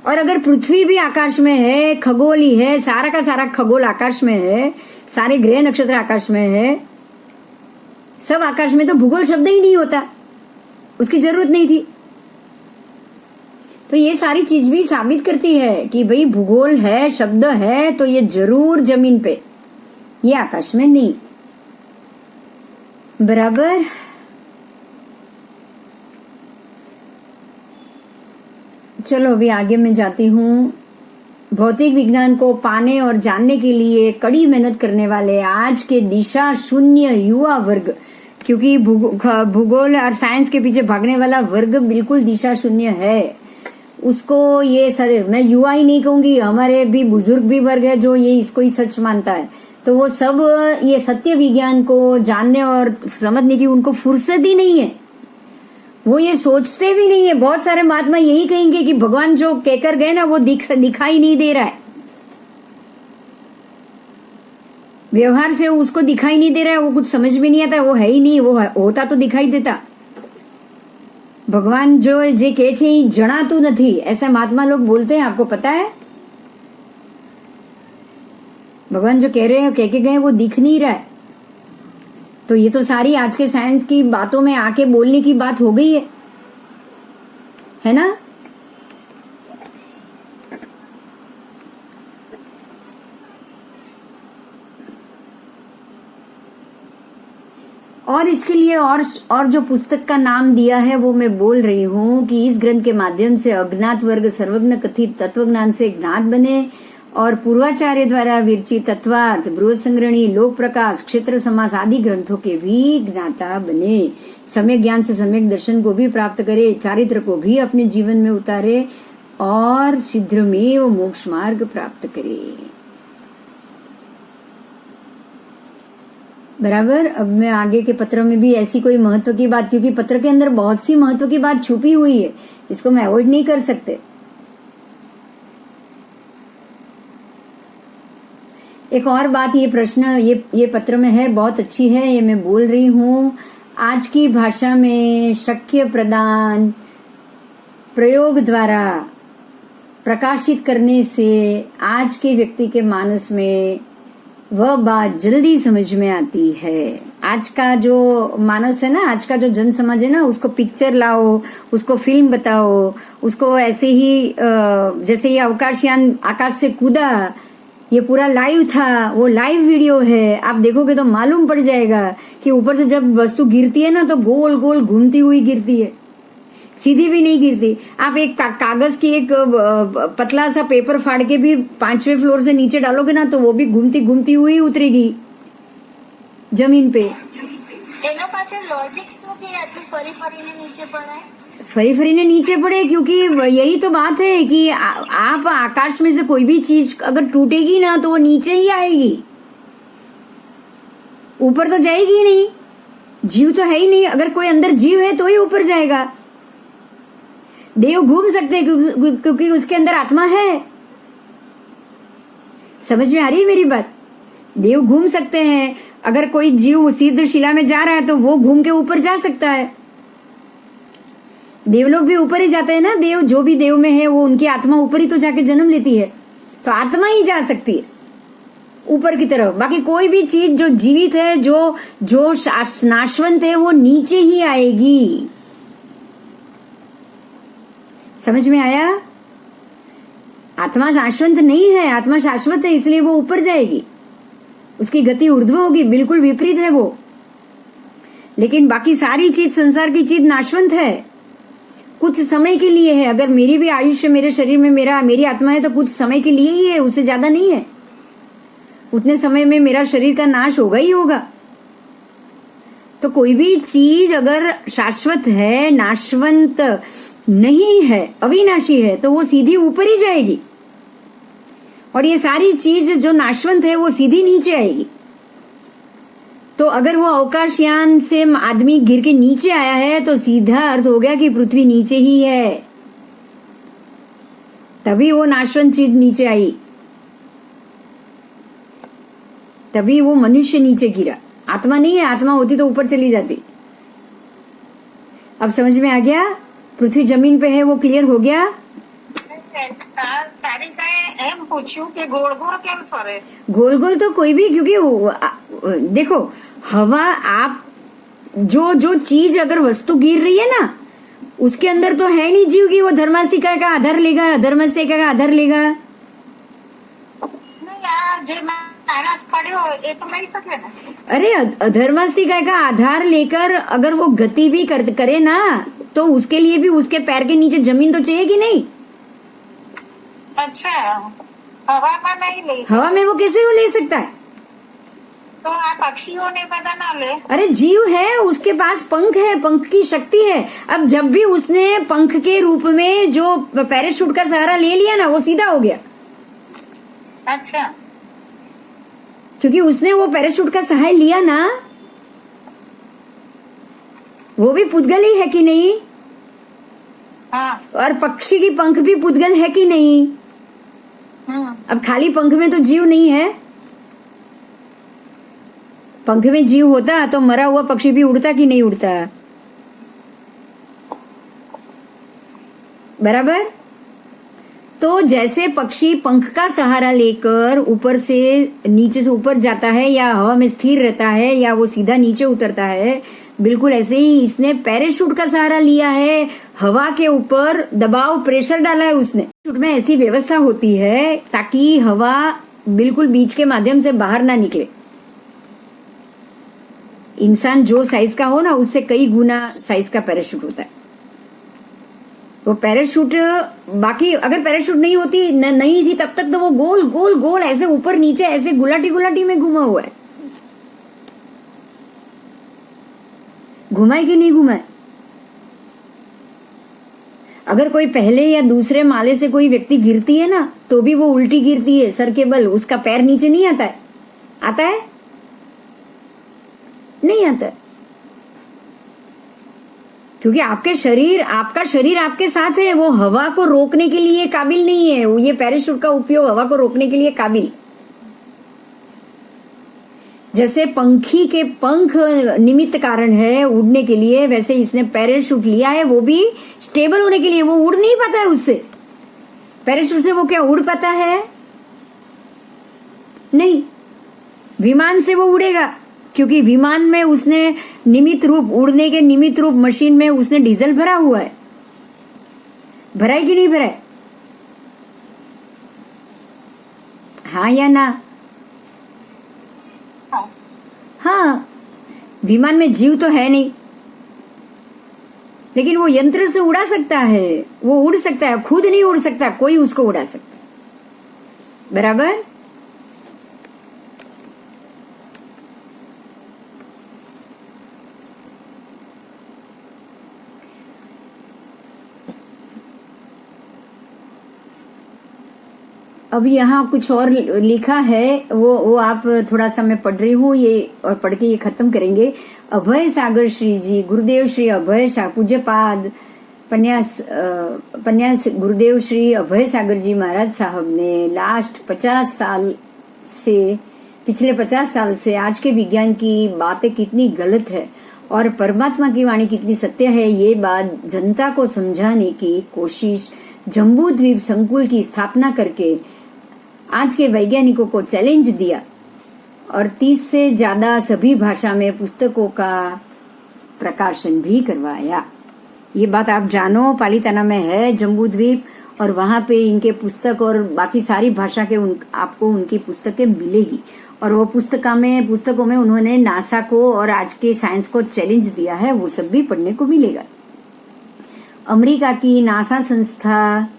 और अगर पृथ्वी भी आकाश में है, खगोल ही है, सारा का सारा खगोल आकाश में है, सारे ग्रह नक्षत्र आकाश में है, सब आकाश में, तो भूगोल शब्द ही नहीं होता, उसकी जरूरत नहीं थी। तो ये सारी चीज भी साबित करती है कि भाई भूगोल है, शब्द है, तो ये जरूर जमीन पे, ये आकाश में नहीं। बराबर। चलो अभी आगे मैं जाती हूँ। भौतिक विज्ञान को पाने और जानने के लिए कड़ी मेहनत करने वाले आज के दिशा शून्य युवा वर्ग, क्योंकि भूगोल और साइंस के पीछे भागने वाला वर्ग बिल्कुल दिशा शून्य है, उसको ये मैं युवा ही नहीं कहूंगी, हमारे भी बुजुर्ग भी वर्ग है जो ये इसको ही सच मानता है, तो वो सब ये सत्य विज्ञान को जानने और समझने की उनको फुर्सत ही नहीं है, वो ये सोचते भी नहीं है। बहुत सारे महात्मा यही कहेंगे कि भगवान जो कहकर गए ना वो दिखाई नहीं दे रहा है, व्यवहार से उसको दिखाई नहीं दे रहा है, वो कुछ समझ में नहीं आता, वो है ही नहीं, वो होता तो दिखाई देता। भगवान जो जे कहे छे ई जणातुं नथी, ऐसा महात्मा लोग बोलते हैं, आपको पता है? भगवान जो कह रहे हैं, कह के गए, वो दिख नहीं रहा है। तो ये तो सारी आज के साइंस की बातों में आके बोलने की बात हो गई है ना? और इसके लिए और जो पुस्तक का नाम दिया है वो मैं बोल रही हूँ कि इस ग्रंथ के माध्यम से अज्ञात वर्ग सर्वज्ञ कथित तत्वज्ञान से ज्ञात बने और पूर्वाचार्य द्वारा विरचित तत्वार्थ, बृहद संग्रहणी, लोक प्रकाश, क्षेत्र समास आदि ग्रंथों के भी ज्ञाता बने, सम्यक ज्ञान से सम्यक दर्शन को भी प्राप्त करे, चारित्र को भी अपने जीवन में उतारे और शीघ्रमेव मोक्ष मार्ग प्राप्त करे। बराबर। अब मैं आगे के पत्र में भी ऐसी कोई महत्व की बात, क्योंकि पत्र के अंदर बहुत सी महत्व की बात छुपी हुई है, इसको मैं अवॉइड नहीं कर सकते। एक और बात, ये प्रश्न ये पत्र में है, बहुत अच्छी है, ये मैं बोल रही हूँ। आज की भाषा में शक्य प्रदान प्रयोग द्वारा प्रकाशित करने से आज के व्यक्ति के मानस में वह बात जल्दी समझ में आती है। आज का जो मानस है ना, आज का जो जन समाज है ना, उसको पिक्चर लाओ, उसको फिल्म बताओ, उसको ऐसे ही जैसे ये अवकाशयान आकाश से कूदा, ये पूरा लाइव था, वो लाइव वीडियो है, आप देखोगे तो मालूम पड़ जाएगा कि ऊपर से जब वस्तु गिरती है ना तो गोल गोल घूमती हुई गिरती है, सीधी भी नहीं गिरती। आप एक कागज की एक पतला सा पेपर फाड़ के भी 5वें फ्लोर से नीचे डालोगे ना तो वो भी घूमती घूमती हुई उतरेगी जमीन पे। એના પાછળ લોજિક શું કે આટલું ફરી ફરીને નીચે પડાય? फरी फरीने नीचे पड़े, क्योंकि यही तो बात है कि आप आकाश में से कोई भी चीज अगर टूटेगी ना तो वो नीचे ही आएगी, ऊपर तो जाएगी ही नहीं। जीव तो है ही नहीं, अगर कोई अंदर जीव है तो ही ऊपर जाएगा। देव घूम सकते हैं क्योंकि उसके अंदर आत्मा है। समझ में आ रही है मेरी बात? देव घूम सकते हैं, अगर कोई जीव सीध शिला में जा रहा है तो वो घूम के ऊपर जा सकता है। देवलोग भी ऊपर ही जाते हैं ना, देव जो भी देव में है वो उनकी आत्मा ऊपर ही तो जाके जन्म लेती है, तो आत्मा ही जा सकती है ऊपर की तरफ। बाकी कोई भी चीज जो जीवित है, जो नाशवंत है, वो नीचे ही आएगी। समझ में आया? आत्मा नाशवंत नहीं है, आत्मा शाश्वत है, इसलिए वो ऊपर जाएगी, उसकी गति ऊर्ध्व होगी, बिल्कुल विपरीत है वो। लेकिन बाकी सारी चीज, संसार की चीज नाशवंत है, कुछ समय के लिए है। अगर मेरी भी आयुष्य मेरे शरीर में मेरी आत्मा है तो कुछ समय के लिए ही है, उससे ज्यादा नहीं है। उतने समय में मेरा शरीर का नाश होगा ही होगा। तो कोई भी चीज अगर शाश्वत है, नाशवंत नहीं है, अविनाशी है, तो वो सीधी ऊपर ही जाएगी, और ये सारी चीज जो नाशवंत है वो सीधी नीचे आएगी। तो अगर वो अवकाशयान से आदमी गिर के नीचे आया है तो सीधा अर्थ हो गया कि पृथ्वी नीचे ही है, तभी वो नाशवंत चीज नीचे आई, तभी वो मनुष्य नीचे गिरा। आत्मा नहीं है, आत्मा होती तो ऊपर चली जाती। अब समझ में आ गया? पृथ्वी जमीन पे है, वो क्लियर हो गया? સારિકાએ એમ પૂછ્યું કે ગોળ ગોળ કેમ ફરે? गोल गोल तो कोई भी, क्योंकि देखो हवा, आप जो जो चीज अगर वस्तु गिर रही है ना, उसके अंदर तो है नहीं जीव की वो धर्मासिका का आधार लेगा, अधर्मासिका का आधार लेगा। નહીં આ જે માણસ પડ્યો એ તો લઈ શકે ને? अरे अधर्मासिका का आधार लेकर अगर वो गति भी करे ना, तो उसके लिए भी उसके पैर के नीचे जमीन तो चाहिए कि नहीं? અચ્છા, હવામાં નહીં લઈ શકે हवा में वो कैसे वो ले सकता है? તો આ પક્ષીઓને બધા ના લે? अरे जीव है, उसके पास पंख है, पंख की शक्ति है। अब जब भी उसने पंख के रूप में जो पैराशूट का सहारा ले लिया ना, वो सीधा हो गया, અચ્છા, क्योंकि उसने वो पैराशूट का सहाय लिया ना। वो भी पुद्गल ही है कि नहीं? હા, और पक्षी की पंख भी पुद्गल है कि नहीं? अब खाली पंख में तो जीव नहीं है। पंख में जीव होता तो मरा हुआ पक्षी भी उड़ता कि नहीं उड़ता? बराबर। तो जैसे पक्षी पंख का सहारा लेकर ऊपर से नीचे से ऊपर जाता है, या हवा में स्थिर रहता है, या वो सीधा नीचे उतरता है, बिल्कुल ऐसे ही इसने पैराशूट का सहारा लिया है। हवा के ऊपर दबाव, प्रेशर डाला है उसने। पैराशूट में ऐसी व्यवस्था होती है ताकि हवा बिल्कुल बीच के माध्यम से बाहर ना निकले। इंसान जो साइज का हो ना, उससे कई गुना साइज का पैराशूट होता है। वो पैराशूट, बाकी अगर पैराशूट नहीं होती नहीं थी तब तक तो वो गोल गोल गोल ऐसे ऊपर नीचे ऐसे गुलाटी गुलाटी में घुमा हुआ है। घुमाए कि नहीं घुमाए? अगर कोई पहले या दूसरे माले से कोई व्यक्ति गिरती है ना, तो भी वो उल्टी गिरती है, सर के बल, उसका पैर नीचे नहीं आता है। आता है? नहीं आता है, क्योंकि आपका शरीर आपके साथ है। वो हवा को रोकने के लिए काबिल नहीं है। ये पैराशूट का उपयोग हवा को रोकने के लिए काबिल। जैसे पंखी के पंख निमित्त कारण है उड़ने के लिए, वैसे इसने पैराशूट लिया है, वो भी स्टेबल होने के लिए। वो उड़ नहीं पाता है उससे, पैराशूट से वो क्या उड़ पाता है? नहीं। विमान से वो उड़ेगा, क्योंकि विमान में उसने निमित्त रूप, उड़ने के निमित्त रूप मशीन में उसने डीजल भरा हुआ है। भरा है कि नहीं भरा है? हाँ या ना? हाँ। विमान में जीव तो है नहीं, लेकिन वो यंत्र से उड़ा सकता है। वो उड़ सकता है, खुद नहीं उड़ सकता, कोई उसको उड़ा सकता है। बराबर। अब यहाँ कुछ और लिखा है, वो आप थोड़ा सा मैं पढ़ रही हूँ ये, और पढ़ के ये खत्म करेंगे। अभय सागर श्री जी, गुरुदेव श्री अभय पूज्यपाद पन्यास गुरुदेव श्री अभय सागर जी महाराज साहब ने लास्ट 50 साल से, पिछले 50 साल से आज के विज्ञान की बातें कितनी गलत है और परमात्मा की वाणी कितनी सत्य है, ये बात जनता को समझाने की कोशिश जम्बू द्वीप संकुल की स्थापना करके आज के वैज्ञानिकों को चैलेंज दिया, और 30 से ज्यादा सभी भाषा में पुस्तकों का प्रकाशन भी करवाया। ये बात आप जानो, पालीताना में है जम्बू द्वीप, और वहां पे इनके पुस्तक और बाकी सारी भाषा के आपको उनकी पुस्तकें मिलेगी। और वो पुस्तकों में उन्होंने नासा को और आज के साइंस को चैलेंज दिया है, वो सब भी पढ़ने को मिलेगा। अमेरिका की नासा संस्था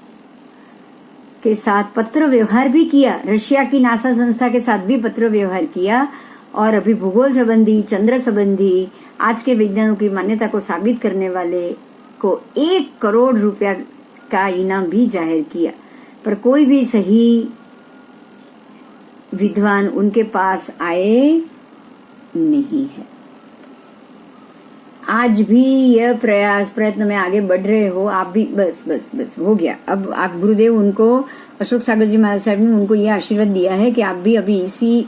के साथ पत्र व्यवहार भी किया, रशिया की नासा संस्था के साथ भी पत्र व्यवहार किया, और अभी भूगोल संबंधी, चंद्र संबंधी आज के विज्ञानों की मान्यता को साबित करने वाले को 1 करोड़ रुपया का इनाम भी जाहिर किया, पर कोई भी सही विद्वान उनके पास आए नहीं है। आज भी यह प्रयत्न में आगे बढ़ रहे हो आप भी। बस हो गया। अब आप गुरुदेव उनको, अशोक सागर जी महाराज साहब ने उनको यह आशीर्वाद दिया है कि आप भी अभी इसी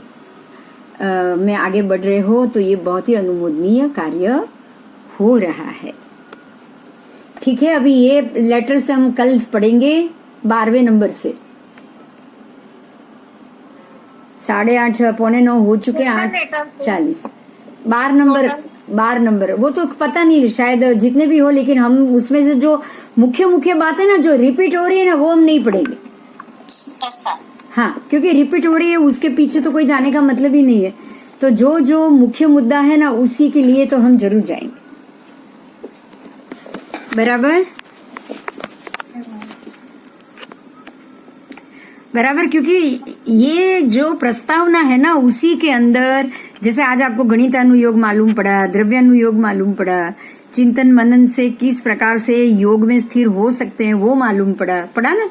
में आगे बढ़ रहे हो, तो ये बहुत ही अनुमोदनीय कार्य हो रहा है। ठीक है, अभी ये लेटर्स हम कल पढ़ेंगे 12वें नंबर से 8:30 पौने 9 हो चुके, 8:40। 12 नंबर वो तो पता नहीं, शायद जितने भी हो, लेकिन हम उसमें से जो मुख्य बात है ना, जो रिपीट हो रही है ना, वो हम नहीं पढ़ेंगे। हाँ, क्योंकि रिपीट हो रही है उसके पीछे तो कोई जाने का मतलब ही नहीं है। तो जो मुख्य मुद्दा है ना, उसी के लिए तो हम जरूर जाएंगे। बराबर, क्योंकि ये जो प्रस्तावना है ना, उसी के अंदर जैसे आज आपको गणितानुयोग मालूम पड़ा, द्रव्यानुयोग मालूम पड़ा, चिंतन मनन से किस प्रकार से योग में स्थिर हो सकते हैं वो मालूम पड़ा ना,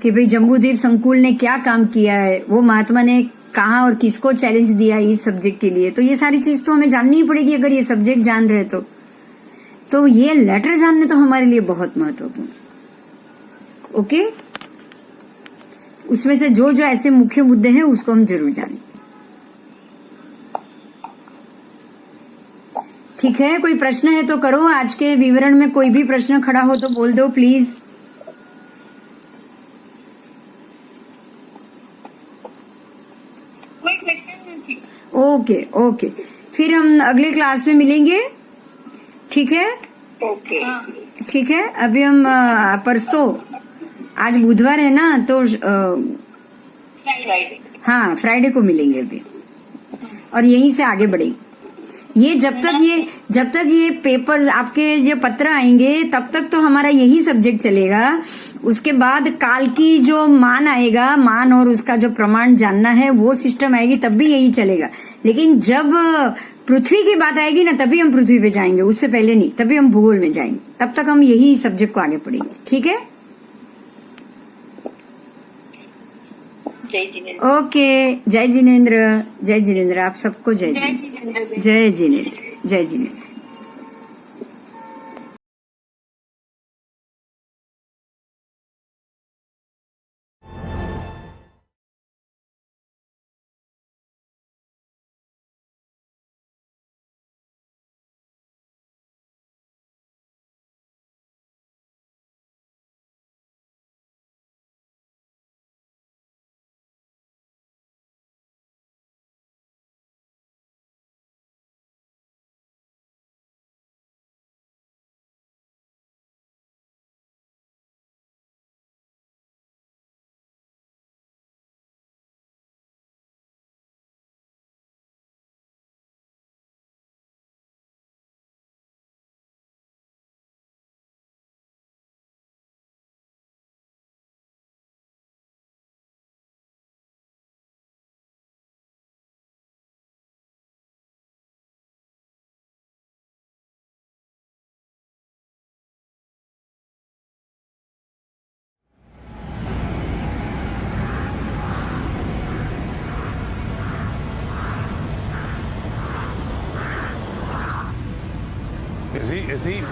कि भाई जम्बूद्वीप संकुल ने क्या काम किया है, वो महात्मा ने कहा और किसको चैलेंज दिया इस सब्जेक्ट के लिए। तो ये सारी चीज तो हमें जाननी ही पड़ेगी अगर ये सब्जेक्ट जान रहे तो ये लेटर जानने तो हमारे लिए बहुत महत्वपूर्ण। ओके, उसमें से जो ऐसे मुख्य मुद्दे हैं उसको हम जरूर जानें। ठीक है, कोई प्रश्न है तो करो। आज के विवरण में कोई भी प्रश्न खड़ा हो तो बोल दो प्लीज। कोई क्वेश्चन नहीं थी। ओके, फिर हम अगले क्लास में मिलेंगे। ठीक है, ओके। ठीक है। अभी हम परसों, आज बुधवार है ना, तो हाँ, फ्राइडे को मिलेंगे अभी, और यहीं से आगे बढ़ेंगे। ये जब तक ये पेपर आपके जो पत्र आएंगे तब तक तो हमारा यही सब्जेक्ट चलेगा। उसके बाद काल की जो मान आएगा, मान और उसका जो प्रमाण जानना है वो सिस्टम आएगी, तब भी यही चलेगा। लेकिन जब पृथ्वी की बात आएगी ना, तभी हम पृथ्वी पे जाएंगे, उससे पहले नहीं, तभी हम भूगोल में जाएंगे। तब तक हम यही सब्जेक्ट को आगे पढ़ेंगे। ठीक है, ओके। जय जिनेन्द्र, आप सबको जय जिनेन्द्र। जय Jinendra.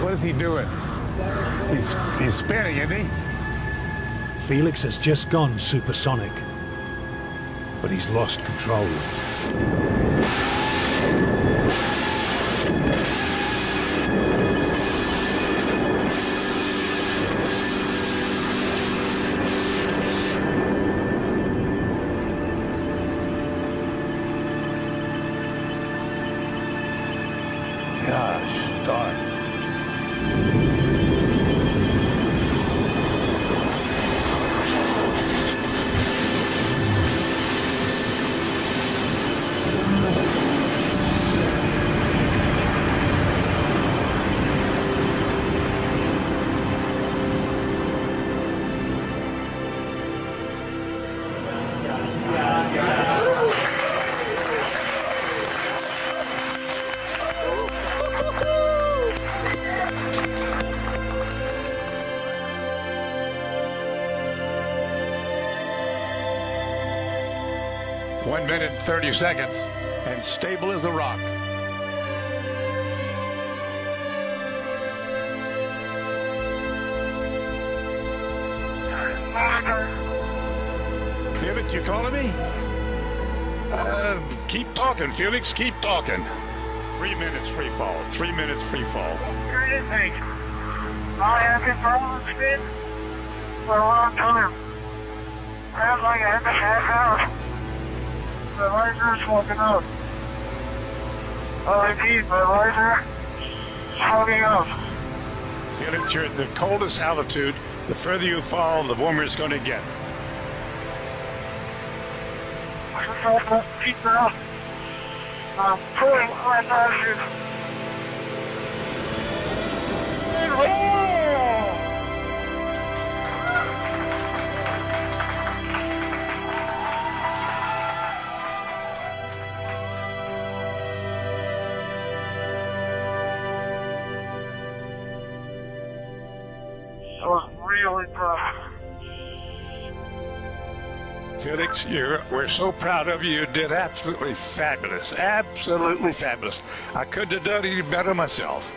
What is he doing? He's spinning, isn't he? Felix has just gone supersonic, but he's lost control. Gosh darn. One minute and 30 seconds, and stable as a rock. Felix, you calling me? Keep talking, Felix. Keep talking. 3 minutes free fall. 3 minutes free fall. Anything. I have confirmed spin for a long time. Ran like a half hour. The laser's smoking out. I repeat, the laser smoking out. Felix, you're at the coldest altitude. The further you fall, the warmer it's going to get. Keep it up. I'm pulling my parachute. That was really tough. Felix, we're so proud of you. You did absolutely fabulous. Absolutely fabulous. I couldn't have done any better myself.